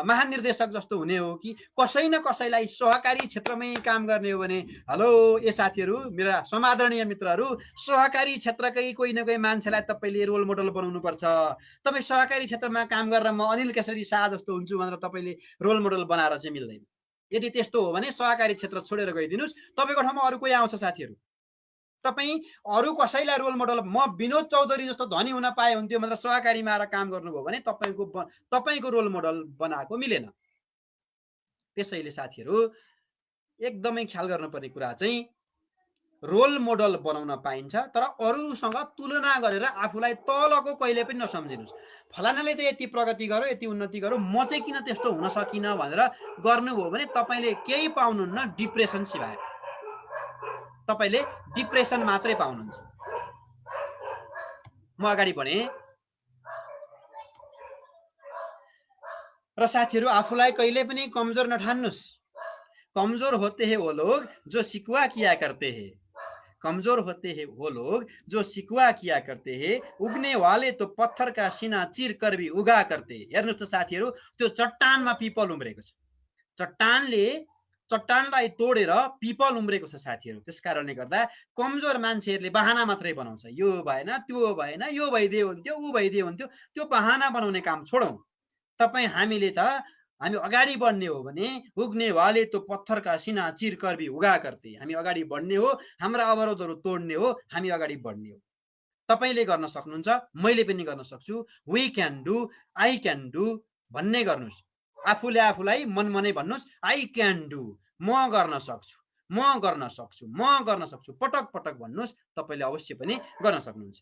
महानिर्देशक जस्तो हुने हो कि कसै न कसैलाई सहकारी क्षेत्रमै काम गर्ने हो भने हेलो ए साथीहरू, मेरा समादरणीय मित्रहरू, सहकारी क्षेत्रकै कोही न कोही मान्छेलाई तपाईँले रोल मोडल बनाउनुपर्छ। तपाईँ सहकारी क्षेत्रमा काम गरेर म अनिल केशरी शाह जस्तो हुन्छु भनेर तपाईँले रोल मोडल बनाएर चाहिँ मिल्दैन। यदि त्यस्तो हो भने सहकारी क्षेत्र छोडेर गइदिनुहोस्, तपाईँको ठाउँमा अरू कोही आउँछ साथीहरू। तपाईँ अरू कसैलाई रोल मोडल, म विनोद चौधरी जस्तो धनी हुन पाए हुन्थ्यो भनेर सहकारीमा आएर काम गर्नुभयो भने तपाईँको रोल मोडल बनाएको मिलेन। त्यसैले साथीहरू एकदमै ख्याल गर्नुपर्ने कुरा चाहिँ रोल मोडल बनाउन पाइन्छ, तर अरूसँग तुलना गरेर आफूलाई तलको कहिले पनि नसम्झिनुहोस्। फलानाले त यति प्रगति गर्यो, यति उन्नति गर्यो, म चाहिँ किन त्यस्तो हुन सकिनँ भनेर गर्नुभयो भने तपाईँले केही पाउनुहुन्न, डिप्रेसन सिवाय। तपाईँले डिप्रेसन मात्रै पाउनुहुन्छ। म अगाडि बढेँ र साथीहरू, आफूलाई कहिले पनि कमजोर नठान्नुहोस्। कमजोर होते हैं वो लोग जो शिकवा किया करते हैं। कमजोर होते हैं वो लोग जो शिकवा किया करते हैं। उग्ने वाले तो पत्थर का सीना चिर कर भी उगा करते। हेर्नुहोस् त साथीहरू, त्यो चट्टानमा पिपल उम्रेको छ। चट्टानलाई तोडेर पिपल उम्रेको छ साथीहरू। त्यसकारणले गर्दा कमजोर मान्छेहरूले बहाना मात्रै बनाउँछ। यो भएन, त्यो भएन, यो भइदियो हुन्थ्यो, ऊ भइदियो हुन्थ्यो। त्यो बहाना बनाउने काम छोडौँ। हामी अगाडि बढ्ने हो भने उग्ने वाले तो पत्थर का सीना चिर कर भी उगा करते। हामी अगाडि बढ्ने हो, हाम्रा अवरोधहरू तोड्ने हो, हामी अगाडि बढ्ने हो। तपाईले गर्न सक्नुहुन्छ, मैले पनि गर्न सक्छु। We can do, I can do भन्ने गर्नुहोस्। आफूले आफूलाई मनमनै भन्नुहोस्, आई क्यान डु, म गर्न सक्छु, म गर्न सक्छु, म गर्न सक्छु, पटक पटक भन्नुहोस्। तपाईले अवश्य पनि गर्न सक्नुहुन्छ।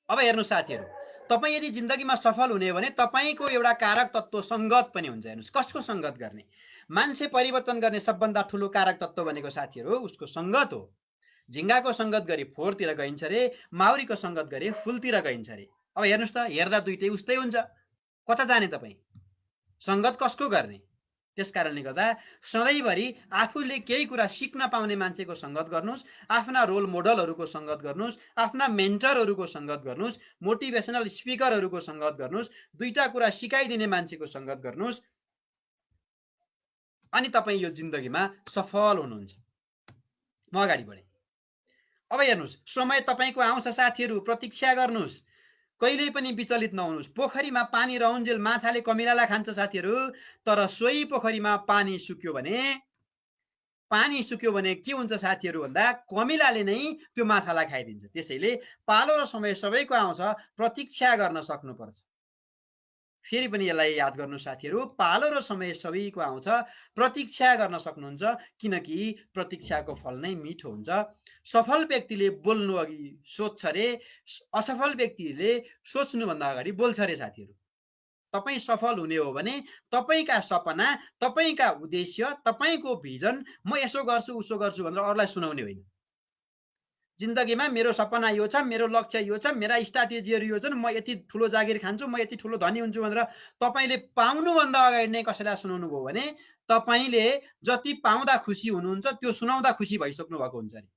अब हेर्नुहोस् साथीहरू, तपाईँ यदि जिन्दगीमा सफल हुने हो भने तपाईँको एउटा कारक तत्त्व सङ्गत पनि हुन्छ। हेर्नुहोस्, कसको सङ्गत गर्ने? मान्छे परिवर्तन गर्ने सबभन्दा ठुलो कारक तत्त्व भनेको साथीहरू उसको सङ्गत हो। झिङ्गाको सङ्गत गरी फोहोरतिर गइन्छ रे, माउरीको सङ्गत गरी फुलतिर गइन्छ रे। अब हेर्नुहोस् त, हेर्दा दुइटै उस्तै हुन्छ। कता जाने तपाईँ? सङ्गत कसको गर्ने? त्यसकारणले गर्दा सधैँभरि आफूले केही कुरा सिक्न पाउने मान्छेको सङ्गत गर्नुहोस्, आफ्ना रोल मोडलहरूको सङ्गत गर्नुहोस्, आफ्ना मेन्टरहरूको सङ्गत गर्नुहोस्, मोटिभेसनल स्पिकरहरूको सङ्गत गर्नुहोस्, दुईटा कुरा सिकाइदिने मान्छेको सङ्गत गर्नुहोस्, अनि तपाईँ यो जिन्दगीमा सफल हुनुहुन्छ। म अगाडि बढेँ। अब हेर्नुहोस्, समय तपाईँको आउँछ साथीहरू, प्रतीक्षा गर्नुहोस्, कहिल्यै पनि विचलित नहुनुहोस्। पोखरीमा पानी रहन्जेल माछाले कमिलालाई खान्छ साथीहरू, तर सोही पोखरीमा पानी सुक्यो भने के हुन्छ साथीहरू भन्दा कमिलाले नै त्यो माछालाई खाइदिन्छ। त्यसैले पालो र समय सबैको आउँछ, प्रतीक्षा गर्न सक्नुपर्छ। फेरि पनि यसलाई याद गर्नु साथीहरू, पालो र समय सबैको आउँछ, प्रतीक्षा गर्न सक्नुहुन्छ, किनकि प्रतीक्षाको फल नै मिठो हुन्छ। सफल व्यक्तिले बोल्नु अघि सोच्छ रे, असफल व्यक्तिले सोच्नुभन्दा अगाडि बोल्छ रे साथीहरू। तपाईँ सफल हुने हो भने तपाईँका सपना, तपाईँका उद्देश्य, तपाईँको भिजन म यसो गर्छु उसो गर्छु भनेर अरूलाई सुनाउने होइन। जिन्दगीमा मेरो सपना यो छ, मेरो लक्ष्य यो छ, मेरा स्ट्राटेजीहरू यो छन्, म यति ठुलो जागिर खान्छु, म यति ठुलो धनी हुन्छु भनेर तपाईँले पाउनुभन्दा अगाडि नै कसैलाई सुनाउनु भयो भने तपाईँले जति पाउँदा खुसी हुनुहुन्छ त्यो सुनाउँदा खुसी भइसक्नु भएको हुन्छ नि।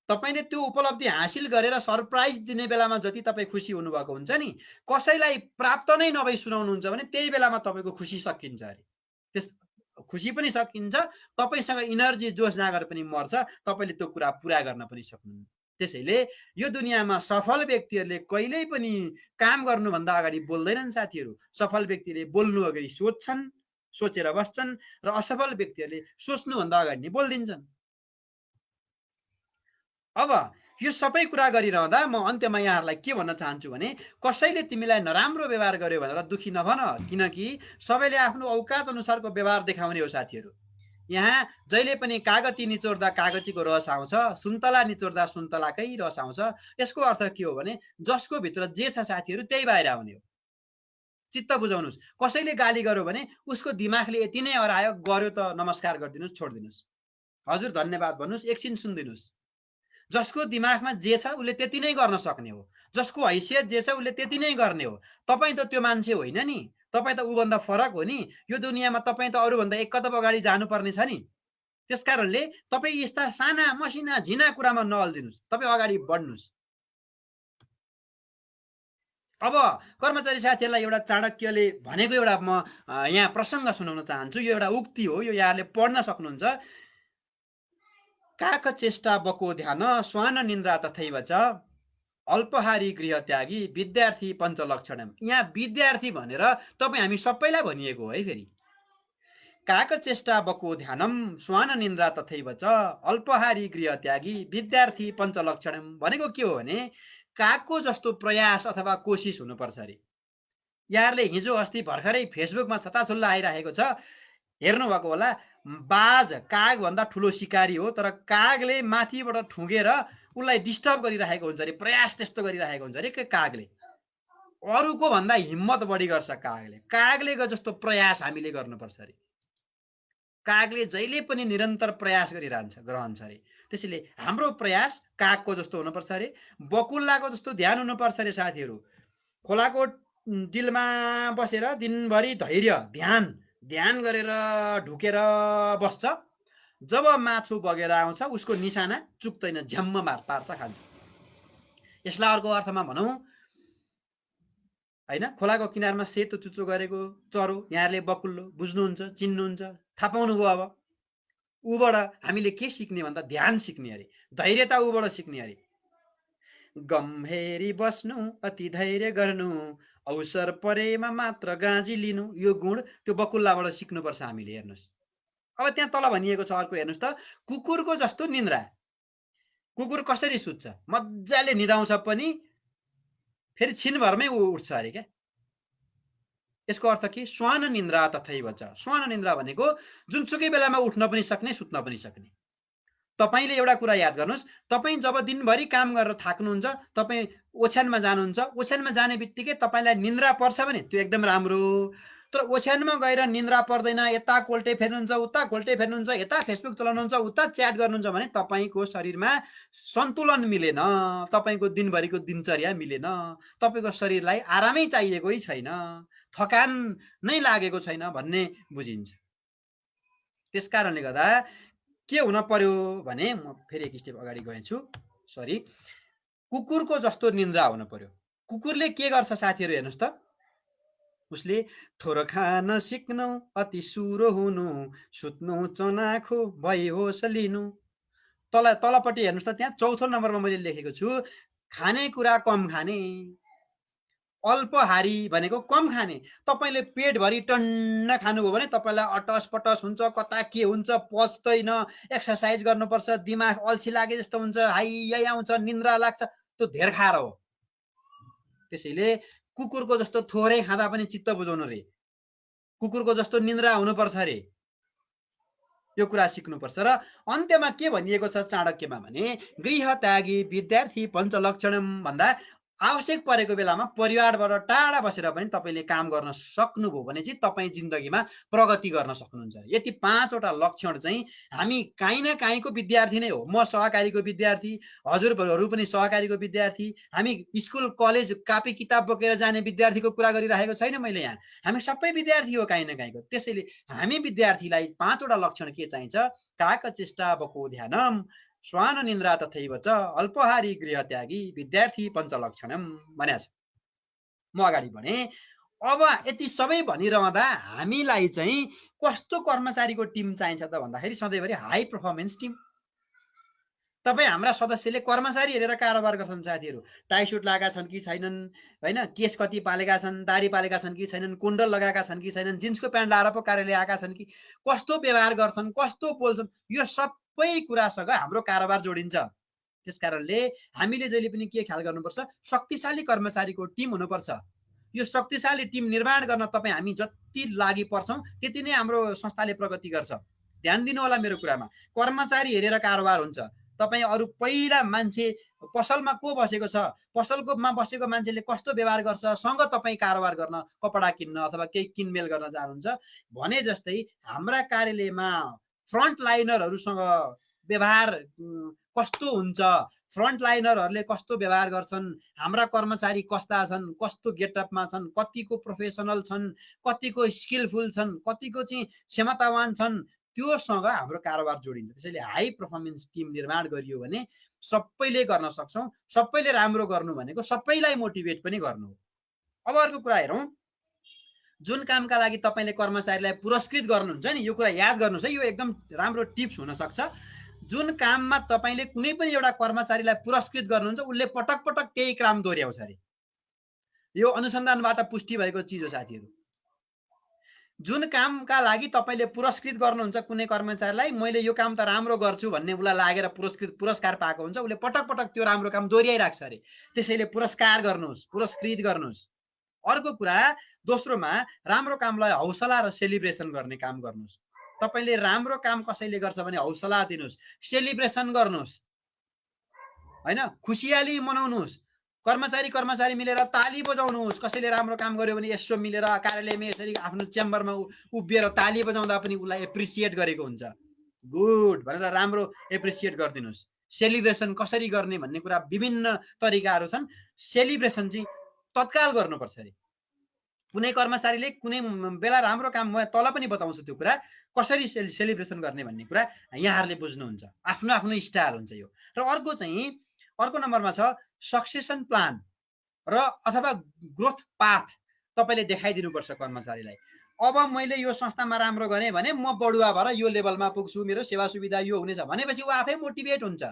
तपाईँले त्यो उपलब्धि हासिल गरेर सरप्राइज दिने बेलामा जति तपाईँ खुसी हुनुभएको हुन्छ नि, कसैलाई प्राप्त नै नभई सुनाउनुहुन्छ भने त्यही बेलामा तपाईँको खुसी सकिन्छ अरे। त्यस खुसी पनि सकिन्छ, तपाईँसँग इनर्जी जोस जाँगर पनि मर्छ, तपाईँले त्यो कुरा पुरा गर्न पनि सक्नुहुन्न। त्यसैले यो दुनियाँमा सफल व्यक्तिहरूले कहिल्यै पनि काम गर्नुभन्दा अगाडि बोल्दैनन् साथीहरू। सफल व्यक्तिले बोल्नु अगाडि सोच्छन्, सोचेर बस्छन्, र असफल व्यक्तिहरूले सोच्नुभन्दा अगाडि नै बोलिदिन्छन्। अब यो सबै कुरा गरिरहँदा म अन्त्यमा यहाँहरूलाई के भन्न चाहन्छु भने, कसैले तिमीलाई नराम्रो व्यवहार गर्यो भनेर दुखी नभन, किनकि सबैले आफ्नो औकात अनुसारको व्यवहार देखाउने हो साथीहरू। यहाँ जहिले पनि कागती निचोर्दा कागतीको रस आउँछ, सुन्तला निचोर्दा सुन्तलाकै रस आउँछ। यसको अर्थ के हो भने, जसको भित्र जे छ साथीहरू त्यही बाहिर आउने हो। चित्त बुझाउनुहोस्। कसैले गाली गर्यो भने उसको दिमागले यति नै हरायो, गर्यो त नमस्कार गरिदिनुहोस्, छोडिदिनुहोस्, हजुर धन्यवाद भन्नुहोस्, एकछिन सुनिदिनुहोस्। जसको दिमागमा जे छ उसले त्यति नै गर्न सक्ने हो, जसको हैसियत जे छ उसले त्यति नै गर्ने हो। तपाईँ त त्यो मान्छे होइन नि, तपाईँ त ऊभन्दा फरक हो नि। यो दुनियाँमा तपाईँ त अरूभन्दा एक कदम अगाडि जानुपर्ने छ नि। त्यसकारणले तपाईँ यस्ता साना मसिना झिना कुरामा नअल्झिनुहोस्, तपाईँ अगाडि बढ्नुहोस्। अब कर्मचारी साथीहरूलाई एउटा चाणक्यले भनेको एउटा म यहाँ प्रसङ्ग सुनाउन चाहन्छु। यो एउटा उक्ति हो, यो यहाँले पढ्न सक्नुहुन्छ। काक चेष्टा बको ध्यान श्वान निन्द्रा तथैव च अल्पहारी गृह त्यागी विद्यार्थी पञ्चलक्षणम। यहाँ विद्यार्थी भनेर तपाईँ हामी सबैलाई भनिएको हो है। फेरि काक चेष्टा बको ध्यानम श्वान निन्द्रा तथैव च अल्पहारी गृह त्यागी विद्यार्थी पञ्चलक्षणम भनेको के हो भने कागको जस्तो प्रयास अथवा कोसिस हुनुपर्छ अरे। यहाँहरूले हिजो अस्ति भर्खरै फेसबुकमा छताछुल्ला आइरहेको छ, हेर्नुभएको होला। बाज कागभन्दा ठुलो शिकारी हो, तर कागले माथिबाट ठुँगेर उसलाई डिस्टर्ब गरिरहेको हुन्छ अरे, प्रयास त्यस्तो गरिरहेको हुन्छ अरे। कागले अरूको भन्दा हिम्मत बढी गर्छ कागले। कागले जस्तो प्रयास हामीले गर्नुपर्छ अरे। कागले जहिले पनि निरन्तर प्रयास गरिरहन्छ अरे। त्यसैले हाम्रो प्रयास कागको जस्तो हुनुपर्छ अरे, बकुल्लाको जस्तो ध्यान हुनुपर्छ अरे साथीहरू। खोलाको डिलमा बसेर दिनभरि धैर्य ध्यान गरेर ढुकेर बस्छ। जब माछु बगेर आउँछ उसको निशाना चुक्दैन, झ्याम्म पार्छ, खान्छ। यसलाई अर्को अर्थमा भनौँ हैन, खोलाको किनारमा सेतो चुच्चो गरेको चरो यहाँहरूले बकुल्लो बुझ्नुहुन्छ, चिन्नुहुन्छ, थाहा पाउनुभयो। अब ऊबाट हामीले के सिक्ने भन्दा ध्यान सिक्ने अरे, धैर्यता ऊबाट सिक्ने अरे। गम्भीरी बस्नु, अति धैर्य गर्नु, अवसर परेमा मात्र गाँजी लिनु, यो गुण त्यो बकुल्लाबाट सिक्नुपर्छ हामीले। हेर्नुहोस् अब त्यहाँ तल भनिएको छ अर्को, हेर्नुहोस् त, कुकुरको जस्तो निन्द्रा। कुकुर कसरी सुत्छ? मजाले निदाउँछ पनि फेरि छिनभरमै उठ्छ अरे क्या। यसको अर्थ के? श्वान निन्द्रा तथैव च। श्वान निन्द्रा भनेको जुनसुकै बेलामा उठ्न पनि सक्ने, सुत्न पनि सक्ने। तपाईले एउटा कुरा याद गर्नुहोस्, तपाईँ जब दिनभरि काम गरेर थाक्नुहुन्छ, तपाईँ ओछ्यानमा जानुहुन्छ, ओछ्यानमा जाने बित्तिकै तपाईँलाई निन्द्रा पर्छ भने त्यो एकदम राम्रो। तर ओछ्यानमा गएर निन्द्रा पर्दैन, यता कोल्टे फेर्नुहुन्छ, उता कोल्टे फेर्नुहुन्छ, यता फेसबुक चलाउनुहुन्छ, उता च्याट गर्नुहुन्छ भने तपाईँको शरीरमा सन्तुलन मिलेन, तपाईँको दिनभरिको दिनचर्या मिलेन, तपाईँको शरीरलाई आरामै चाहिएकै छैन, थकान नै लागेको छैन भन्ने बुझिन्छ। त्यसकारणले गर्दा के हुन पर्यो भने, म फेरि एक स्टेप अगाडि गएछु, सरी, कुकुरको जस्तो निन्द्रा हुन पर्यो। कुकुरले के गर्छ साथीहरू हेर्नुहोस् त, उसले थोर खान सिक्नु, अति सुरो हुनु, सुत्नु चनाखो, भई होस लिनु। तलपट्टि हेर्नुहोस् त, त्यहाँ चौथो नम्बरमा मैले लेखेको छु, खानेकुरा कम खाने। अल्पहारी भनेको कम खाने। तपाईँले पेटभरि टन्न खानुभयो भने तपाईँलाई अटस पटस हुन्छ, कता के हुन्छ, पच्दैन, एक्सर्साइज गर्नुपर्छ, दिमाग अल्छी लागे जस्तो हुन्छ, हाइ आउँछ, निन्द्रा लाग्छ, त्यो धेर खाएर हो। त्यसैले कुकुरको जस्तो थोरै खाँदा पनि चित्त बुझाउनु रे, कुकुरको जस्तो निन्द्रा हुनुपर्छ रे, यो कुरा सिक्नुपर्छ। र अन्त्यमा के भनिएको छ चाणक्यमा भने, गृह त्यागी विद्यार्थी पञ्चलक्षणम भन्दा आवश्यक परेको बेलामा परिवारबाट टाढा बसेर पनि तपाईँले काम गर्न सक्नुभयो भने चाहिँ तपाईँ जिन्दगीमा प्रगति गर्न सक्नुहुन्छ। यति 5वटा लक्षण चाहिँ हामी काहीँ न काहीँको विद्यार्थी नै हो। म सहकारीको विद्यार्थी, हजुरहरू पनि सहकारीको विद्यार्थी, हामी स्कुल कलेज कापी किताब बोकेर जाने विद्यार्थीको कुरा गरिरहेको छैन मैले यहाँ, हामी सबै विद्यार्थी हो काहीँ न काहीँको। त्यसैले हामी विद्यार्थीलाई 5वटा लक्षण के चाहिन्छ? काक चेष्टा बको ध्यानम, श्वान निन्द्रा तथैव च अल्पहारी गृह त्यागी विद्यार्थी पञ्चलक्षणम भनेको छ। म अगाडि बढेँ। अब यति सबै भनिरहँदा हामीलाई चाहिँ कस्तो कर्मचारीको टिम चाहिन्छ त भन्दाखेरि सधैँभरि हाई पर्फर्मेन्स टिम। तपाईँ हाम्रा सदस्यले कर्मचारी हेरेर कारोबार गर्छन् साथीहरू। टाई सुट लगाएका छन् कि छैनन्, होइन, केस कति पालेका छन्, दारी पालेका छन् कि छैनन्, कुण्डल लगाएका छन् कि छैनन्, जिन्सको प्यान्ट लाएर पो कार्यालय आएका छन् कि, कस्तो व्यवहार गर्छन्, कस्तो बोल्छन्, यो सबै कुरासँग हाम्रो कारोबार जोडिन्छ। त्यसकारणले हामीले जहिले पनि के ख्याल गर्नुपर्छ? शक्तिशाली कर्मचारीको टिम हुनुपर्छ। यो शक्तिशाली टिम निर्माण गर्न तपाईँ हामी जति लागि पर्छौँ त्यति नै हाम्रो संस्थाले प्रगति गर्छ। ध्यान दिनु होला मेरो कुरामा। कर्मचारी हेरेर कारोबार हुन्छ। तपाईँ अरू पहिला मान्छे पसलमा को बसेको छ, पसलकोमा बसेको मान्छेले कस्तो व्यवहार गर्छ, सँग तपाईँ कारोबार गर्न, कपडा किन्न अथवा केही किनमेल गर्न जानुहुन्छ भने जस्तै हाम्रा कार्यालयमा फ्रन्ट लाइनरहरूसँग व्यवहार कस्तो हुन्छ, फ्रन्ट लाइनरहरूले कस्तो व्यवहार गर्छन्, हाम्रा कर्मचारी कस्ता छन्, कस्तो गेटअपमा छन्, कतिको प्रोफेसनल छन्, कतिको स्किलफुल छन्, कतिको चाहिँ क्षमतावान छन्, त्योसँग हाम्रो कारोबार जोडिन्छ। त्यसैले हाई पर्फर्मेन्स टिम निर्माण गरियो भने सबैले गर्न सक्छौँ। सबैले राम्रो गर्नु भनेको सबैलाई मोटिभेट पनि गर्नु हो। अब अर्को कुरा हेरौँ, जुन कामका लागि तपाईँले कर्मचारीलाई पुरस्कृत गर्नुहुन्छ नि, यो कुरा याद गर्नुहोस् है, यो एकदम राम्रो टिप्स हुनसक्छ। जुन काममा तपाईँले कुनै पनि एउटा कर्मचारीलाई पुरस्कृत गर्नुहुन्छ उसले पटक पटक त्यही काम दोहोऱ्याउँछ अरे। यो अनुसन्धानबाट पुष्टि भएको चिज हो साथीहरू। जुन कामका लागि तपाईँले पुरस्कृत गर्नुहुन्छ कुनै कर्मचारीलाई, मैले यो काम त राम्रो गर्छु भन्ने उसलाई लागेर पुरस्कार पाएको हुन्छ, उसले पटक पटक त्यो राम्रो काम दोहोऱ्याइराख्छ अरे। त्यसैले पुरस्कार गर्नुहोस्, पुरस्कृत गर्नुहोस्। अर्को कुरा, दोस्रोमा राम्रो कामलाई हौसला र सेलिब्रेसन गर्ने काम गर्नुहोस्। तपाईँले राम्रो काम कसैले गर्छ भने हौसला दिनुहोस्, सेलिब्रेसन गर्नुहोस्, होइन, खुसियाली मनाउनुहोस्। कर्मचारी मिलेर ताली बजाउनुहोस्। कसैले राम्रो काम गर्यो भने यसो मिलेर कार्यालयमा यसरी आफ्नो च्याम्बरमा उभिएर ताली बजाउँदा पनि उसलाई एप्रिसिएट गरेको हुन्छ। गुड भनेर राम्रो एप्रिसिएट गरिदिनुहोस्। सेलिब्रेसन कसरी गर्ने भन्ने कुरा विभिन्न तरिकाहरू छन्। सेलिब्रेसन चाहिँ तत्काल गर्नुपर्छ अरे। कुनै कर्मचारीले कुनै बेला राम्रो काम, म तल पनि बताउँछु त्यो कुरा कसरी सेलिब्रेसन गर्ने भन्ने कुरा यहाँहरूले बुझ्नुहुन्छ। आफ्नो आफ्नो स्टाइल हुन्छ यो। र अर्को नम्बरमा छ सक्सेसन प्लान र अथवा ग्रोथ पाथ तपाईँले देखाइदिनुपर्छ कर्मचारीलाई। अब मैले यो संस्थामा राम्रो गरेँ भने म बढुवा भएर यो लेभलमा पुग्छु, मेरो सेवा सुविधा यो हुनेछ भनेपछि ऊ आफै मोटिभेट हुन्छ।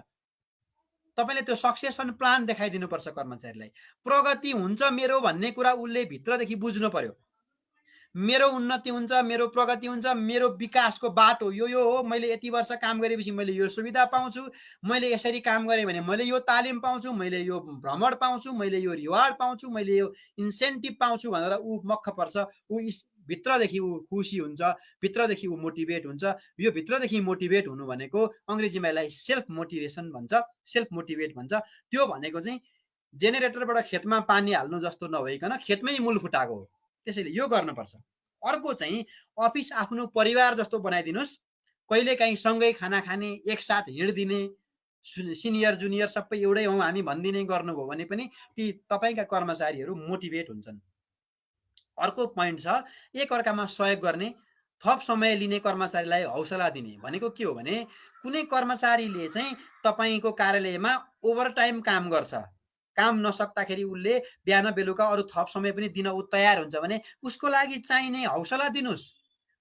तपाईँले त्यो सक्सेसन प्लान देखाइदिनुपर्छ कर्मचारीलाई। प्रगति हुन्छ मेरो भन्ने कुरा उसले भित्रदेखि बुझ्नु पर्यो। मेरो उन्नति हुन्छ, मेरो प्रगति हुन्छ, मेरो विकासको बाटो यो हो। मैले यति वर्ष काम गरेपछि मैले यो सुविधा पाउँछु, मैले यसरी काम गरेँ भने मैले यो तालिम पाउँछु, मैले यो भ्रमण पाउँछु, मैले यो रिवार्ड पाउँछु, मैले यो इन्सेन्टिभ पाउँछु भनेर ऊ मक्ख पर्छ। ऊ भित्रदेखि ऊ खुसी हुन्छ, भित्रदेखि ऊ मोटिभेट हुन्छ। यो भित्रदेखि मोटिभेट हुनु भनेको अङ्ग्रेजीमा यसलाई सेल्फ मोटिभेसन भन्छ, सेल्फ मोटिभेट भन्छ। त्यो भनेको चाहिँ जेनेरेटरबाट खेतमा पानी हाल्नु जस्तो नभइकन खेतमै मूल फुटाएको हो। त्यसैले यो गर्नुपर्छ। अर्को चाहिँ अफिस आफ्नो परिवार जस्तो बनाइदिनुहोस्। कहिलेकाहीँ सँगै खाना खाने, एकसाथ हिँड्दिने, सिनियर जुनियर सबै एउटै हौँ हामी भनिदिने गर्नुभयो भने पनि ती तपाईँका कर्मचारीहरू मोटिभेट हुन्छन्। अर्को पोइन्ट छ एकअर्कामा सहयोग गर्ने, थप समय लिने कर्मचारीलाई हौसला दिने। भनेको के हो भने कुनै कर्मचारीले चाहिँ तपाईँको कार्यालयमा ओभरटाइम काम गर्छ, काम नसक्दाखेरि उसले बिहान बेलुका अरू थप समय पनि दिन ऊ तयार हुन्छ भने उसको लागि चाहिने हौसला दिनुहोस्।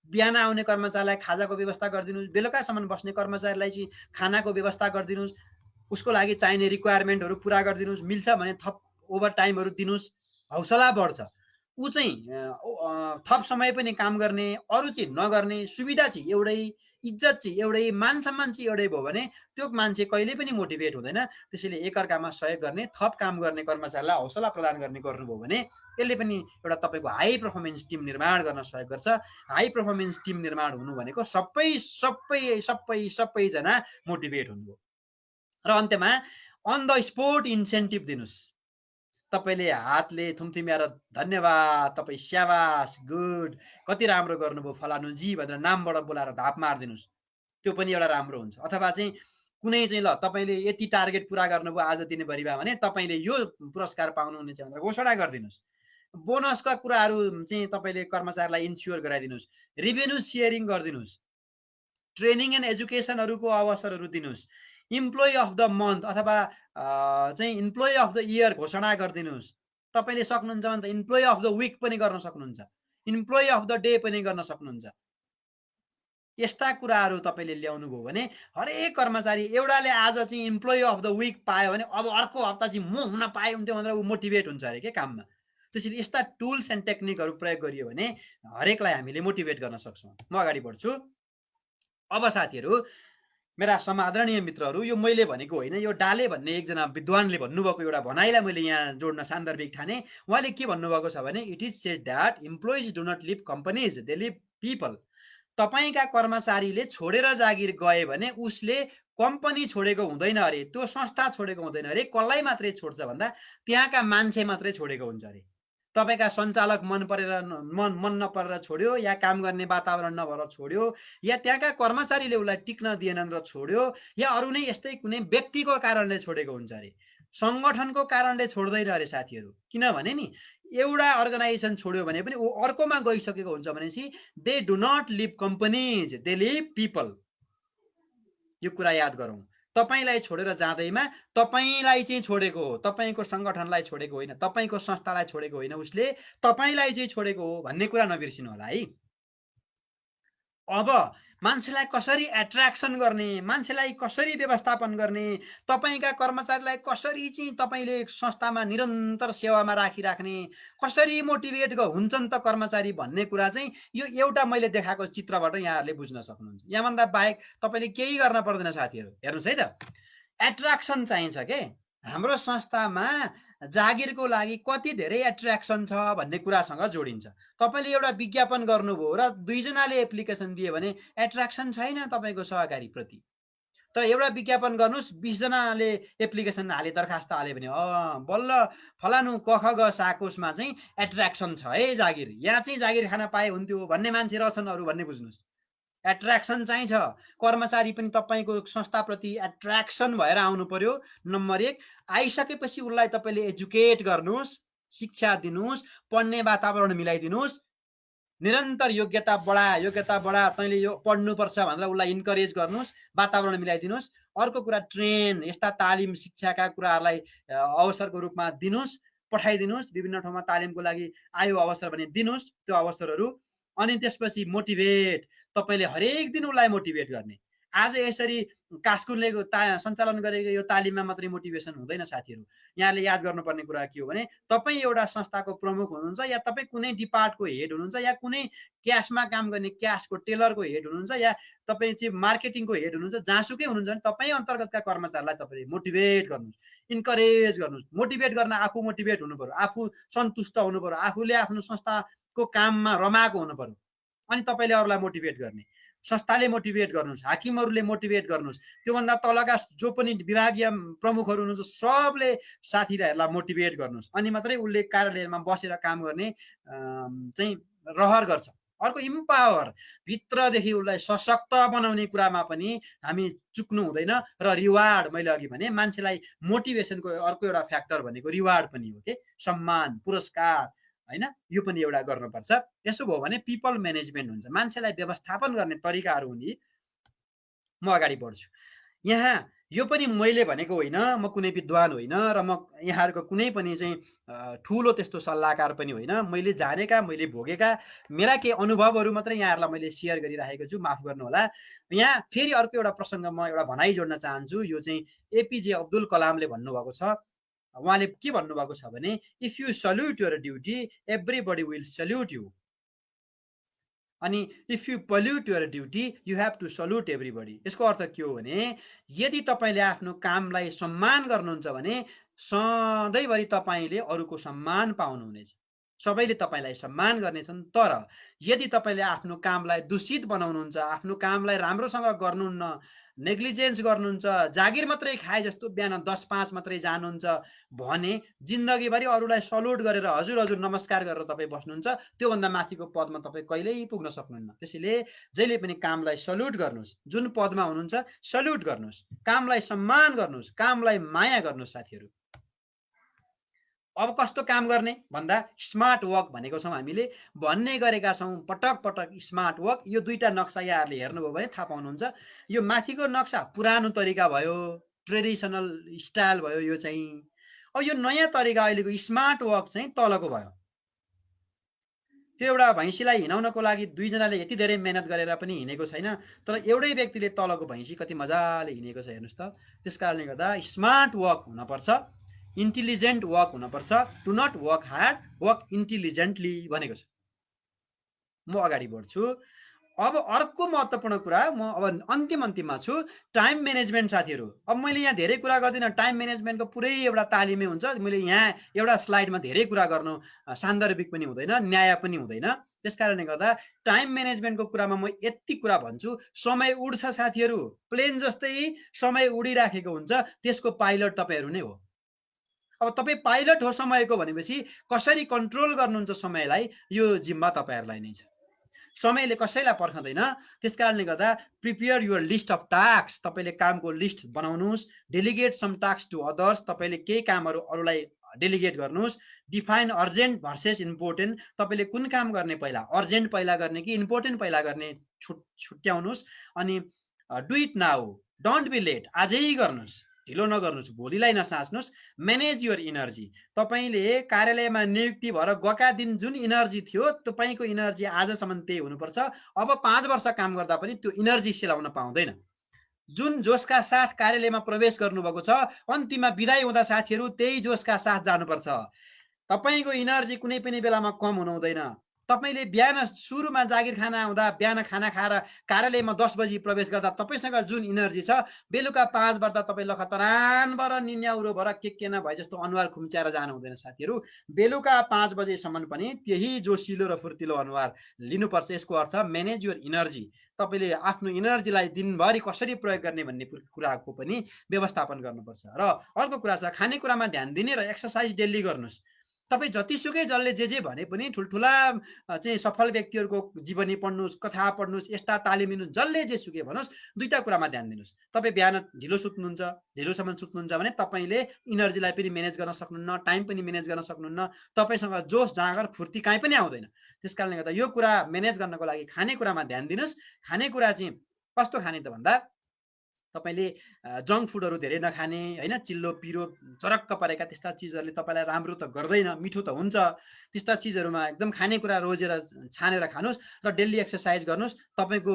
बिहान आउने कर्मचारीलाई खाजाको व्यवस्था गरिदिनुहोस्, बेलुकासम्म बस्ने कर्मचारीलाई चाहिँ खानाको व्यवस्था गरिदिनुहोस्, उसको लागि चाहिने रिक्वायरमेन्टहरू पुरा गरिदिनुहोस्। मिल्छ भने थप ओभरटाइमहरू दिनुहोस्, हौसला बढ्छ। ऊ चाहिँ थप समय पनि काम गर्ने, अरू चाहिँ नगर्ने, सुविधा चाहिँ एउटै, इज्जत चाहिँ एउटै, मान सम्मान चाहिँ एउटै भयो भने त्यो मान्छे कहिले पनि मोटिभेट हुँदैन। त्यसैले एकअर्कामा सहयोग गर्ने, थप काम गर्ने कर्मचारीलाई हौसला प्रदान गर्ने गर्नुभयो भने यसले पनि एउटा तपाईँको हाई पर्फर्मेन्स टिम निर्माण गर्न सहयोग गर्छ। हाई पर्फर्मेन्स टिम निर्माण हुनु भनेको सबैजना मोटिभेट हुनु हो। र अन्त्यमा अन द स्पोट इन्सेन्टिभ दिनुहोस्। तपाईँले हातले थुम्थुम्याएर धन्यवाद, तपाईँ स्याबास, गुड, कति राम्रो गर्नुभयो फलानुजी भनेर नामबाट बोलाएर धाप मारिदिनुहोस्। त्यो पनि एउटा राम्रो हुन्छ। अथवा चाहिँ कुनै चाहिँ ल तपाईँले यति टार्गेट पुरा गर्नुभयो आज दिनभरिमा भने तपाईँले यो पुरस्कार पाउनुहुनेछ भनेर घोषणा गरिदिनुहोस्। बोनसका कुराहरू चाहिँ तपाईँले कर्मचारीलाई इन्स्योर गराइदिनुहोस्। रेभेन्यू सेयरिङ गरिदिनुहोस्। ट्रेनिङ एन्ड एजुकेसनहरूको अवसरहरू दिनुहोस्। इम्प्लोइ अफ द मन्थ अथवा चाहिँ इम्प्लोइ अफ द इयर घोषणा गरिदिनुहोस्। तपाईँले सक्नुहुन्छ भने त इम्प्लोइ अफ द विक पनि गर्न सक्नुहुन्छ, इम्प्लोइ अफ द डे पनि गर्न सक्नुहुन्छ। यस्ता कुराहरू तपाईँले ल्याउनु भयो भने हरेक कर्मचारी, एउटाले आज चाहिँ इम्प्लोइ अफ द विक पायो भने अब अर्को हप्ता चाहिँ म हुन पाए हुन्थ्यो भनेर ऊ मोटिभेट हुन्छ अरे के काममा। त्यसरी यस्ता टुल्स एन्ड टेक्निकहरू प्रयोग गरियो भने हरेकलाई हामीले मोटिभेट गर्न सक्छौँ। म अगाडि बढ्छु। अब साथीहरू, मेरा समादरणीय मित्रहरू, यो मैले भनेको होइन, यो डाले भन्ने एकजना विद्वानले भन्नुभएको एउटा भनाइलाई मैले यहाँ जोड्न सान्दर्भिक ठाने। उहाँले के भन्नुभएको छ भने it is said that employees do not leave companies, they leave people. तपाईँका कर्मचारीले छोडेर जागिर गए भने उसले कम्पनी छोडेको हुँदैन अरे, त्यो संस्था छोडेको हुँदैन अरे। कसलाई मात्रै छोड्छ भन्दा त्यहाँका मान्छे मात्रै छोडेको हुन्छ अरे। तपाईँका सञ्चालक मन नपरेर छोड्यो, या काम गर्ने वातावरण नभएर छोड्यो, या त्यहाँका कर्मचारीले उसलाई टिक्न दिएनन् र छोड्यो, या अरू नै यस्तै कुनै व्यक्तिको कारणले छोडेको हुन्छ अरे। सङ्गठनको कारणले छोड्दैन अरे साथीहरू। किनभने नि एउटा अर्गनाइजेसन छोड्यो भने पनि ऊ अर्कोमा गइसकेको हुन्छ भनेपछि they do not leave companies, they leave people. यो कुरा याद गरौँ। तपाईलाई छोडेर जाँदैमा तपाईलाई चाहिँ छोडेको हो, तपाईको सङ्गठनलाई छोडेको होइन, तपाईको संस्थालाई छोडेको होइन, उसले तपाईलाई चाहिँ छोडेको हो भन्ने कुरा नबिर्सिनु होला है। अब मान्छेलाई कसरी एट्र्याक्सन गर्ने, मान्छेलाई कसरी व्यवस्थापन गर्ने, तपाईका कर्मचारीलाई कसरी चाहिँ तपाईले संस्थामा निरन्तर सेवामा राखिराख्ने, कसरी मोटिभेट हुन्छन् त कर्मचारी भन्ने कुरा चाहिँ यो एउटा मैले देखाएको चित्रबाट यहाँहरूले बुझ्न सक्नुहुन्छ। यहाँभन्दा बाहेक तपाईँले केही गर्न पर्दैन साथीहरू। हेर्नुहोस् है त, एट्र्याक्सन चाहिन्छ के। हाम्रो संस्थामा जागिरको लागि कति धेरै एट्र्याक्सन छ भन्ने कुरासँग जोडिन्छ। तपाईँले एउटा विज्ञापन गर्नुभयो र 2 जनाले एप्लिकेसन दिए भने एट्र्याक्सन छैन तपाईँको सहकारीप्रति। तर एउटा विज्ञापन गर्नुहोस्, 20 जनाले एप्लिकेसन हाले, दरखास्त हाले भने बल्ल फलानु कख ग साकोसमा चाहिँ एट्र्याक्सन छ है जागिर, यहाँ चाहिँ जागिर खान पाए हुन्थ्यो भन्ने मान्छे रहेछन् अरू भन्ने बुझ्नुहोस्। एट्र्याक्सन चाहिन्छ। कर्मचारी पनि तपाईँको संस्थाप्रति एट्र्याक्सन भएर आउनु पर्यो। नम्बर 1, आइसकेपछि उसलाई तपाईँले एजुकेट गर्नुहोस्, शिक्षा दिनुहोस्, पढ्ने वातावरण मिलाइदिनुहोस्, निरन्तर योग्यता बढा, तैँले यो पढ्नुपर्छ भनेर उसलाई इन्करेज गर्नुहोस्, वातावरण मिलाइदिनुहोस्। अर्को कुरा ट्रेन, यस्ता तालिम शिक्षाका कुराहरूलाई अवसरको रूपमा दिनुहोस्, पठाइदिनुहोस्। विभिन्न ठाउँमा तालिमको लागि आयो अवसर भने दिनुहोस् त्यो अवसरहरू। अनि त्यसपछि मोटिभेट, तपाईँले हरेक दिन उसलाई मोटिभेट गर्ने। आज यसरी कास्कुनले सञ्चालन गरेको यो तालिममा मात्रै मोटिभेसन हुँदैन साथीहरू। यहाँले याद गर्नुपर्ने कुरा के हो भने तपाईँ एउटा संस्थाको प्रमुख हुनुहुन्छ, या तपाईँ कुनै डिपार्टको हेड हुनुहुन्छ, या कुनै क्यासमा काम गर्ने क्यासको टेलरको हेड हुनुहुन्छ, या तपाईँ चाहिँ मार्केटिङको हेड हुनुहुन्छ, जहाँसुकै हुनुहुन्छ भने तपाईँ अन्तर्गतका कर्मचारीलाई तपाईँले मोटिभेट गर्नुहोस्, इन्करेज गर्नुहोस्। मोटिभेट गर्न आफू मोटिभेट हुनु पर्यो, आफू सन्तुष्ट हुनु पर्यो, आफूले आफ्नो संस्थाको काममा रमाएको हुनु पर्यो, अनि तपाईँले अरूलाई मोटिभेट गर्ने। संस्थाले मोटिभेट गर्नुहोस्, हाकिमहरूले मोटिभेट गर्नुहोस्, त्योभन्दा तलका जो पनि विभागीय प्रमुखहरू हुनुहुन्छ सबले साथीहरूलाई मोटिभेट गर्नुहोस्, अनि मात्रै उसले कार्यालयमा बसेर काम गर्ने चाहिँ रहर गर्छ। अर्को इम्पावर, भित्रदेखि उसलाई सशक्त बनाउने कुरामा पनि हामी चुक्नु हुँदैन। र रिवार्ड, मैले अघि भने मान्छेलाई मोटिभेसनको अर्को एउटा फ्याक्टर भनेको रिवार्ड पनि हो के, सम्मान, पुरस्कार हैन, यो पनि एउटा गर्नुपर्छ। त्यसो भयो भने पिपल म्यानेजमेन्ट हुन्छ, मान्छेलाई व्यवस्थापन गर्ने तरिकाहरू हुने। म अगाडि बढ्छु। यहाँ यो पनि मैले भनेको होइन, म कुनै विद्वान होइन र म यहाँहरूको कुनै पनि चाहिँ ठुलो त्यस्तो सल्लाहकार पनि होइन। मैले जानेका, मैले भोगेका मेरा केही अनुभवहरू मात्रै यहाँहरूलाई मैले सेयर गरिराखेको छु, माफ गर्नुहोला। यहाँ फेरि अर्को एउटा प्रसङ्ग म एउटा भनाइ जोड्न चाहन्छु। यो चाहिँ एपीजे अब्दुल कलामले भन्नुभएको छ। उहाँले के भन्नुभएको छ भने if you salute your duty everybody will salute you, अनि if you pollute your duty you have to salute everybody. यसको अर्थ के हो भने यदि तपाईँले आफ्नो कामलाई सम्मान गर्नुहुन्छ भने सधैँभरि तपाईँले अरूको सम्मान पाउनुहुनेछ, सबैले तपाईँलाई सम्मान गर्नेछन्। तर यदि तपाईँले आफ्नो कामलाई दूषित बनाउनुहुन्छ, आफ्नो कामलाई राम्रोसँग गर्नुहुन्न, नेग्लिजेन्स गर्नुहुन्छ, जागिर मात्रै खाए जस्तो बिहान 10-5 मात्रै जानुहुन्छ भने जिन्दगीभरि अरूलाई सल्युट गरेर हजुर हजुर नमस्कार गरेर तपाईँ बस्नुहुन्छ, त्योभन्दा माथिको पदमा तपाईँ कहिल्यै पुग्न सक्नुहुन्न। त्यसैले जहिले पनि कामलाई सल्युट गर्नुहोस्, जुन पदमा हुनुहुन्छ सल्युट गर्नुहोस्, कामलाई सम्मान गर्नुहोस्, कामलाई माया गर्नुहोस् साथीहरू। अब कस्तो काम गर्ने भन्दा स्मार्ट वर्क भनेको छौँ, हामीले भन्ने गरेका छौँ पटक पटक स्मार्ट वर्क। यो दुईटा नक्सा यहाँहरूले हेर्नुभयो भने थाहा पाउनुहुन्छ। यो माथिको नक्सा पुरानो तरिका भयो, ट्रेडिसनल स्टाइल भयो यो चाहिँ। अब यो नयाँ तरिका अहिलेको स्मार्ट वर्क चाहिँ तलको भयो। त्यो एउटा भैँसीलाई हिँडाउनको लागि 2 जनाले यति धेरै मेहनत गरेर पनि हिँडेको छैन, तर एउटै व्यक्तिले तलको भैँसी कति मजाले हिँडेको छ हेर्नुहोस् त। त्यस कारणले गर्दा स्मार्ट वर्क हुनपर्छ, इन्टेलिजेन्ट वर्क हुनपर्छ। Do not work hard, work intelligently भनेको छ। म अगाडि बढ्छु। अब अर्को महत्त्वपूर्ण कुरा, म अब अन्तिममा छु, टाइम म्यानेजमेन्ट साथीहरू। अब मैले यहाँ धेरै कुरा गर्दिनँ, टाइम म्यानेजमेन्टको पुरै एउटा तालिमै हुन्छ। मैले यहाँ एउटा स्लाइडमा धेरै कुरा गर्नु सान्दर्भिक पनि हुँदैन, न्याय पनि हुँदैन। त्यस कारणले गर्दा टाइम म्यानेजमेन्टको कुरामा म यति कुरा भन्छु, समय उड्छ साथीहरू, प्लेन जस्तै समय उडिराखेको हुन्छ, त्यसको पाइलट तपाईँहरू नै हो। अब तपाईँ पाइलट हो समयको भनेपछि कसरी कन्ट्रोल गर्नुहुन्छ समयलाई, यो जिम्मा तपाईँहरूलाई नै छ। समयले कसैलाई पर्खँदैन। त्यसकारणले गर्दा prepare your list of task, तपाईँले कामको लिस्ट बनाउनुहोस्। Delegate some task to others, तपाईँले केही कामहरू अरूलाई डेलिगेट गर्नुहोस्। डिफाइन अर्जेन्ट भर्सेस इम्पोर्टेन्ट, तपाईँले कुन काम गर्ने पहिला, अर्जेन्ट पहिला गर्ने कि इम्पोर्टेन्ट पहिला गर्ने छुट्याउनुहोस्। अनि do it now, don't be late, आजै गर्नुहोस्, ढिलो नगर्नुहोस्, भोलिलाई नसाच्नुहोस्। म्यानेज युर इनर्जी, तपाईँले कार्यालयमा नियुक्ति भएर गएका दिन जुन इनर्जी थियो तपाईँको इनर्जी आजसम्म त्यही हुनुपर्छ। अब 5 वर्ष काम गर्दा पनि त्यो इनर्जी सेलाउन पाउँदैन। जुन जोसका साथ कार्यालयमा प्रवेश गर्नुभएको छ, अन्तिममा बिदाई हुँदा साथीहरू त्यही जोसका साथ जानुपर्छ। तपाईँको इनर्जी कुनै पनि बेलामा कम हुनु हुँदैन। तपाईँले बिहान सुरुमा जागिर खाना आउँदा, बिहान खाना खाएर कार्यालयमा 10 बजी प्रवेश गर्दा तपाईँसँग जुन इनर्जी छ, बेलुका 5 बज्दा तपाईँ लखतरानबाट निन्याउरो भएर के नभए जस्तो अनुहार खुम्च्याएर जानु हुँदैन साथीहरू। बेलुका 5 बजेसम्म पनि त्यही जोसिलो र फुर्तिलो अनुहार लिनुपर्छ। यसको अर्थ म्यानेज युर इनर्जी, तपाईँले आफ्नो इनर्जीलाई दिनभरि कसरी प्रयोग गर्ने भन्ने कुराको पनि व्यवस्थापन गर्नुपर्छ। र अर्को कुरा छ, खानेकुरामा ध्यान दिने र एक्सर्साइज डेली गर्नुहोस्। तपाईँ जतिसुकै जसले जे भने पनि ठुल्ठुला चाहिँ सफल व्यक्तिहरूको जीवनी पढ्नुहोस्, कथा पढ्नुहोस्, यस्ता तालिम लिनुहोस्, जसले जेसुकै भन्नुहोस्, दुईवटा कुरामा ध्यान दिनुहोस्। तपाईँ बिहान ढिलो सुत्नुहुन्छ, ढिलोसम्म सुत्नुहुन्छ भने तपाईँले इनर्जीलाई पनि म्यानेज गर्न सक्नुहुन्न, टाइम पनि म्यानेज गर्न सक्नुहुन्न, तपाईँसँग जोस जाँगर फुर्ती काहीँ पनि आउँदैन। त्यस कारणले गर्दा यो कुरा म्यानेज गर्नको लागि खानेकुरामा ध्यान दिनुहोस्। खानेकुरा चाहिँ कस्तो खाने त भन्दा, तपाईँले जङ्क फुडहरू धेरै नखाने, होइन, चिल्लो पिरो चरक्क परेका त्यस्ता चिजहरूले तपाईँलाई राम्रो त गर्दैन, मिठो त हुन्छ। त्यस्ता चिजहरूमा एकदम खानेकुरा रोजेर छानेर खानुहोस् र डेली एक्सर्साइज गर्नुहोस्। तपाईँको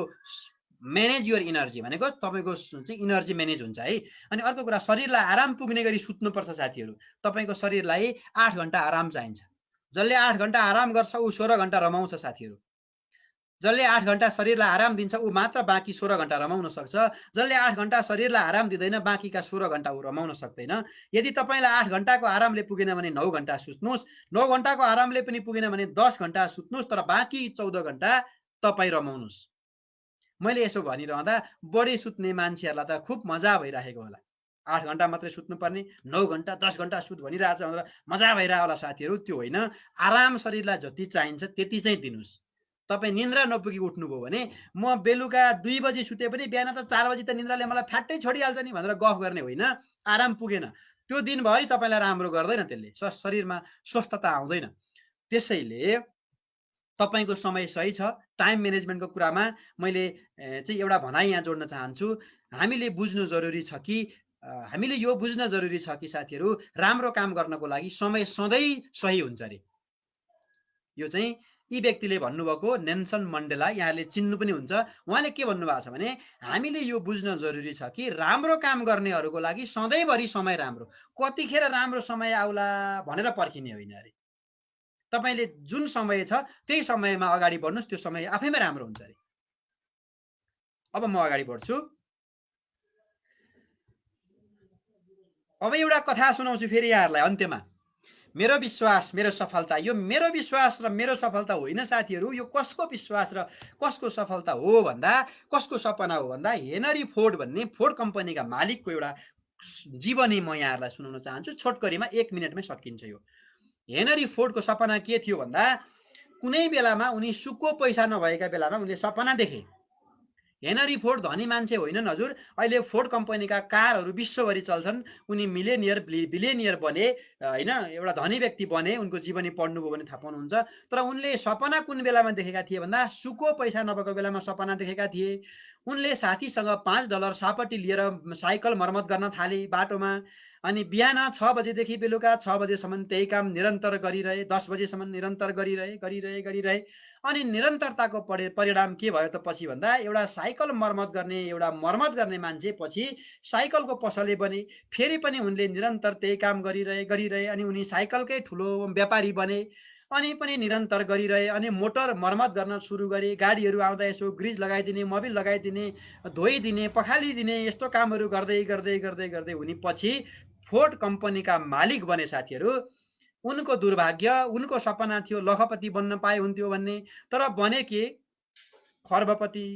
म्यानेज युर इनर्जी भनेको तपाईँको चाहिँ इनर्जी म्यानेज हुन्छ है। अनि अर्को कुरा, शरीरलाई आराम पुग्ने गरी सुत्नुपर्छ साथीहरू। तपाईँको शरीरलाई 8 घन्टा आराम चाहिन्छ। जसले 8 घन्टा आराम गर्छ ऊ 16 घन्टा रमाउँछ साथीहरू। जसले 8 घन्टा शरीरलाई आराम दिन्छ ऊ मात्र बाँकी 16 घन्टा रमाउन सक्छ। जसले 8 घन्टा शरीरलाई आराम दिँदैन बाँकीका 16 घन्टा ऊ रमाउन सक्दैन। यदि तपाईँलाई 8 घन्टाको आरामले पुगेन भने 9 घन्टा सुत्नुहोस्, 9 घन्टाको आरामले पनि पुगेन भने 10 घन्टा सुत्नुहोस्, तर बाँकी 14 घन्टा तपाईँ रमाउनुहोस्। मैले यसो भनिरहँदा बढी सुत्ने मान्छेहरूलाई त खुब मजा भइरहेको होला। 8 घन्टा मात्रै सुत्नुपर्ने, 9 घन्टा 10 घन्टा सुत भनिरहेछ भनेर मजा भइरहेको होला साथीहरू। त्यो होइन, आराम शरीरलाई जति चाहिन्छ त्यति चाहिँ दिनुहोस्। तपाईँ निन्द्रा नपुगी उठ्नुभयो भने म बेलुका 2 बजी सुते पनि बिहान त 4 बजी त निन्द्राले मलाई फ्याट्टै छोडिहाल्छ नि भनेर गफ गर्ने होइन। आराम पुगेन, त्यो दिनभरि तपाईँलाई राम्रो गर्दैन, त्यसले शरीरमा स्वस्थता आउँदैन। त्यसैले तपाईँको समय सही छ। टाइम म्यानेजमेन्टको कुरामा मैले चाहिँ एउटा भनाइ यहाँ जोड्न चाहन्छु। हामीले बुझ्नु जरुरी छ कि हामीले यो बुझ्न जरुरी छ कि साथीहरू, राम्रो काम गर्नको लागि समय सधैँ सही हुन्छ अरे। यो चाहिँ यी व्यक्तिले भन्नुभएको नेल्सन मण्डेला, यहाँले चिन्नु पनि हुन्छ। उहाँले के भन्नुभएको छ भने, हामीले यो बुझ्न जरुरी छ कि राम्रो काम गर्नेहरूको लागि सधैँभरि समय राम्रो, कतिखेर राम्रो समय आउला भनेर पर्खिने होइन अरे। तपाईँले जुन समय छ त्यही समयमा अगाडि बढ्नुहोस्, त्यो समय आफैमा राम्रो हुन्छ अरे। अब म अगाडि बढ्छु। अब एउटा कथा सुनाउँछु फेरि यहाँहरूलाई अन्त्यमा। मेरो विश्वास मेरो सफलता, यो मेरो विश्वास र मेरो सफलता होइन साथीहरू। यो कसको विश्वास र कसको सफलता हो भन्दा, कसको सपना हो भन्दा, हेनरी फोर्ड भन्ने फोर्ड कम्पनीका मालिकको एउटा जीवनी म यहाँहरूलाई सुनाउन चाहन्छु। छोटकरीमा 1 मिनटमै सकिन्छ यो। हेनरी फोर्डको सपना के थियो भन्दा, कुनै बेलामा उनी सुक्को पैसा नभएका बेलामा उनले सपना देखे। हेनरी फोर्ड धनी मान्छे होइनन् हजुर। अहिले फोर्ड कम्पनीका कारहरू विश्वभरि चल्छन्। उनी बिलियनियर बने, होइन, एउटा धनी व्यक्ति बने। उनको जीवनी पढ्नुभयो भने थाहा पाउनुहुन्छ। तर उनले सपना कुन बेलामा देखेका थिए भन्दा, सुक्को पैसा नभएको बेलामा सपना देखेका थिए। उनले साथीसँग $5 सापट्टि लिएर साइकल मर्मत गर्न थाले बाटोमा। अनि बिहान 6 बजेदेखि बेलुका 6 बजेसम्म त्यही काम निरन्तर गरिरहे, 10 बजेसम्म निरन्तर गरिरहे। अनि निरन्तरताको परिणाम के भयो त पछि भन्दा, एउटा साइकल मर्मत गर्ने मान्छे पछि साइकलको पसले बने। फेरि पनि उनले निरन्तर त्यही काम गरिरहे अनि उनी साइकलकै ठुलो व्यापारी बने। अनि पनि निरन्तर गरिरहे अनि मोटर मर्मत गर्न सुरु गरे। गाडीहरू आउँदा यसो ग्रिज लगाइदिने, मोबिल लगाइदिने, धोइदिने, पखालिदिने, यस्तो कामहरू गर्दै उनी पछि फोर्ड कम्पनीका मालिक बने साथीहरू। उनको दुर्भाग्य, उनको सपना थियो लखपति बन्न पाए हुन्थ्यो भन्ने, तर बने के, खर्बपति।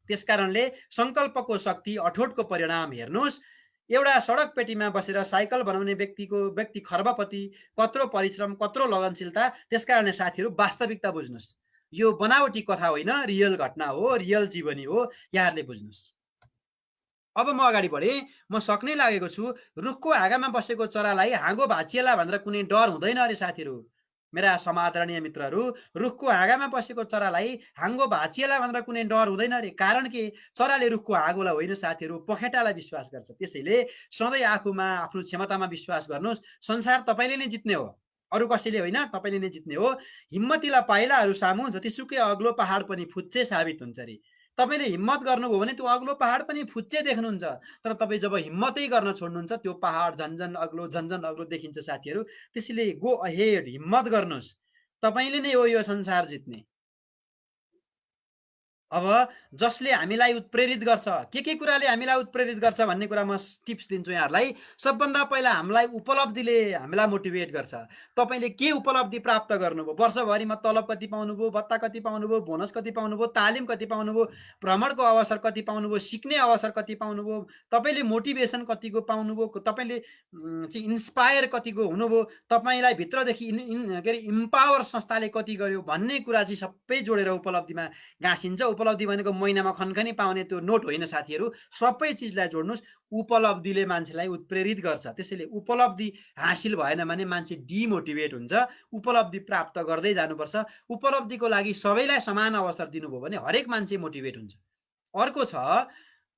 त्यसकारणले संकल्पको शक्ति, अठोटको परिणाम हेर्नुहोस्। एउटा सडक पेटीमा बसेर साइकल बनाउने व्यक्ति खर्बपति, कत्रो परिश्रम, कत्रो लगनशीलता। त्यसकारणले साथीहरू वास्तविकता बुझ्नुहोस्। यो बनावटी कथा होइन, रियल घटना हो, रियल जीवनी हो। यहाँहरूले बुझ्नुहोस्। अब म अगाडि बढेँ। म सक्नै लागेको छु। रुखको हाँगामा बसेको चरालाई हाँगो भाँचिएला भनेर कुनै डर हुँदैन अरे साथीहरू। मेरा समादरणीय मित्रहरू, रुखको हाँगामा बसेको चरालाई हाँगो भाँचिएला भनेर कुनै डर हुँदैन अरे। कारण के? चराले रुखको हाँगोलाई होइन साथीहरू, पखेटालाई विश्वास गर्छ। त्यसैले सधैँ आफूमा, आफ्नो क्षमतामा विश्वास गर्नुहोस्। संसार तपाईँले नै जित्ने हो, अरू कसैले होइन। तपाईँले नै जित्ने हो। हिम्मतिला पाइलाहरू सामु जतिसुकै अग्लो पहाड पनि फुच्चे साबित हुन्छ अरे। तपाईँले हिम्मत गर्नुभयो भने त्यो अग्लो पहाड पनि फुच्चे देख्नुहुन्छ। तर तपाईँ जब हिम्मतै गर्न छोड्नुहुन्छ, त्यो पहाड झन्झन अग्लो देखिन्छ साथीहरू। त्यसैले गो अहेड, हिम्मत गर्नुहोस्। तपाईँले नै हो यो संसार जित्ने। अब जसले हामीलाई उत्प्रेरित गर्छ, के कुराले हामीलाई उत्प्रेरित गर्छ भन्ने कुरा म टिप्स दिन्छु यहाँहरूलाई। सबभन्दा पहिला हामीलाई उपलब्धिले हामीलाई मोटिभेट गर्छ। तपाईँले के उपलब्धि प्राप्त गर्नुभयो, वर्षभरिमा तलब कति पाउनुभयो, भत्ता कति पाउनुभयो, बोनस कति पाउनुभयो, तालिम कति पाउनुभयो, भ्रमणको अवसर कति पाउनुभयो, सिक्ने अवसर कति पाउनुभयो, तपाईँले मोटिभेसन कतिको पाउनुभयो, तपाईँले चाहिँ इन्स्पायर कतिको हुनुभयो, तपाईँलाई भित्रदेखि के अरे इम्पावर संस्थाले कति गर्यो भन्ने कुरा चाहिँ सबै जोडेर उपलब्धिमा गाँसिन्छ। उपलब्धि भनेको महिनामा खनखनी पाउने त्यो नोट होइन साथीहरू। सबै चिजलाई जोड्नुहोस्। उपलब्धिले मान्छेलाई उत्प्रेरित गर्छ। त्यसैले उपलब्धि हासिल भएन भने मान्छे डिमोटिभेट हुन्छ। उपलब्धि प्राप्त गर्दै जानुपर्छ। उपलब्धिको लागि सबैलाई समान अवसर दिनुभयो भने हरेक मान्छे मोटिभेट हुन्छ। अर्को छ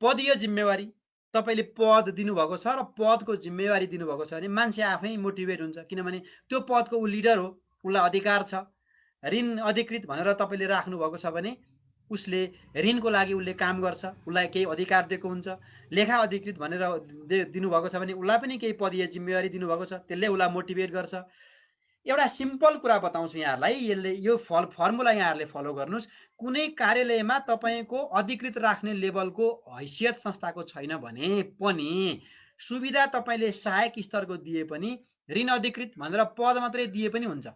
पदीय जिम्मेवारी। तपाईँले पद दिनुभएको छ र पदको जिम्मेवारी दिनुभएको छ भने मान्छे आफै मोटिभेट हुन्छ। किनभने त्यो पदको ऊ लिडर हो, उसलाई अधिकार छ। ऋण अधिकृत भनेर तपाईँले राख्नुभएको छ भने उसले ऋणको लागि उसले काम गर्छ, उसलाई केही अधिकार दिएको हुन्छ। लेखा अधिकृत भनेर दिनुभएको छ भने उसलाई पनि केही पदीय जिम्मेवारी दिनुभएको छ, त्यसले उसलाई मोटिभेट गर्छ। एउटा सिम्पल कुरा बताउँछु यहाँहरूलाई। यसले यो फर्मुला यहाँहरूले फलो गर्नुहोस्। कुनै कार्यालयमा तपाईँको अधिकृत राख्ने लेभलको हैसियत संस्थाको छैन भने पनि सुविधा तपाईँले सहायक स्तरको दिए पनि, ऋण अधिकृत भनेर पद मात्रै दिए पनि हुन्छ।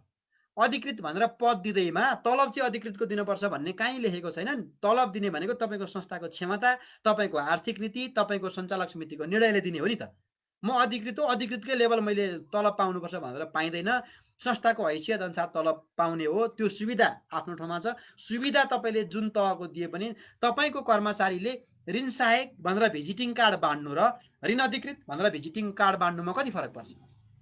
अधिकृत भनेर पद दिँदैमा तलब चाहिँ अधिकृतको दिनुपर्छ भन्ने कहीँ लेखेको छैन। तलब दिने भनेको तपाईँको संस्थाको क्षमता, तपाईँको आर्थिक नीति, तपाईँको सञ्चालक समितिको निर्णयले दिने हो नि त। म अधिकृत हो, अधिकृतकै लेभल मैले तलब पाउनुपर्छ भनेर पाइँदैन। संस्थाको हैसियत अनुसार तलब पाउने हो। त्यो सुविधा आफ्नो ठाउँमा छ। सुविधा तपाईँले जुन तहको दिए पनि तपाईँको कर्मचारीले ऋण सहायक भनेर भिजिटिङ कार्ड बाँड्नु र ऋण अधिकृत भनेर भिजिटिङ कार्ड बाँड्नुमा कति फरक पर्छ?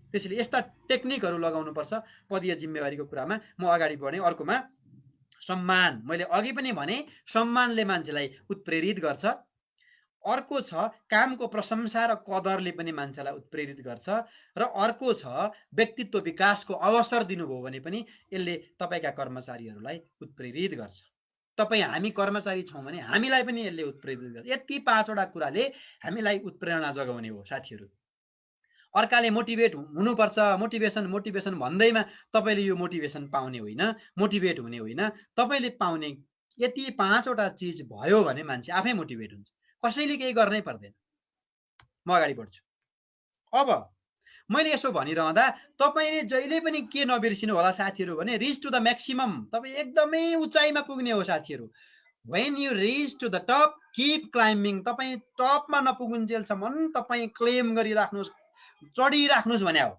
त्यसैले यस्ता टेक्निकहरू लगाउनुपर्छ पदीय जिम्मेवारीको कुरामा। म अगाडि बढेँ। अर्कोमा सम्मान। मैले अघि पनि भने सम्मानले मान्छेलाई उत्प्रेरित गर्छ। अर्को छ कामको प्रशंसा र कदरले पनि मान्छेलाई उत्प्रेरित गर्छ। र अर्को छ व्यक्तित्व विकासको अवसर दिनुभयो भने पनि यसले तपाईँका कर्मचारीहरूलाई उत्प्रेरित गर्छ। तपाईँ हामी कर्मचारी छौँ भने हामीलाई पनि यसले उत्प्रेरित गर्छ। यति 5वटा कुराले हामीलाई उत्प्रेरणा जगाउने हो साथीहरू। अर्काले मोटिभेट हुनुपर्छ, मोटिभेसन भन्दैमा तपाईँले यो मोटिभेसन पाउने होइन, मोटिभेट हुने होइन। तपाईँले पाउने यति 5वटा चिज भयो भने मान्छे आफै मोटिभेट हुन्छ। कसैले केही गर्नै पर्दैन। म अगाडि बढ्छु। अब मैले यसो भनिरहँदा तपाईँले जहिले पनि के नबिर्सिनु होला साथीहरू भने रिच टु द म्याक्सिमम। तपाईँ एकदमै उचाइमा पुग्ने हो साथीहरू। When you reach to the top, keep climbing. तपाईँ टपमा नपुगुन्जेलसम्म तपाईँ क्लेम गरिराख्नुहोस्, चढिराख्नुहोस् भने हो।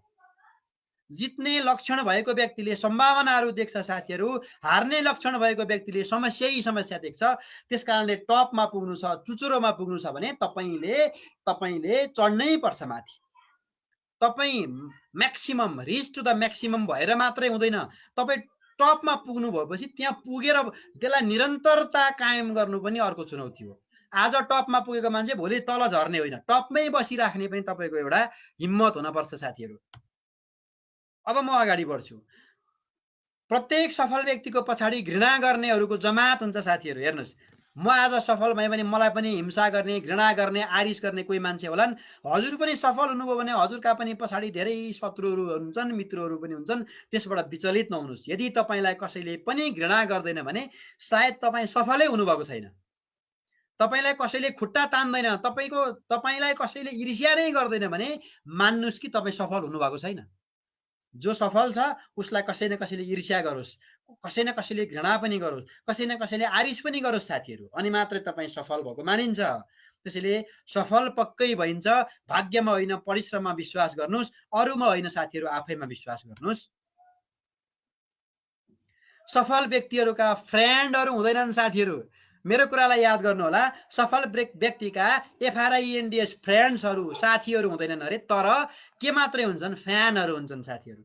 जित्ने लक्षण भएको व्यक्तिले सम्भावनाहरू देख्छ साथीहरू। हार्ने लक्षण भएको व्यक्तिले समस्या देख्छ। त्यसकारणले टपमा पुग्नु छ, चुचुरोमा पुग्नु छ भने तपाईँले चढ्नै पर्छ माथि। तपाईँ maximum, reach to the maximum भएर मात्रै हुँदैन। तपाईँ टपमा पुग्नु भएपछि त्यहाँ पुगेर त्यसलाई निरन्तरता कायम गर्नु पनि अर्को चुनौती हो। आज टपमा पुगेको मान्छे भोलि तल झर्ने होइन, टपमै बसिराख्ने पनि तपाईँको एउटा हिम्मत हुनपर्छ साथीहरू। अब म अगाडि बढ्छु। प्रत्येक सफल व्यक्तिको पछाडि घृणा गर्नेहरूको जमात हुन्छ साथीहरू। हेर्नुहोस्, म आज सफल भएँ भने मलाई पनि हिंसा गर्ने, घृणा गर्ने, आरिस गर्ने कोही मान्छे होलान्। हजुर पनि सफल हुनुभयो भने हजुरका पनि पछाडि धेरै शत्रुहरू हुन्छन्, मित्रहरू पनि हुन्छन्। त्यसबाट विचलित नहुनुहोस्। यदि तपाईँलाई कसैले पनि घृणा गर्दैन भने सायद तपाईँ सफलै हुनुभएको छैन। तपाईँलाई कसैले खुट्टा तान्दैन, तपाईँलाई कसैले ईर्ष्या नै गर्दैन भने मान्नुहोस् कि तपाईँ सफल हुनुभएको छैन। जो सफल छ उसलाई कसै न कसैले ईर्ष्या गरोस्, कसै न कसैले घृणा पनि गरोस्, कसै न कसैले आरिस पनि गरोस् साथीहरू, अनि मात्रै तपाईँ सफल भएको मानिन्छ। त्यसैले सफल पक्कै भइन्छ। भाग्यमा होइन परिश्रममा विश्वास गर्नुहोस्, अरूमा होइन साथीहरू आफैमा विश्वास गर्नुहोस्। सफल व्यक्तिहरूका फ्रेन्डहरू हुँदैनन् साथीहरू, मेरो कुरालाई याद गर्नु होला। सफल व्यक्तिका एफआरआइएनडिएस फ्रेन्ड्सहरू साथीहरू हुँदैनन् अरे, तर के मात्रै हुन्छन्, फ्यानहरू हुन्छन् साथीहरू।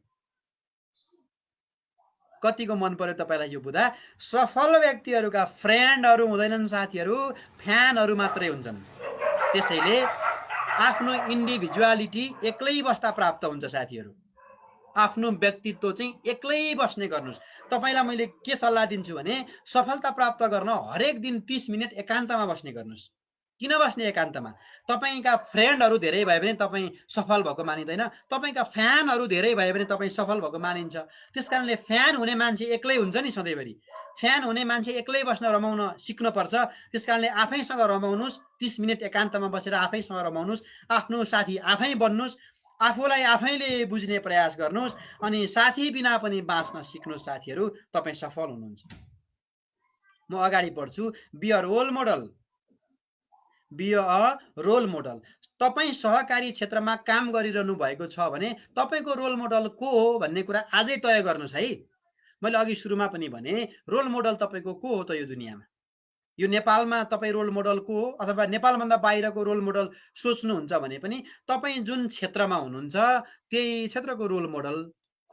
कतिको मन पर्यो तपाईँलाई यो बुझ्दा? सफल व्यक्तिहरूका फ्रेन्डहरू हुँदैनन् साथीहरू, फ्यानहरू मात्रै हुन्छन्। त्यसैले आफ्नो इन्डिभिजुअलिटी एक्लै बस्दा प्राप्त हुन्छ साथीहरू। आफ्नो व्यक्तित्व चाहिँ एक्लै बस्ने गर्नुहोस्। तपाईँलाई मैले के सल्लाह दिन्छु भने सफलता प्राप्त गर्न हरेक दिन 30 मिनट एकान्तमा बस्ने गर्नुहोस्। किन बस्ने एकान्तमा? तपाईँका फ्रेन्डहरू धेरै भयो भने तपाईँ सफल भएको मानिँदैन, तपाईँका फ्यानहरू धेरै भयो भने तपाईँ सफल भएको मानिन्छ। त्यस कारणले फ्यान हुने मान्छे एक्लै हुन्छ नि सधैँभरि। फ्यान हुने मान्छे एक्लै बस्न रमाउन सिक्नुपर्छ। त्यस कारणले आफैसँग रमाउनुहोस्, 30 मिनट एकान्तमा बसेर आफैसँग रमाउनुहोस्, आफ्नो साथी आफै बन्नुहोस्, आफूलाई आफैले बुझ्ने प्रयास गर्नुहोस्, अनि साथी बिना पनि बाँच्न सिक्नुहोस् साथीहरू, तपाईँ सफल हुनुहुन्छ। म अगाडि बढ्छु। Be a role model. Be a role model. तपाईँ सहकारी क्षेत्रमा काम गरिरहनु भएको छ भने तपाईँको रोल मोडल को हो भन्ने कुरा आजै तय गर्नुहोस् है। मैले अघि सुरुमा पनि भने रोल मोडल तपाईँको को हो त यो दुनियाँमा? यो नेपालमा तपाईँ रोल मोडल को हो, अथवा नेपालभन्दा बाहिरको रोल मोडल सोच्नुहुन्छ भने पनि तपाईँ जुन क्षेत्रमा हुनुहुन्छ त्यही क्षेत्रको रोल मोडल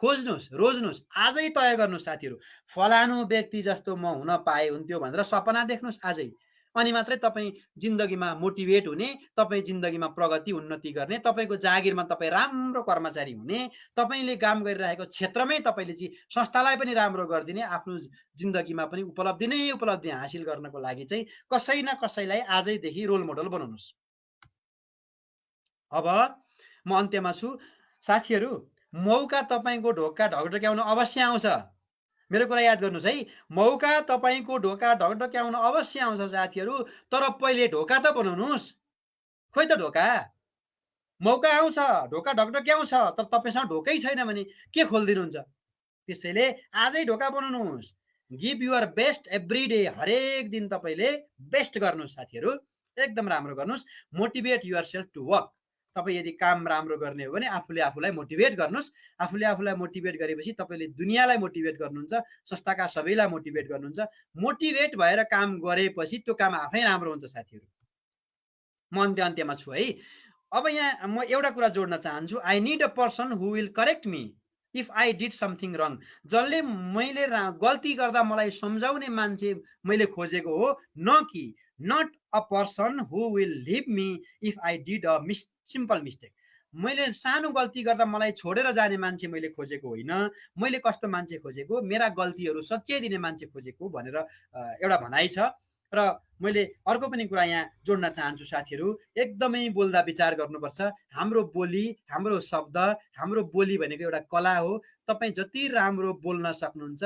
खोज्नुहोस्, रोज्नुहोस्, आजै तय गर्नुहोस् साथीहरू। फलानु व्यक्ति जस्तो म हुन पाए हुन्थ्यो भनेर सपना देख्नुहोस् आजै, अनि मात्रै तपाईँ जिन्दगीमा मोटिभेट हुने, तपाईँ जिन्दगीमा प्रगति उन्नति गर्ने, तपाईँको जागिरमा तपाईँ राम्रो कर्मचारी हुने, तपाईँले काम गरिरहेको क्षेत्रमै तपाईँले चाहिँ संस्थालाई पनि राम्रो गरिदिने, आफ्नो जिन्दगीमा पनि उपलब्धि नै उपलब्धि हासिल गर्नको लागि चाहिँ कसै न कसैलाई आजैदेखि रोल मोडल बनाउनुहोस्। अब म अन्त्यमा छु साथीहरू। मौका तपाईँको ढोका ढकढक्याउन अवश्य आउँछ। मेरो कुरा याद गर्नुहोस् है। मौका तपाईँको ढोका ढकढक्याउन अवश्य आउँछ साथीहरू, तर पहिले ढोका त बनाउनुहोस्। खोइ त ढोका? मौका आउँछ, ढोका ढकढक्याउँछ, तर तपाईँसँग ढोकै छैन भने के खोलिदिनुहुन्छ? त्यसैले आजै ढोका बनाउनुहोस्। Give your best every day. हरेक दिन तपाईँले बेस्ट गर्नुहोस् साथीहरू, एकदम राम्रो गर्नुहोस्। Motivate yourself to work. तपाईँ यदि काम राम्रो गर्ने हो भने आफूले आफूलाई मोटिभेट गर्नुहोस्। आफूले आफूलाई मोटिभेट गरेपछि तपाईँले दुनियाँलाई मोटिभेट गर्नुहुन्छ, संस्थाका सबैलाई मोटिभेट गर्नुहुन्छ। मोटिभेट भएर काम गरेपछि त्यो काम आफै राम्रो हुन्छ साथीहरू। म अन्त्यमा छु है। अब यहाँ म एउटा कुरा जोड्न चाहन्छु। I need a person who will correct me if I did something रङ। जसले मैले गल्ती गर्दा मलाई सम्झाउने मान्छे मैले खोजेको हो, न कि not a person who will leave me if I did a simple mistake. मैले सानो गल्ती गर्दा मलाई छोडेर जाने मान्छे मैले खोजेको होइन। मैले कस्तो मान्छे खोजेको, मेरा गल्तीहरू सच्याइदिने मान्छे खोजेको भनेर एउटा भनाइ छ। र मैले अर्को पनि कुरा यहाँ जोड्न चाहन्छु साथीहरू। एकदमै बोल्दा विचार गर्नुपर्छ। हाम्रो बोली, हाम्रो शब्द, हाम्रो बोली भनेको एउटा कला हो। तपाईँ जति राम्रो बोल्न सक्नुहुन्छ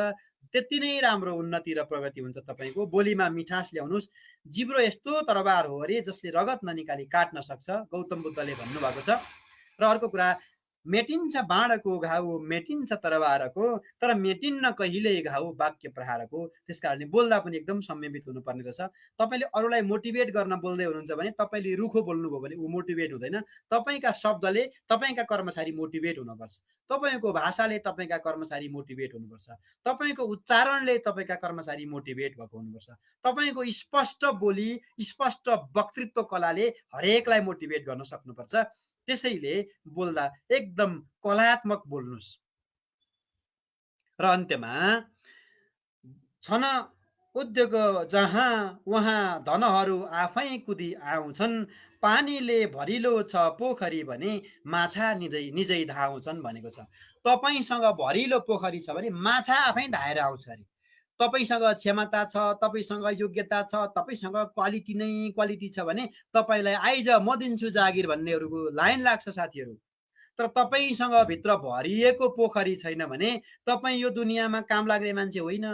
त्यति नै राम्रो उन्नति र प्रगति हुन्छ तपाईँको। बोलीमा मिठास ल्याउनुहोस्। जिब्रो यस्तो तरबार हो अरे जसले रगत ननिकाली काट्न सक्छ, गौतम बुद्धले भन्नुभएको छ। र अर्को कुरा, मेटिन्छ बाँडको घाउ, मेटिन्छ तरबारको, तर मेटिन्न कहिल्यै घाउ वाक्य प्रहारको। त्यस कारणले बोल्दा पनि एकदम संयमित हुनुपर्ने रहेछ। तपाईँले अरूलाई मोटिभेट गर्न बोल्दै हुनुहुन्छ भने तपाईँले रुखो बोल्नुभयो भने ऊ मोटिभेट हुँदैन। तपाईँका शब्दले तपाईँका कर्मचारी मोटिभेट हुनुपर्छ। तपाईँको भाषाले तपाईँका कर्मचारी मोटिभेट हुनुपर्छ। तपाईँको उच्चारणले तपाईँका कर्मचारी मोटिभेट भएको हुनुपर्छ। तपाईँको स्पष्ट बोली, स्पष्ट वक्तृत्व कलाले हरेकलाई मोटिभेट गर्न सक्नुपर्छ। त्यसैले बोल्दा एकदम कलात्मक बोल्नुहोस्। र अन्त्यमा छन उद्योग जहाँ वहाँ धनहरू आफै कुदी आउँछन्, पानीले भरिलो छ पोखरी भने माछा निजै धाउँछन् भनेको छ। तपाईँसँग भरिलो पोखरी छ भने माछा आफै धाएर आउँछ अरे। तपाईँसँग क्षमता छ, तपाईँसँग योग्यता छ, तपाईँसँग क्वालिटी नै क्वालिटी छ भने तपाईँलाई आइज म दिन्छु जागिर भन्नेहरूको लाइन लाग्छ साथीहरू। तर तपाईँसँग भित्र भरिएको पोखरी छैन भने तपाईँ यो दुनियाँमा काम लाग्ने मान्छे होइन।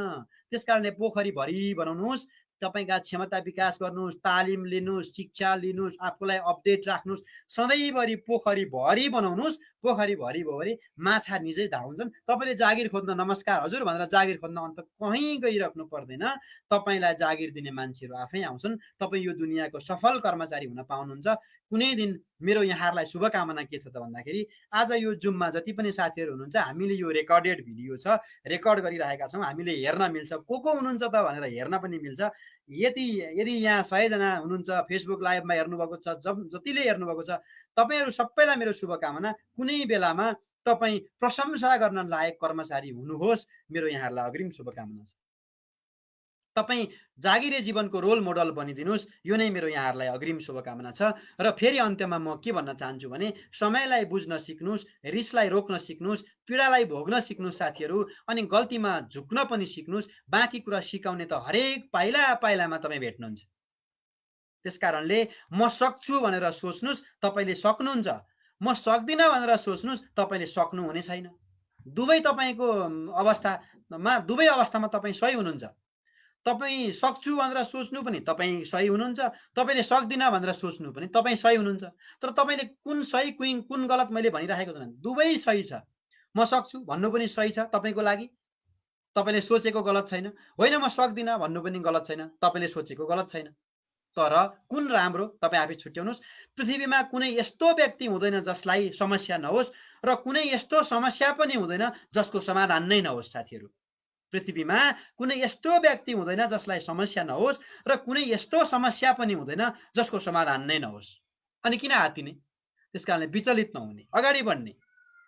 त्यस कारणले पोखरी भरि बनाउनुहोस्। तपाईँका क्षमता विकास गर्नुहोस्, तालिम लिनुहोस्, शिक्षा लिनुहोस्, आफूलाई अपडेट राख्नुहोस्, सधैँभरि पोखरी भरि बनाउनुहोस्। पोखरी भरि भयो भने माछा निजै धाउँछन्। तपाईँले जागिर खोज्न नमस्कार हजुर भनेर जागिर खोज्न अन्त कहीँ गइराख्नु पर्दैन। तपाईँलाई जागिर दिने मान्छेहरू आफै आउँछन्। तपाईँ यो दुनियाँको सफल कर्मचारी हुन पाउनुहुन्छ। कुनै दिन मेरो यहाँहरूलाई शुभकामना के छ त भन्दाखेरि आज यो जुममा जति पनि साथीहरू हुनुहुन्छ, हामीले यो रेकर्डेड भिडियो छ, रेकर्ड गरिरहेका छौँ, हामीले हेर्न मिल्छ। को हुनुहुन्छ त भनेर हेर्न पनि मिल्छ। यदि यहाँ 100 जना हुनुहुन्छ, फेसबुक लाइभमा हेर्नुभएको छ, जतिले हेर्नुभएको छ, तपाईँहरू सबैलाई मेरो शुभकामना। कुनै बेलामा तपाईँ प्रशंसा गर्न लायक कर्मचारी हुनुहोस्, मेरो यहाँहरूलाई अग्रिम शुभकामना छ। तपाईँ जागिरे जीवनको रोल मोडल बनिदिनुहोस्, यो नै मेरो यहाँहरूलाई अग्रिम शुभकामना छ। र फेरि अन्त्यमा म के भन्न चाहन्छु भने समयलाई बुझ्न सिक्नुहोस्, रिसलाई रोक्न सिक्नुहोस्, पीडालाई भोग्न सिक्नुहोस् साथीहरू, अनि गल्तीमा झुक्न पनि सिक्नुहोस्। बाँकी कुरा सिकाउने त हरेक पाइला पाइलामा तपाईँ भेट्नुहुन्छ। त्यसकारणले म सक्छु भनेर सोच्नुहोस्, तपाईँले सक्नुहुन्छ। म सक्दिनँ भनेर सोच्नुहोस्, तपाईँले सक्नुहुने छैन। दुवै तपाईँको अवस्थामा, दुवै अवस्थामा तपाईँ सही हुनुहुन्छ। तपाईँ सक्छु भनेर सोच्नु पनि तपाईँ सही हुनुहुन्छ, तपाईँले सक्दिनँ भनेर सोच्नु पनि तपाईँ सही हुनुहुन्छ। तर तपाईँले कुन सही कुन गलत मैले भनिराखेको छैन, दुवै सही छ। म सक्छु भन्नु पनि सही छ तपाईँको लागि, तपाईँले सोचेको गलत छैन। होइन म सक्दिनँ भन्नु पनि गलत छैन, तपाईँले सोचेको गलत छैन। तर कुन राम्रो तपाईँ आफै छुट्याउनुहोस्। पृथ्वीमा कुनै यस्तो व्यक्ति हुँदैन जसलाई समस्या नहोस्, र कुनै यस्तो समस्या पनि हुँदैन जसको समाधान नै नहोस् साथीहरू। पृथ्वीमा कुनै यस्तो व्यक्ति हुँदैन जसलाई समस्या नहोस्, र कुनै यस्तो समस्या पनि हुँदैन जसको समाधान नै नहोस्। अनि किन आत्तिने? त्यसकारणले विचलित नहुने, अगाडि बढ्ने।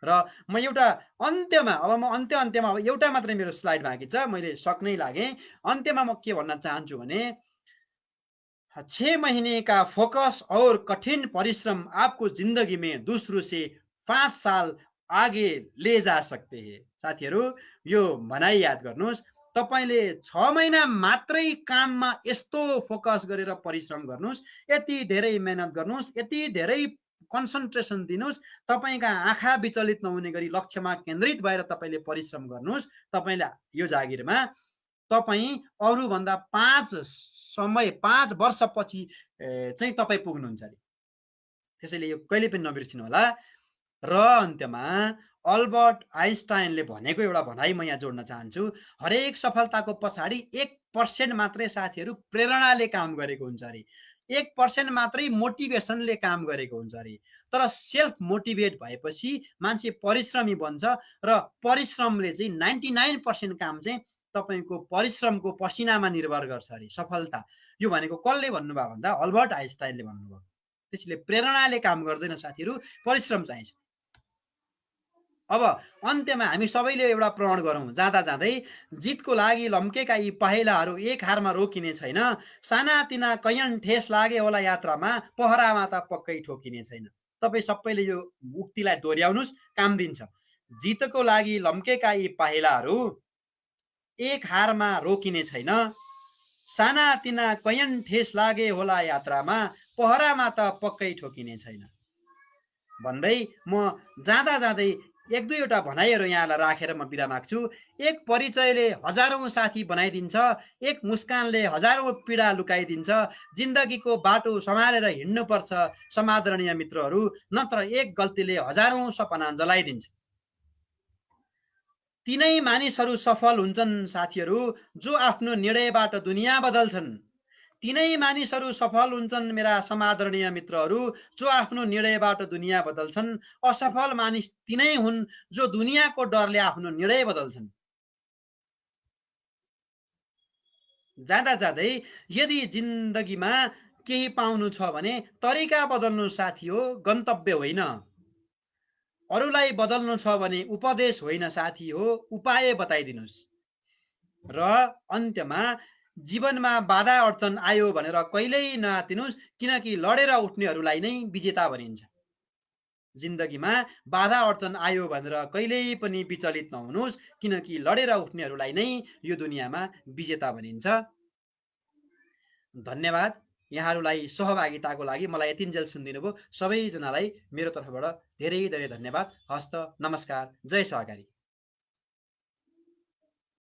र म एउटा अन्त्यमा, अब म अन्त्यमा अब एउटा मात्रै मेरो स्लाइड बाँकी छ, मैले सक्नै लागेँ। अन्त्यमा म के भन्न चाहन्छु भने 6 महीने का फोकस और कठिन परिश्रम आपको जिंदगी में दूसरों से 5 साल आगे ले जा सकते हैं। साथीहरू, यो भनाइ याद गर्नुहोस्। तपाईँले 6 महिना मात्रै काममा यस्तो फोकस गरेर परिश्रम गर्नुहोस्, यति धेरै मेहनत गर्नुहोस्, यति धेरै कन्सन्ट्रेसन दिनुहोस्, तपाईँका आँखा विचलित नहुने गरी लक्ष्यमा केन्द्रित भएर तपाईँले परिश्रम गर्नुहोस्। तपाईँले यो जागिरमा तपाईँ अरूभन्दा 5 वर्षपछि चाहिँ तपाईँ पुग्नुहुन्छ अरे। त्यसैले यो कहिले पनि नबिर्सिनु होला। र अन्त्यमा अल्बर्ट आइन्स्टाइनले भनेको एउटा भनाइ म यहाँ जोड्न चाहन्छु। हरेक सफलताको पछाडि 1% मात्रै साथीहरू प्रेरणाले काम गरेको हुन्छ अरे। 1% मात्रै मोटिभेसनले काम गरेको हुन्छ अरे। तर सेल्फ मोटिभेट भएपछि मान्छे परिश्रमी बन्छ, र परिश्रमले चाहिँ 99% काम चाहिँ तपाईँको परिश्रमको पसिनामा निर्भर गर्छ अरे सफलता। यो भनेको कसले भन्नुभयो भन्दा अल्बर्ट आइन्स्टाइनले भन्नुभयो। त्यसैले प्रेरणाले काम गर्दैन साथीहरू, परिश्रम चाहिन्छ। अब अन्त्यमा हामी सबैले एउटा प्रण गरौँ, जाँदा जाँदै जितको लागि लम्केका यी पहेलाहरू एक हारमा रोकिने छैन। सानातिना कैयन ठेस लागे होला यात्रामा, पहरामा त पक्कै ठोकिने छैन। तपाईँ सबैले यो उक्तिलाई दोहोऱ्याउनुहोस्, काम दिन्छ। जितको लागि लम्केका यी पहेलाहरू एक हारमा रोकिने छैन। सानातिना कैयन ठेस लागे होला यात्रामा, पहरामा त पक्कै ठोकिने छैन भन्दै म जाँदा जाँदै एक दुईवटा भनाइहरू यहाँलाई राखेर म बिदा माग्छु। एक परिचयले हजारौं साथी बनाइदिन्छ, एक मुस्कानले हजारौं पीडा लुकाइदिन्छ। जिन्दगीको बाटो सम्हालेर हिँड्नुपर्छ समादरणीय मित्रहरू, नत्र एक गल्तीले हजारौं सपना जलाइदिन्छ। तिनै मानिसहरू सफल हुन्छन् साथीहरू, जो आफ्नो निर्णयबाट दुनियाँ बदल्छन्। तिनै मानिसहरू सफल हुन्छन् मेरा समादरणीय मित्रहरू, जो आफ्नो निर्णयबाट दुनियाँ बदल्छन्। असफल मानिस तिनै हुन् जो दुनियाँको डरले आफ्नो निर्णय बदल्छन्। जाँदा जाँदै यदि जिन्दगीमा केही पाउनु छ भने तरिका बदल्नु साथी हो, गन्तव्य होइन। अरूलाई बदल्नु छ भने उपदेश होइन साथी हो, उपाय बताइदिनुहोस्। र अन्त्यमा जीवनमा बाधा अडचन आयो भनेर कहिल्यै नआत्तिनुहोस्, किनकि लडेर उठ्नेहरूलाई नै विजेता भनिन्छ। जिन्दगीमा बाधा अडचन आयो भनेर कहिल्यै पनि विचलित नहुनुहोस्, किनकि लडेर उठ्नेहरूलाई नै यो दुनियाँमा विजेता भनिन्छ। धन्यवाद यहाँहरूलाई सहभागिताको लागि। मलाई यतिन्जेल सुनिदिनु भयो सबैजनालाई मेरो तर्फबाट धेरै धेरै धन्यवाद। हस्त, नमस्कार, जय सहकारी।